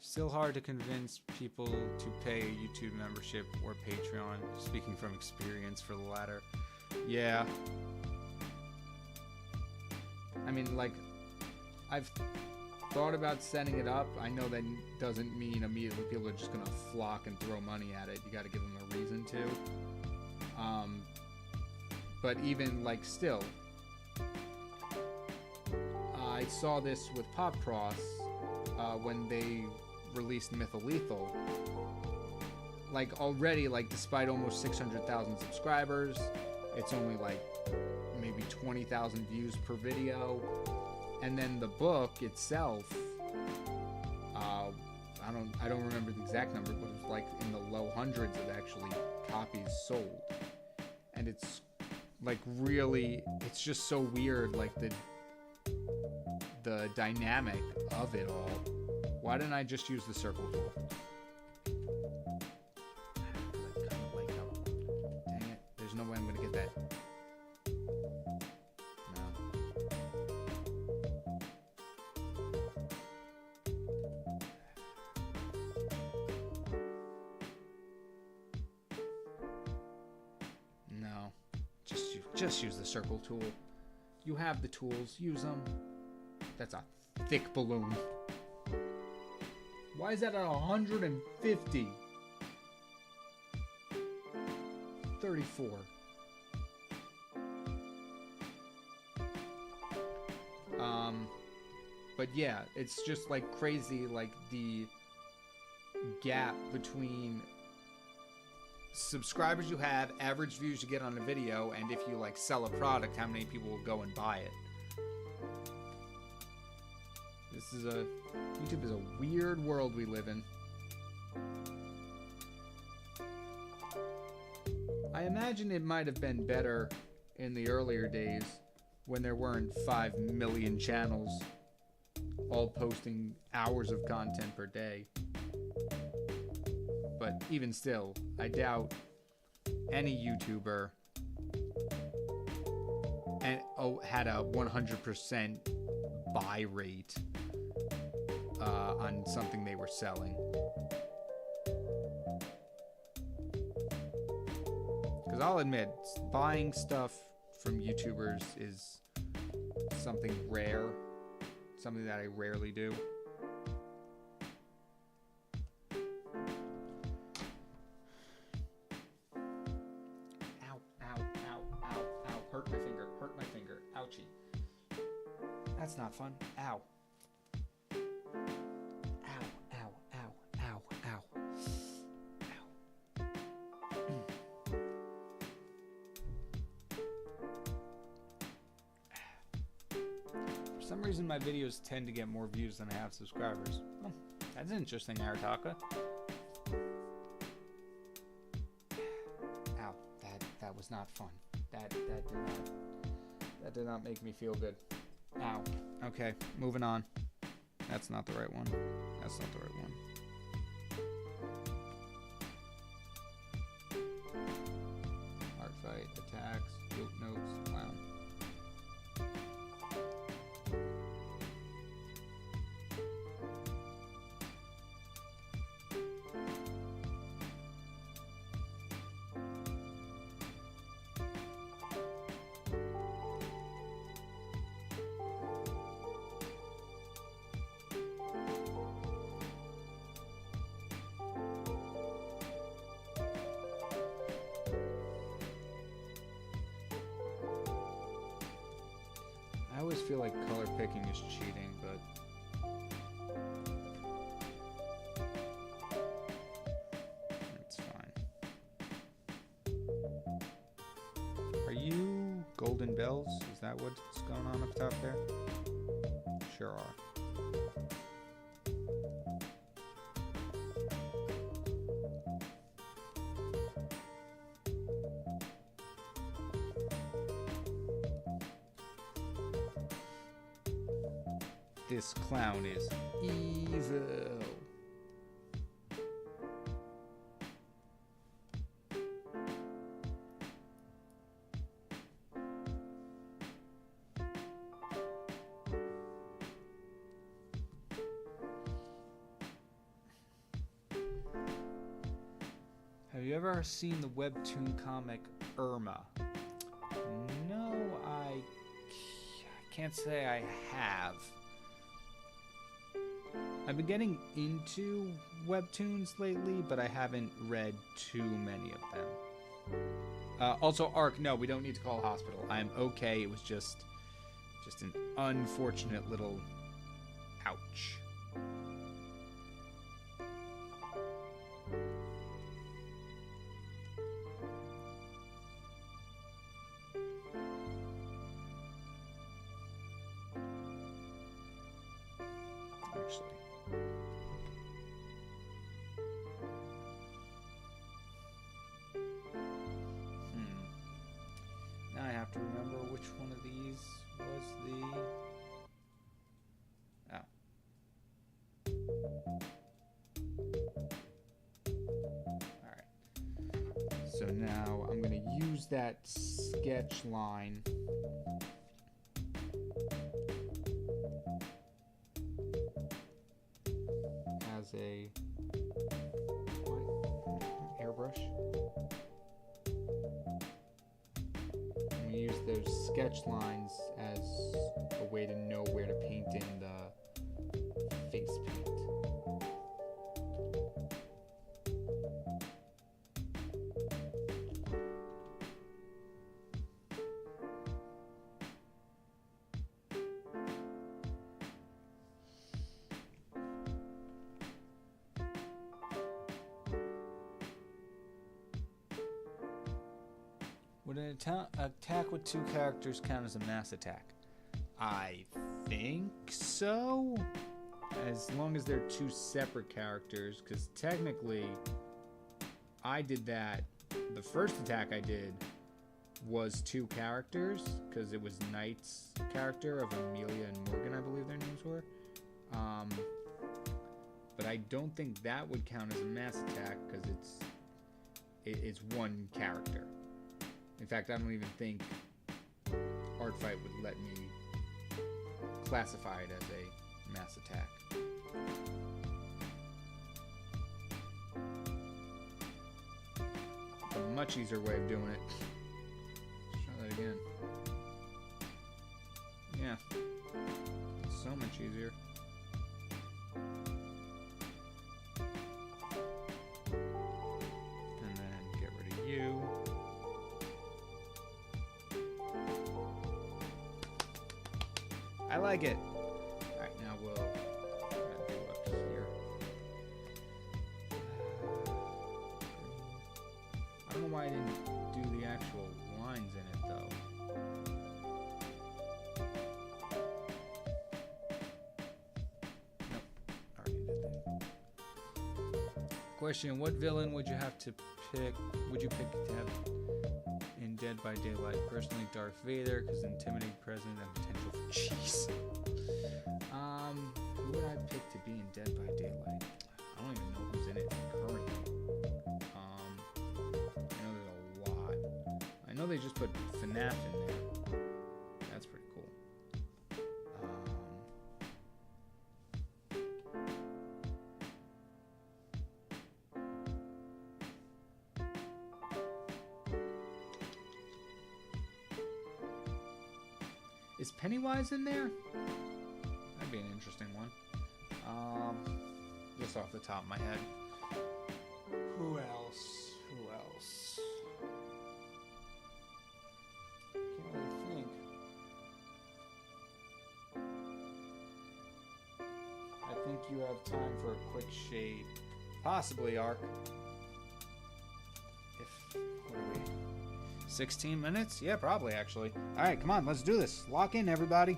Still hard to convince people to pay a YouTube membership or Patreon, speaking from experience for the latter. Yeah. I mean, like, I've thought about setting it up. I know that doesn't mean immediately people are just going to flock and throw money at it. You got to give them a reason to. But even, like, still, I saw this with Pop Cross when they released Mytholethal. Like, already, like, despite almost 600,000 subscribers, it's only like maybe 20,000 views per video. And then the book itself, I don't remember the exact number, but it was like in the low hundreds of actually copies sold. And it's like really, it's just so weird, like the dynamic of it all. Why didn't I just use the circle tool? Dang it, there's no way I'm gonna get that. No. Just use the circle tool. You have the tools, use them. That's a thick balloon. Why is that at 150? 34. But yeah, it's just like crazy, like the gap between subscribers you have, average views you get on a video, and if you like sell a product, how many people will go and buy it. YouTube is a weird world we live in. I imagine it might have been better in the earlier days when there weren't 5 million channels all posting hours of content per day. But even still, I doubt any YouTuber had a 100% buy rate on something they were selling. Because I'll admit, buying stuff from YouTubers is something rare, something that I rarely do. That's not fun. Ow. Ow, ow, ow, ow, ow. Ow. For some reason, my videos tend to get more views than I have subscribers. Oh, that's interesting, Arataka. Ow, that was not fun. That did not make me feel good. Ow. Okay, moving on. That's not the right one. That's not the right one. Art fight, attacks, yoke notes, clown. I always feel like color picking is cheating, but it's fine. Are you golden bells? Is that what's going on up top there? Sure are. This clown is evil. Have you ever seen the webtoon comic Irma? No, I can't say I have. I've been getting into webtoons lately, but I haven't read too many of them. Also, Ark, no, we don't need to call a hospital. I'm okay. It was just an unfortunate little ouch. Actually. Now I have to remember which one of these was the... Alright. So now I'm going to use that sketch line as a airbrush. I'm going to use those sketch lines as a way to know where to paint in the face paint. Would an attack with two characters count as a mass attack? I think so. As long as they're two separate characters, because technically I did that. The first attack I did was two characters, because it was Knight's character of Amelia and Morgan, I believe their names were. But I don't think that would count as a mass attack, because it's one character. In fact, I don't even think Artfight would let me classify it as a mass attack. It's a much easier way of doing it. Let's try that again. Yeah. It's so much easier. And then get rid of you. I like it. Alright, now we'll go up here. I don't know why I didn't do the actual lines in it, though. Nope, already did that. Question, what villain would you have to pick? Would you pick to have in Dead by Daylight? Personally, Darth Vader, because intimidating president and potential for cheese. Who would I pick to be in Dead by Daylight? I don't even know who's in it currently. I know there's a lot. I know they just put FNAF in there. That's pretty cool. Is Pennywise in there? That'd be an interesting one. Just off the top of my head. Who else? Can't really think. I think you have time for a quick shade. Possibly, Ark. What are we? 16 minutes? Yeah, probably, actually. Alright, come on, let's do this. Lock in, everybody.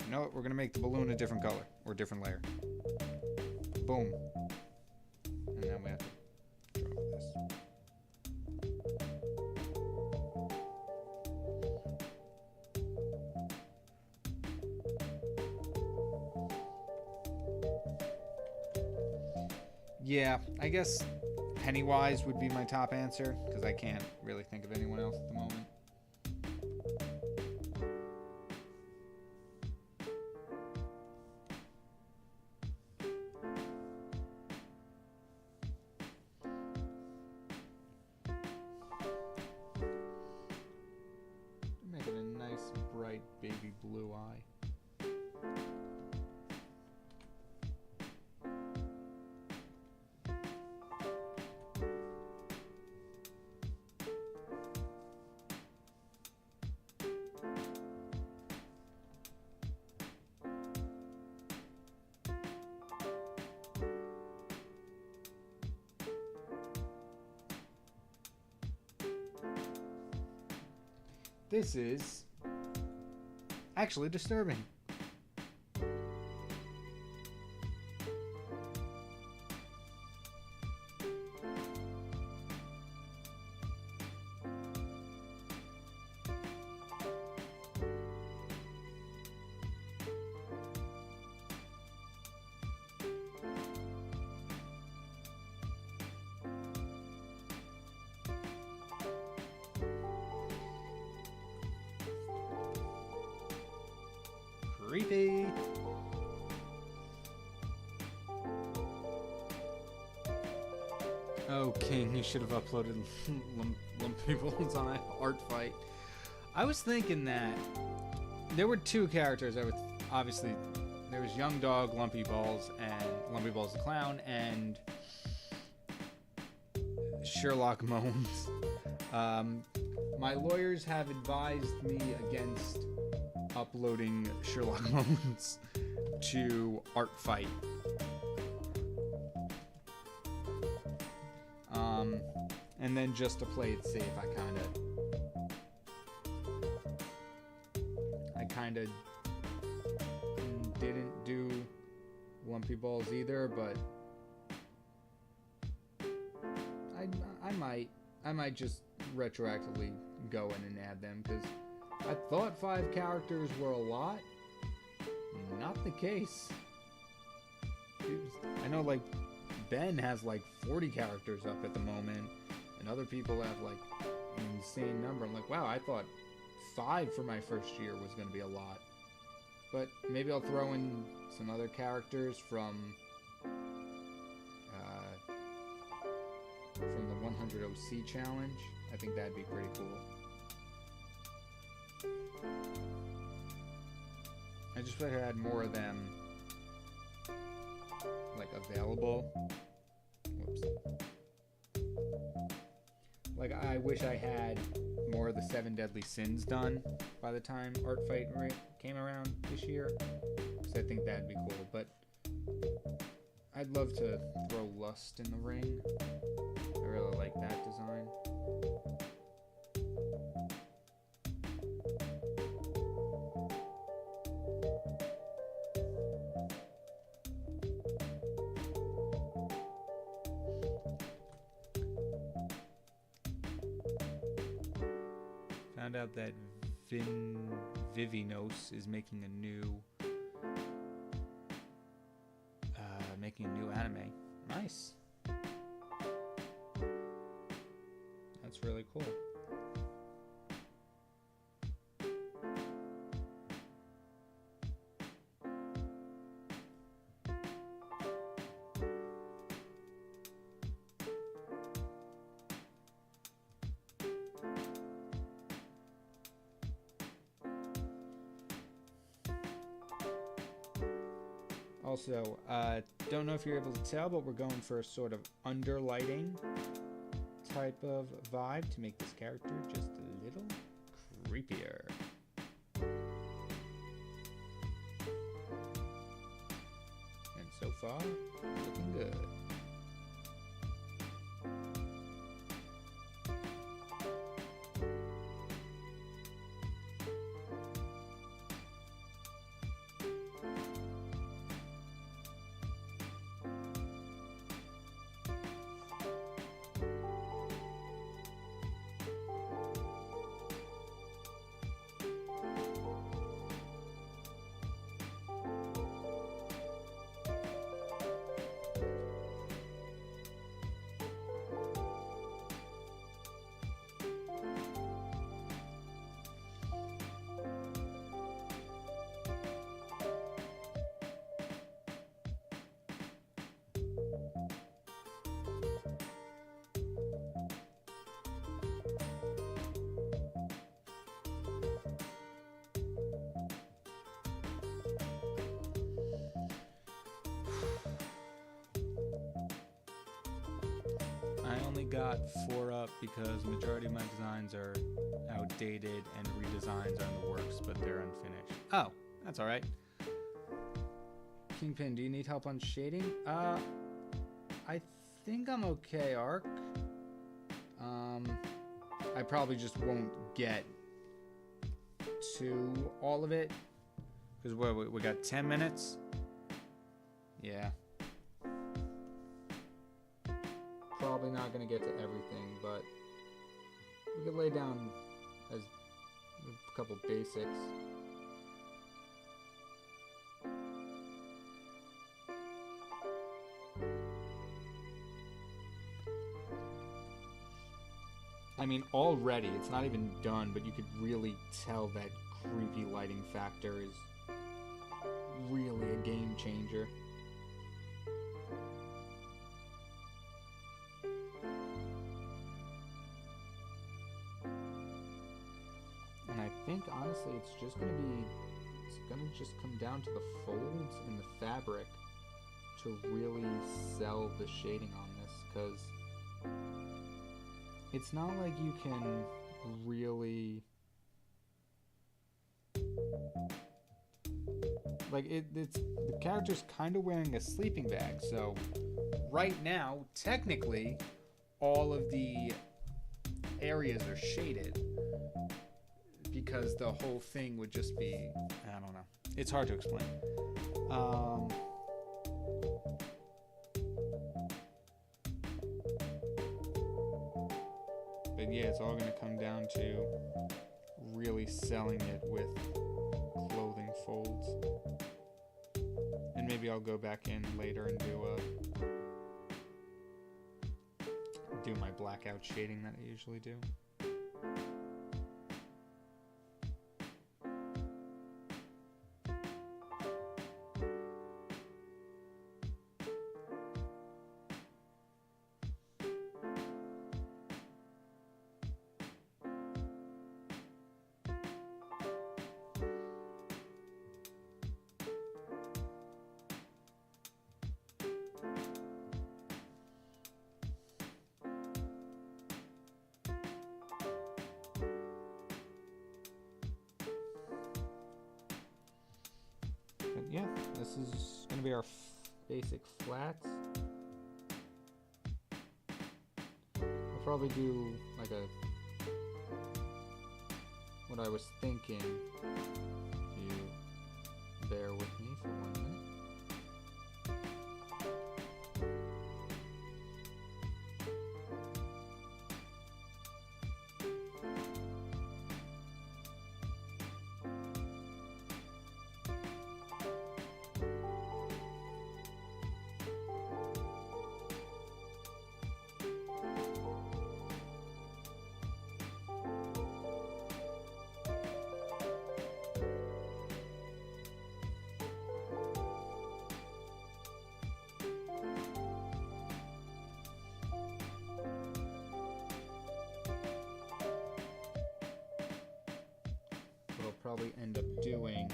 You know what? We're going to make the balloon a different color. Or a different layer. Boom. And then we have to drop this. Yeah, I guess Pennywise would be my top answer, because I can't really think of anyone else at the moment. Make it a nice, bright, baby blue eye. This is actually disturbing. Creepy. Oh, King, you should have uploaded Lumpy Balls on Art Fight. I was thinking that there were two characters. Obviously, there was Young Dog, Lumpy Balls, and Lumpy Balls the Clown, and Sherlock Moans. My lawyers have advised me against uploading Sherlock Moans to Art Fight. And then just to play it safe, I kind of didn't do Lumpy Balls either, but I might just retroactively go in and add them, because I thought 5 characters were a lot. Not the case. I know, like, Ben has like 40 characters up at the moment, and other people have like an insane number. I'm like, wow, I thought 5 for my first year was going to be a lot. But maybe I'll throw in some other characters from the 100 OC challenge. I think that'd be pretty cool. I just wish I had more of them, like, available. Whoops. Like, I wish I had more of the 7 Deadly Sins done by the time Art Fight came around this year, because I think that'd be cool. But I'd love to throw Lust in the ring. I really like that design. Found out that Vivinos is making a new anime. Nice. That's really cool. Also, don't know if you're able to tell, but we're going for a sort of underlighting type of vibe to make this character just a little creepier. And so far, looking good. only got 4 up because majority of my designs are outdated and redesigns are in the works, but they're unfinished. Oh, that's all right. KyngPin, do you need help on shading? I think I'm okay, Arc. I probably just won't get to all of it because we got 10 minutes. Yeah. Probably not gonna get to everything, but we could lay down as a couple basics. I mean, already, it's not even done, but you could really tell that creepy lighting factor is really a game changer. And I think, honestly, it's gonna just come down to the folds in the fabric to really sell the shading on this, because it's not like you can really, like, it's the character's kind of wearing a sleeping bag, so right now, technically, all of the areas are shaded because the whole thing would just be, I don't know. It's hard to explain. But yeah, it's all going to come down to really selling it with clothing folds. And maybe I'll go back in later and do my blackout shading that I usually do. Yeah, this is going to be our basic flats. I'll probably do like what I was thinking, if you bear with me for 1 minute. Probably end up doing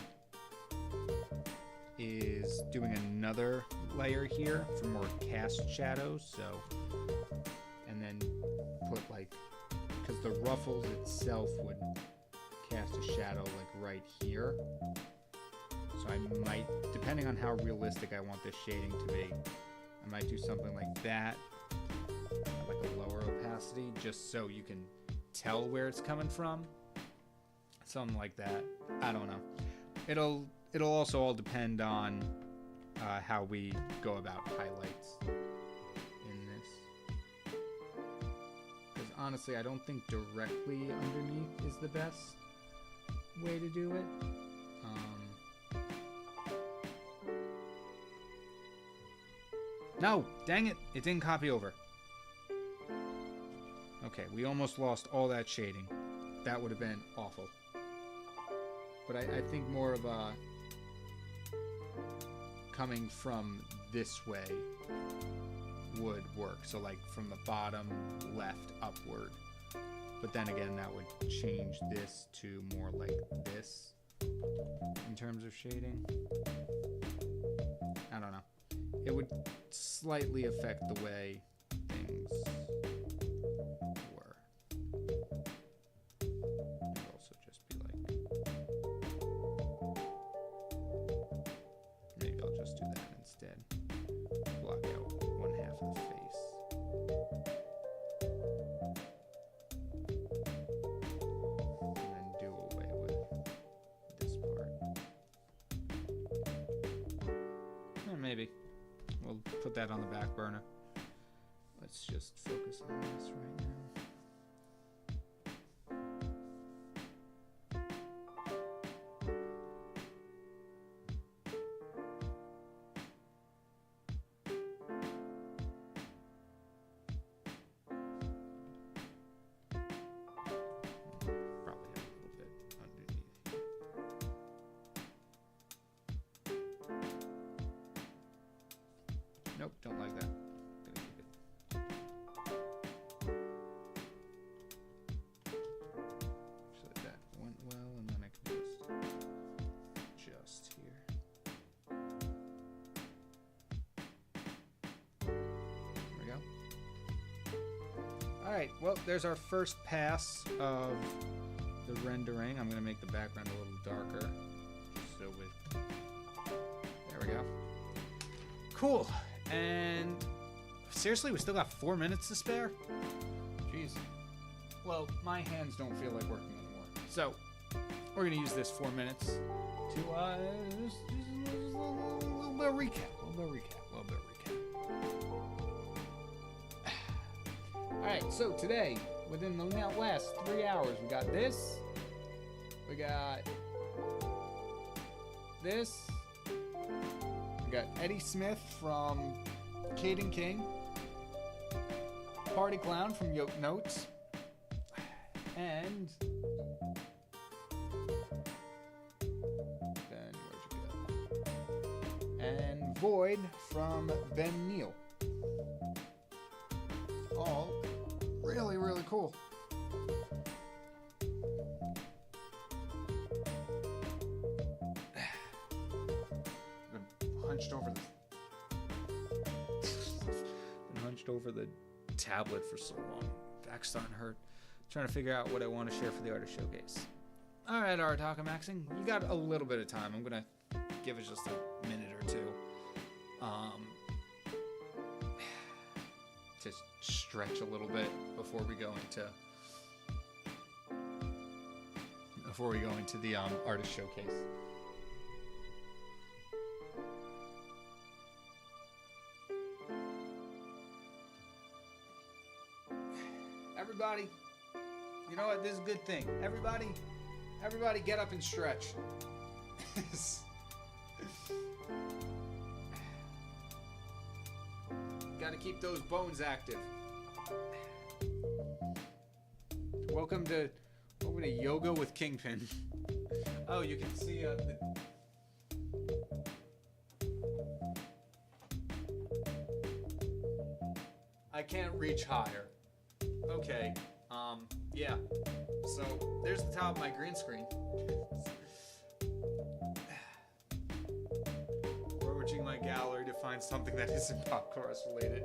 is doing another layer here for more cast shadows, so, and then put like, because the ruffles itself would cast a shadow like right here, so I might, depending on how realistic I want this shading to be, I might do something like that at like a lower opacity, just so you can tell where it's coming from. Something like that. I don't know. It'll also all depend on how we go about highlights in this. Because honestly, I don't think directly underneath is the best way to do it. No! Dang it! It didn't copy over. Okay, we almost lost all that shading. That would have been awful. But I think more of a coming from this way would work. So like from the bottom left upward. But then again, that would change this to more like this in terms of shading. I don't know. It would slightly affect the way things maybe. We'll put that on the back burner. Let's just focus on this right now. Nope, don't like that. Gonna keep it. Actually, that went well, and then I can just here. There we go. All right, well, there's our first pass of the rendering. I'm gonna make the background a little darker, just so there we go. Cool. And seriously, we still got 4 minutes to spare? Jeez. Well, my hands don't feel like working anymore. So, we're going to use this 4 minutes to, just a little bit of recap. Alright, so today, within the last 3 hours, we got this. We got this. We got Eddie Smith from KyngPin, Party Clown from Yoke Notes, and then where'd you go? And Void from Ben Neal. All really, really cool. Been hunched over the tablet for so long. Back's starting to hurt. Trying to figure out what I want to share for the artist showcase. All right, Art Maxing, you got a little bit of time. I'm gonna give it just a minute or two, to stretch a little bit before we go into the artist showcase. Everybody, you know what? This is a good thing. Everybody get up and stretch. Got to keep those bones active. Welcome to yoga with KyngPin. Oh, you can see I can't reach higher. Okay, yeah. So there's the top of my green screen. Rummaging my gallery to find something that isn't pop chorus related.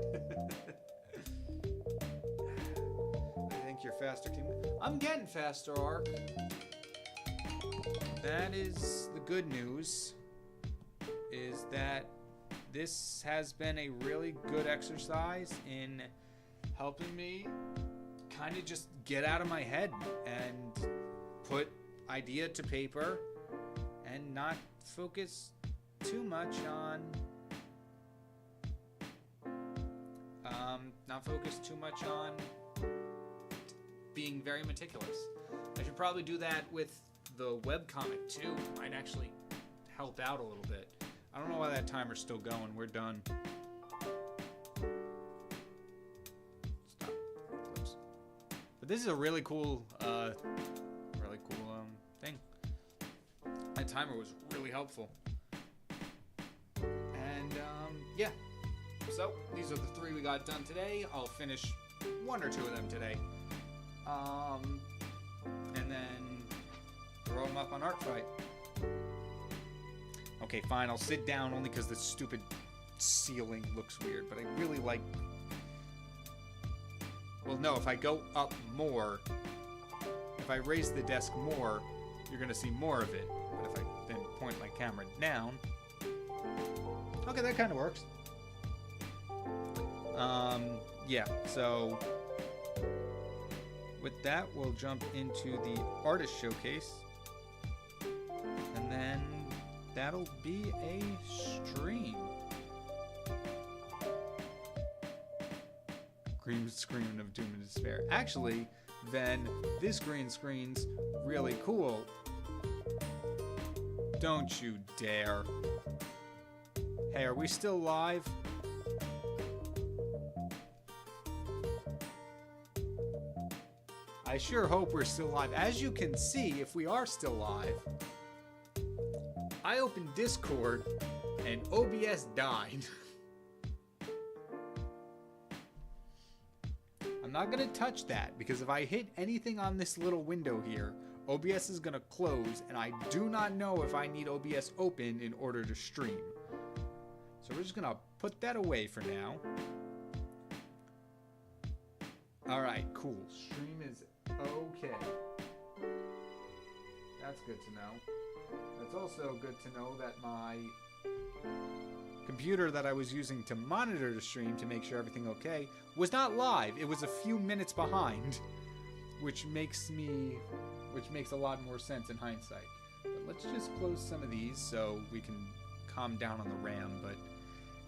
I think you're faster, King. I'm getting faster, Ark. That is the good news, is that this has been a really good exercise in helping me kind of just get out of my head and put idea to paper and not focus too much on being very meticulous. I should probably do that with the webcomic too. Might actually help out a little bit. I don't know why that timer's still going. We're done. Stop. Close. But this is a really cool thing. That timer was really helpful. And yeah. So these are the 3 we got done today. I'll finish 1 or 2 of them today. And then throw them up on ArcFight. Okay, fine, I'll sit down only because the stupid ceiling looks weird, but I really like... Well, no, if I go up more, if I raise the desk more, you're going to see more of it. But if I then point my camera down... Okay, that kind of works. Yeah, so... With that, we'll jump into the artist showcase. And then... that'll be a stream. green screen of doom and despair. Actually, then this green screen's really cool. Don't you dare. Hey, are we still live? I sure hope we're still live. As you can see, if we are still live, I opened Discord and OBS died. I'm not gonna touch that because if I hit anything on this little window here, OBS is gonna close, and I do not know if I need OBS open in order to stream. So we're just gonna put that away for now. Alright, cool. Stream is okay. That's good to know. It's also good to know that my computer that I was using to monitor the stream to make sure everything okay was not live. It was a few minutes behind, which makes a lot more sense in hindsight. But let's just close some of these so we can calm down on the RAM. But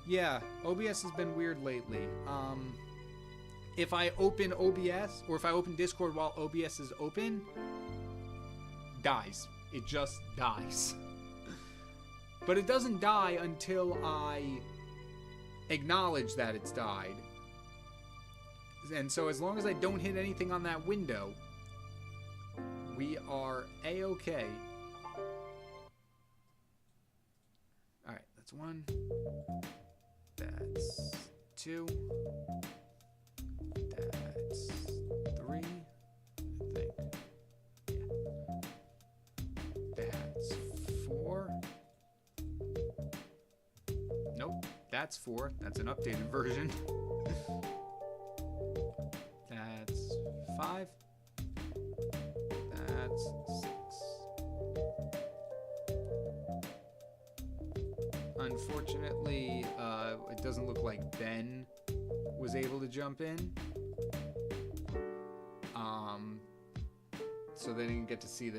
yeah, OBS has been weird lately. If I open OBS or if I open Discord while OBS is open, dies. It just dies. But it doesn't die until I acknowledge that it's died. And so as long as I don't hit anything on that window, we are A-okay. Alright, that's 1. That's 2. That's 3. I think. Yeah. That's 4. Nope, that's 4. That's an updated version. That's 5. That's 6. Unfortunately, it doesn't look like Ben was able to jump in. So they didn't get to see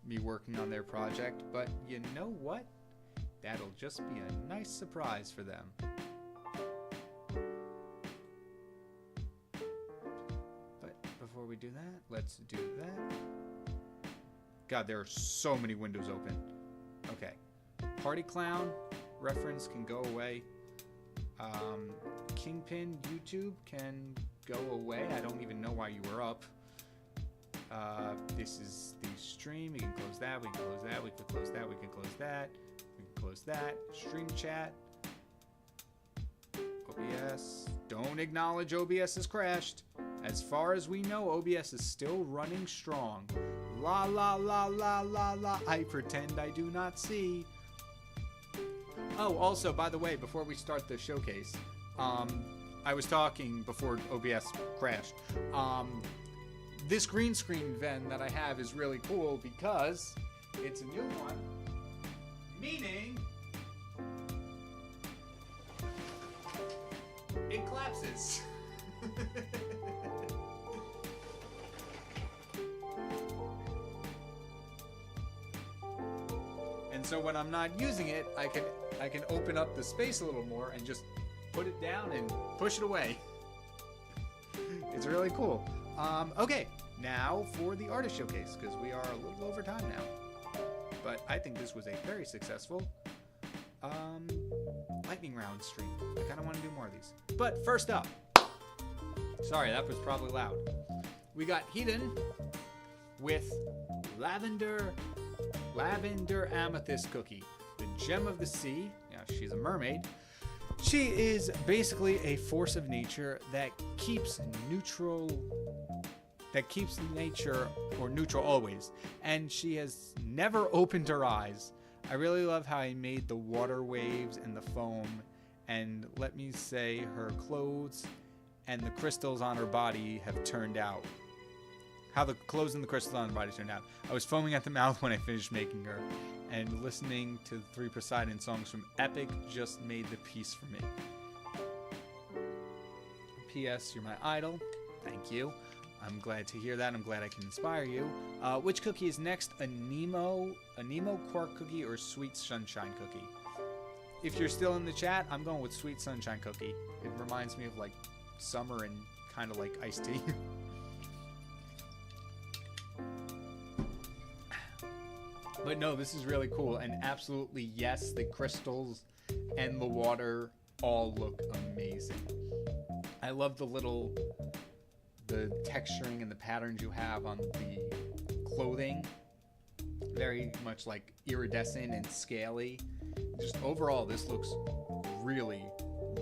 me working on their project. But you know what? That'll just be a nice surprise for them. But before we do that, let's do that. God, there are so many windows open. Okay. Party Clown reference can go away. KyngPin YouTube can go away. I don't even know why you were up. This is the stream. We can close that. We can close that. We can close that. We can close that. We can close that. Stream chat. OBS. Don't acknowledge OBS has crashed. As far as we know, OBS is still running strong. La la la la la la. I pretend I do not see. Oh, also, by the way, before we start the showcase, I was talking before OBS crashed. This green screen then that I have is really cool because it's a new one, meaning it collapses. And so when I'm not using it, I can open up the space a little more and just put it down and push it away. It's really cool. Okay, now for the artist showcase, because we are a little over time now. But I think this was a very successful lightning round stream. I kind of want to do more of these. But first up, sorry, that was probably loud. We got Hedon with Lavender Amethyst Cookie, the gem of the sea. Yeah, she's a mermaid. She is basically a force of nature that keeps nature or neutral always. And she has never opened her eyes. I really love how he made the water waves and the foam. And let me say, her clothes and the crystals on her body have turned out. How the clothes and the crystals on her body turned out. I was foaming at the mouth when I finished making her. And listening to the 3 Poseidon songs from Epic just made the piece for me. P.S. You're my idol. Thank you. I'm glad to hear that. I'm glad I can inspire you. Which cookie is next? A Nemo Quark Cookie or Sweet Sunshine Cookie? If you're still in the chat, I'm going with Sweet Sunshine Cookie. It reminds me of like summer and kind of like iced tea. But no, this is really cool, and absolutely yes, the crystals and the water all look amazing. I love the texturing and the patterns you have on the clothing. Very much like iridescent and scaly. Just overall, this looks really,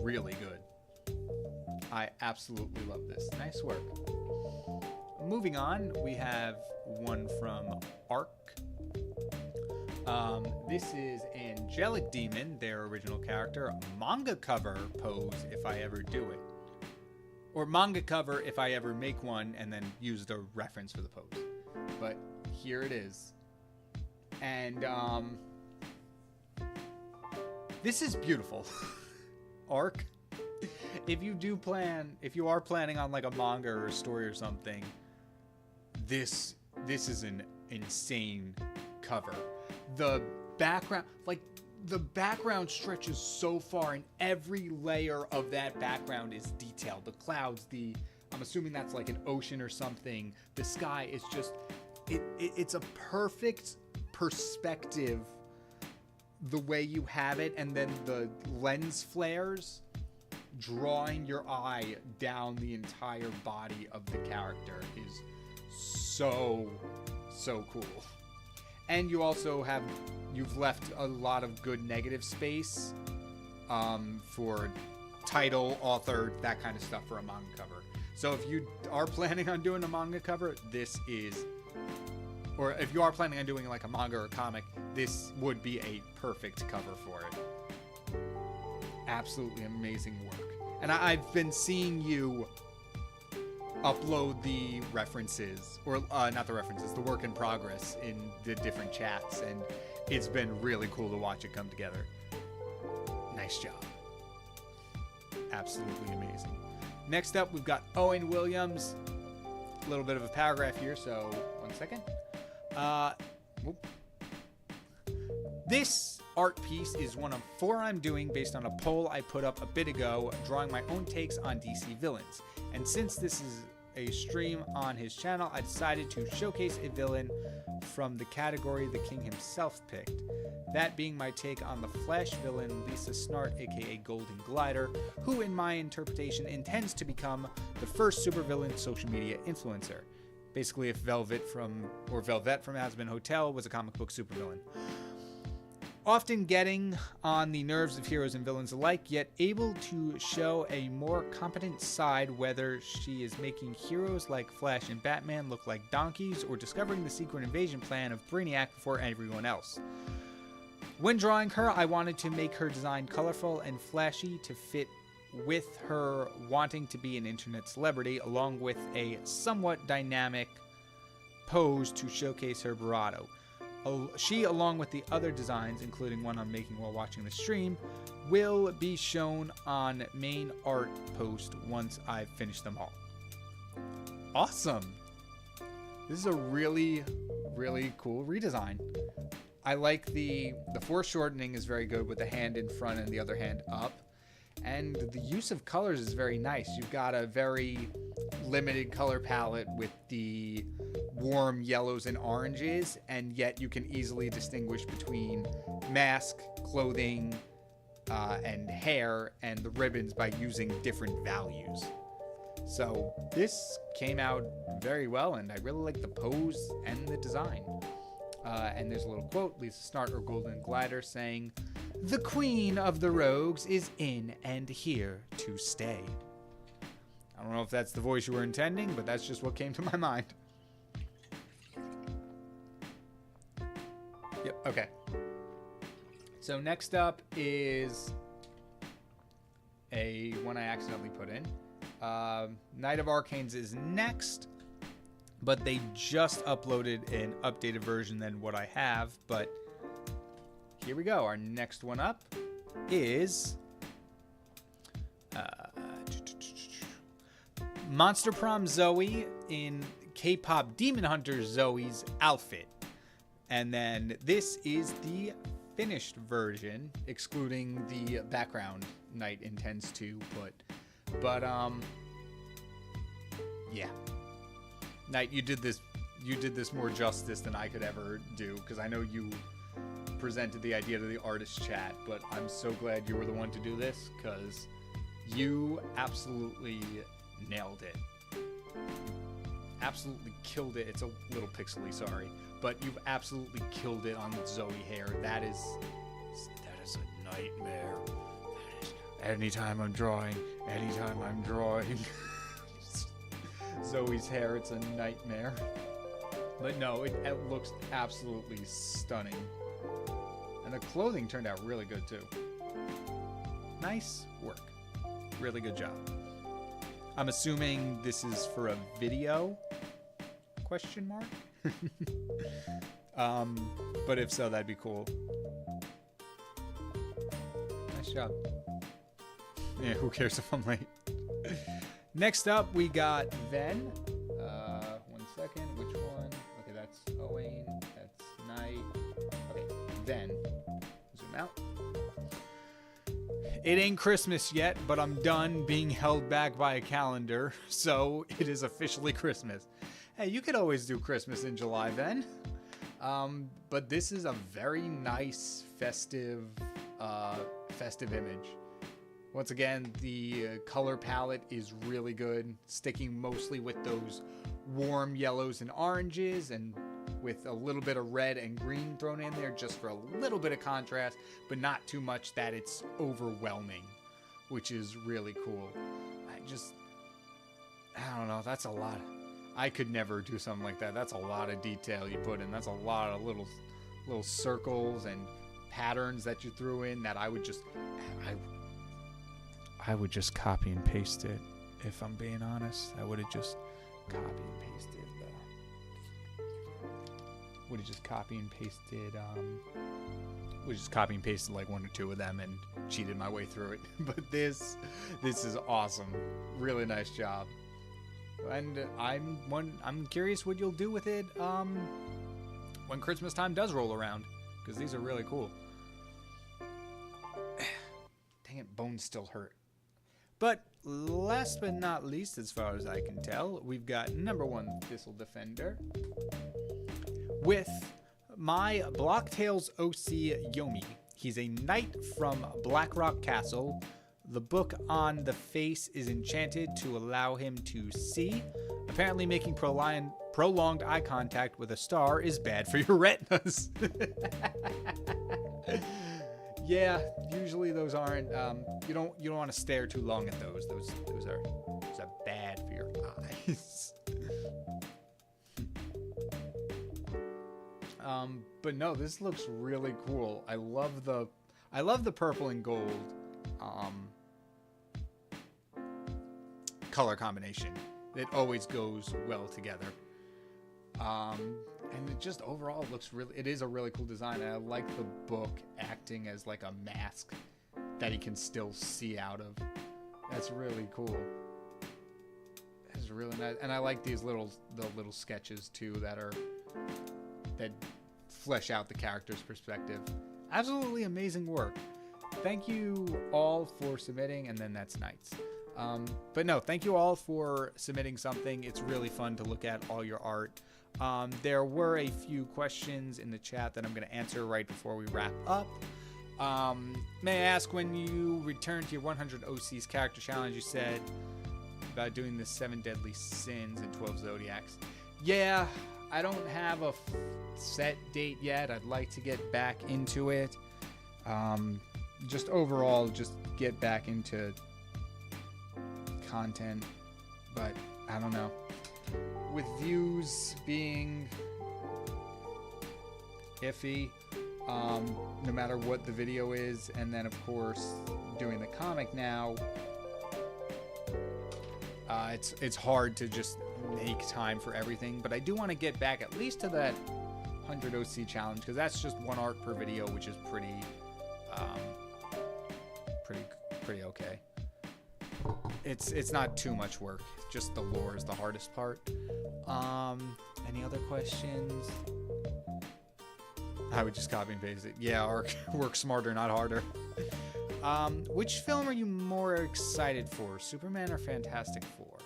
really good. I absolutely love this. Nice work. Moving on, we have one from Arc. This is Angelic Demon, their original character. Manga cover pose if I ever do it. Or manga cover if I ever make one and then use the reference for the pose. But here it is. And this is beautiful. Arc. If you are planning on like a manga or a story or something, this is an insane cover. The background stretches so far, and every layer of that background is detailed. The clouds, I'm assuming that's like an ocean or something. The sky is just, it's a perfect perspective the way you have it, and then the lens flares drawing your eye down the entire body of the character is so cool. And you also you've left a lot of good negative space for title, author, that kind of stuff for a manga cover. So if you are planning on doing a manga cover, or if you are planning on doing like a manga or a comic, this would be a perfect cover for it. Absolutely amazing work. And I've been seeing you upload the references, or not the references, the work in progress in the different chats, and it's been really cool to watch it come together. Nice job. Absolutely amazing. Next up, we've got Owen Williams. A little bit of a paragraph here, so 1 second. This art piece is one of 4 I'm doing based on a poll I put up a bit ago, drawing my own takes on DC villains. And since this is a stream on his channel, I decided to showcase a villain from the category the King himself picked. That being my take on the Flash villain Lisa Snart, aka Golden Glider, who in my interpretation intends to become the first supervillain social media influencer. Basically if Velvet from Hazbin Hotel was a comic book supervillain. Often getting on the nerves of heroes and villains alike, yet able to show a more competent side, whether she is making heroes like Flash and Batman look like donkeys or discovering the secret invasion plan of Brainiac before everyone else. When drawing her, I wanted to make her design colorful and flashy to fit with her wanting to be an internet celebrity, along with a somewhat dynamic pose to showcase her bravado. She, along with the other designs, including one I'm making while watching the stream, will be shown on main art post once I've finished them all. Awesome! This is a really, really cool redesign. I like the foreshortening is very good with the hand in front and the other hand up. And the use of colors is very nice. You've got a very limited color palette with the warm yellows and oranges, and yet you can easily distinguish between mask, clothing, and hair, and the ribbons by using different values. So this came out very well, and I really like the pose and the design. And there's a little quote, Lisa Snart or Golden Glider saying, "The Queen of the Rogues is in and here to stay." I don't know if that's the voice you were intending, but that's just what came to my mind. Yep, okay. So next up is one I accidentally put in. Night of Arcanes is next, but they just uploaded an updated version than what I have, but here we go. Our next one up is Monster Prom Zoe in K-pop Demon Hunter Zoe's outfit. And then this is the finished version, excluding the background Knight intends to put. But Yeah. Knight, you did this more justice than I could ever do, because I know you presented the idea to the artist chat, but I'm so glad you were the one to do this, because you absolutely nailed it. Absolutely killed it. It's a little pixely, sorry, but you've absolutely killed it on Zoe hair. That is a nightmare. Anytime I'm drawing Zoe's hair, it's a nightmare. But no, it looks absolutely stunning. And the clothing turned out really good too. Nice work. Really good job. I'm assuming this is for a video? Question mark? But if so, that'd be cool. Nice job. Yeah, who cares if I'm late? Next up, we got Ven. 1 second. Which one? Okay, that's Owain. That's Knight. Okay, Ven. Zoom out. It ain't Christmas yet, but I'm done being held back by a calendar, so it is officially Christmas. Hey, you could always do Christmas in July, Ven. But this is a very nice festive image. Once again, the color palette is really good, sticking mostly with those warm yellows and oranges, and with a little bit of red and green thrown in there just for a little bit of contrast, but not too much that it's overwhelming, which is really cool. I don't know, that's a lot. I could never do something like that. That's a lot of detail you put in. That's a lot of little circles and patterns that you threw in that I would just copy and paste it. If I'm being honest, I would have just copy and pasted. Would have just copy and pasted like 1 or 2 of them and cheated my way through it. But this is awesome. Really nice job. And I'm curious what you'll do with it when Christmas time does roll around, because these are really cool. Dang it, bones still hurt. But last but not least, as far as I can tell, we've got number 1 Thistle Defender with my Blocktails OC Yomi. He's a knight from Blackrock Castle. The book on the face is enchanted to allow him to see. Apparently making prolonged eye contact with a star is bad for your retinas. Yeah, usually those aren't. You don't want to stare too long at those. Those are bad for your eyes. But no, this looks really cool. I love the purple and gold color combination. It always goes well together. And it just overall looks it is a really cool design. And I like the book acting as like a mask that he can still see out of. That's really cool. That's really nice. And I like the little sketches too that flesh out the character's perspective. Absolutely amazing work. Thank you all for submitting, and then that's Knights. But no, thank you all for submitting something. It's really fun to look at all your art. There were a few questions in the chat that I'm going to answer right before we wrap up. May I ask, when you returned to your 100 OCs character challenge, you said about doing the 7 deadly sins and 12 zodiacs. Yeah, I don't have a set date yet. I'd like to get back into it. Just overall, just get back into content, but I don't know. With views being iffy, no matter what the video is, and then of course doing the comic now, it's hard to just make time for everything. But I do want to get back at least to that 100 OC challenge, because that's just 1 art per video, which is pretty okay. It's not too much work. Just the lore is the hardest part. Any other questions? I would just copy and paste it. Yeah, or work smarter, not harder. Which film are you more excited for, Superman or Fantastic Four?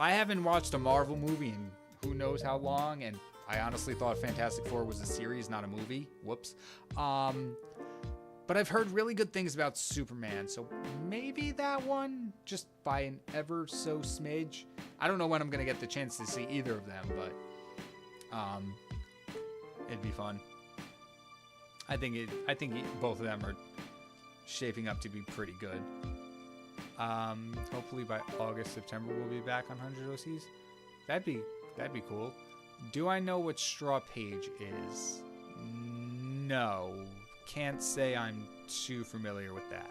I haven't watched a Marvel movie in who knows how long, and I honestly thought Fantastic Four was a series, not a movie. Whoops. But I've heard really good things about Superman, so maybe that one, just by an ever so smidge. I don't know when I'm gonna get the chance to see either of them, but it'd be fun. I think both of them are shaping up to be pretty good. Hopefully by August, September we'll be back on 100 OCs. That'd be cool. Do I know what Straw Page is? No. Can't say I'm too familiar with that.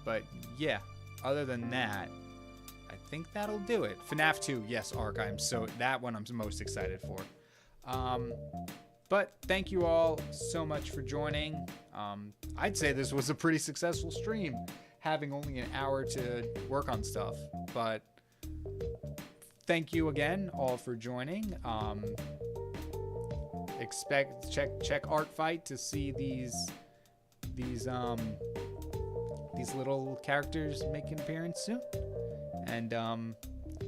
But yeah, other than that, I think that'll do it. FNAF 2, yes, Arc. That one I'm most excited for. But thank you all so much for joining. I'd say this was a pretty successful stream, having only an hour to work on stuff. But thank you again all for joining. Check Art Fight to see these little characters make an appearance soon. And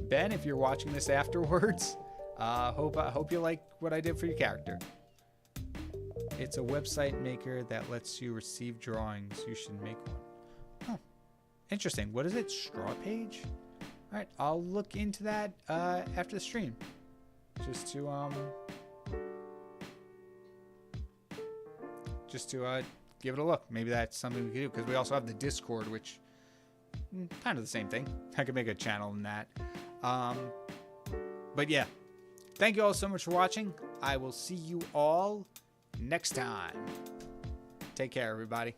Ben, if you're watching this afterwards, hope you like what I did for your character. It's a website maker that lets you receive drawings. You should make one. Oh, interesting. What is it? Straw Page? All right, I'll look into that after the stream, just to give it a look. Maybe that's something we could do, because we also have the Discord, which kind of the same thing. I could make a channel in that. But yeah, thank you all so much for watching. I will see you all next time. Take care, everybody.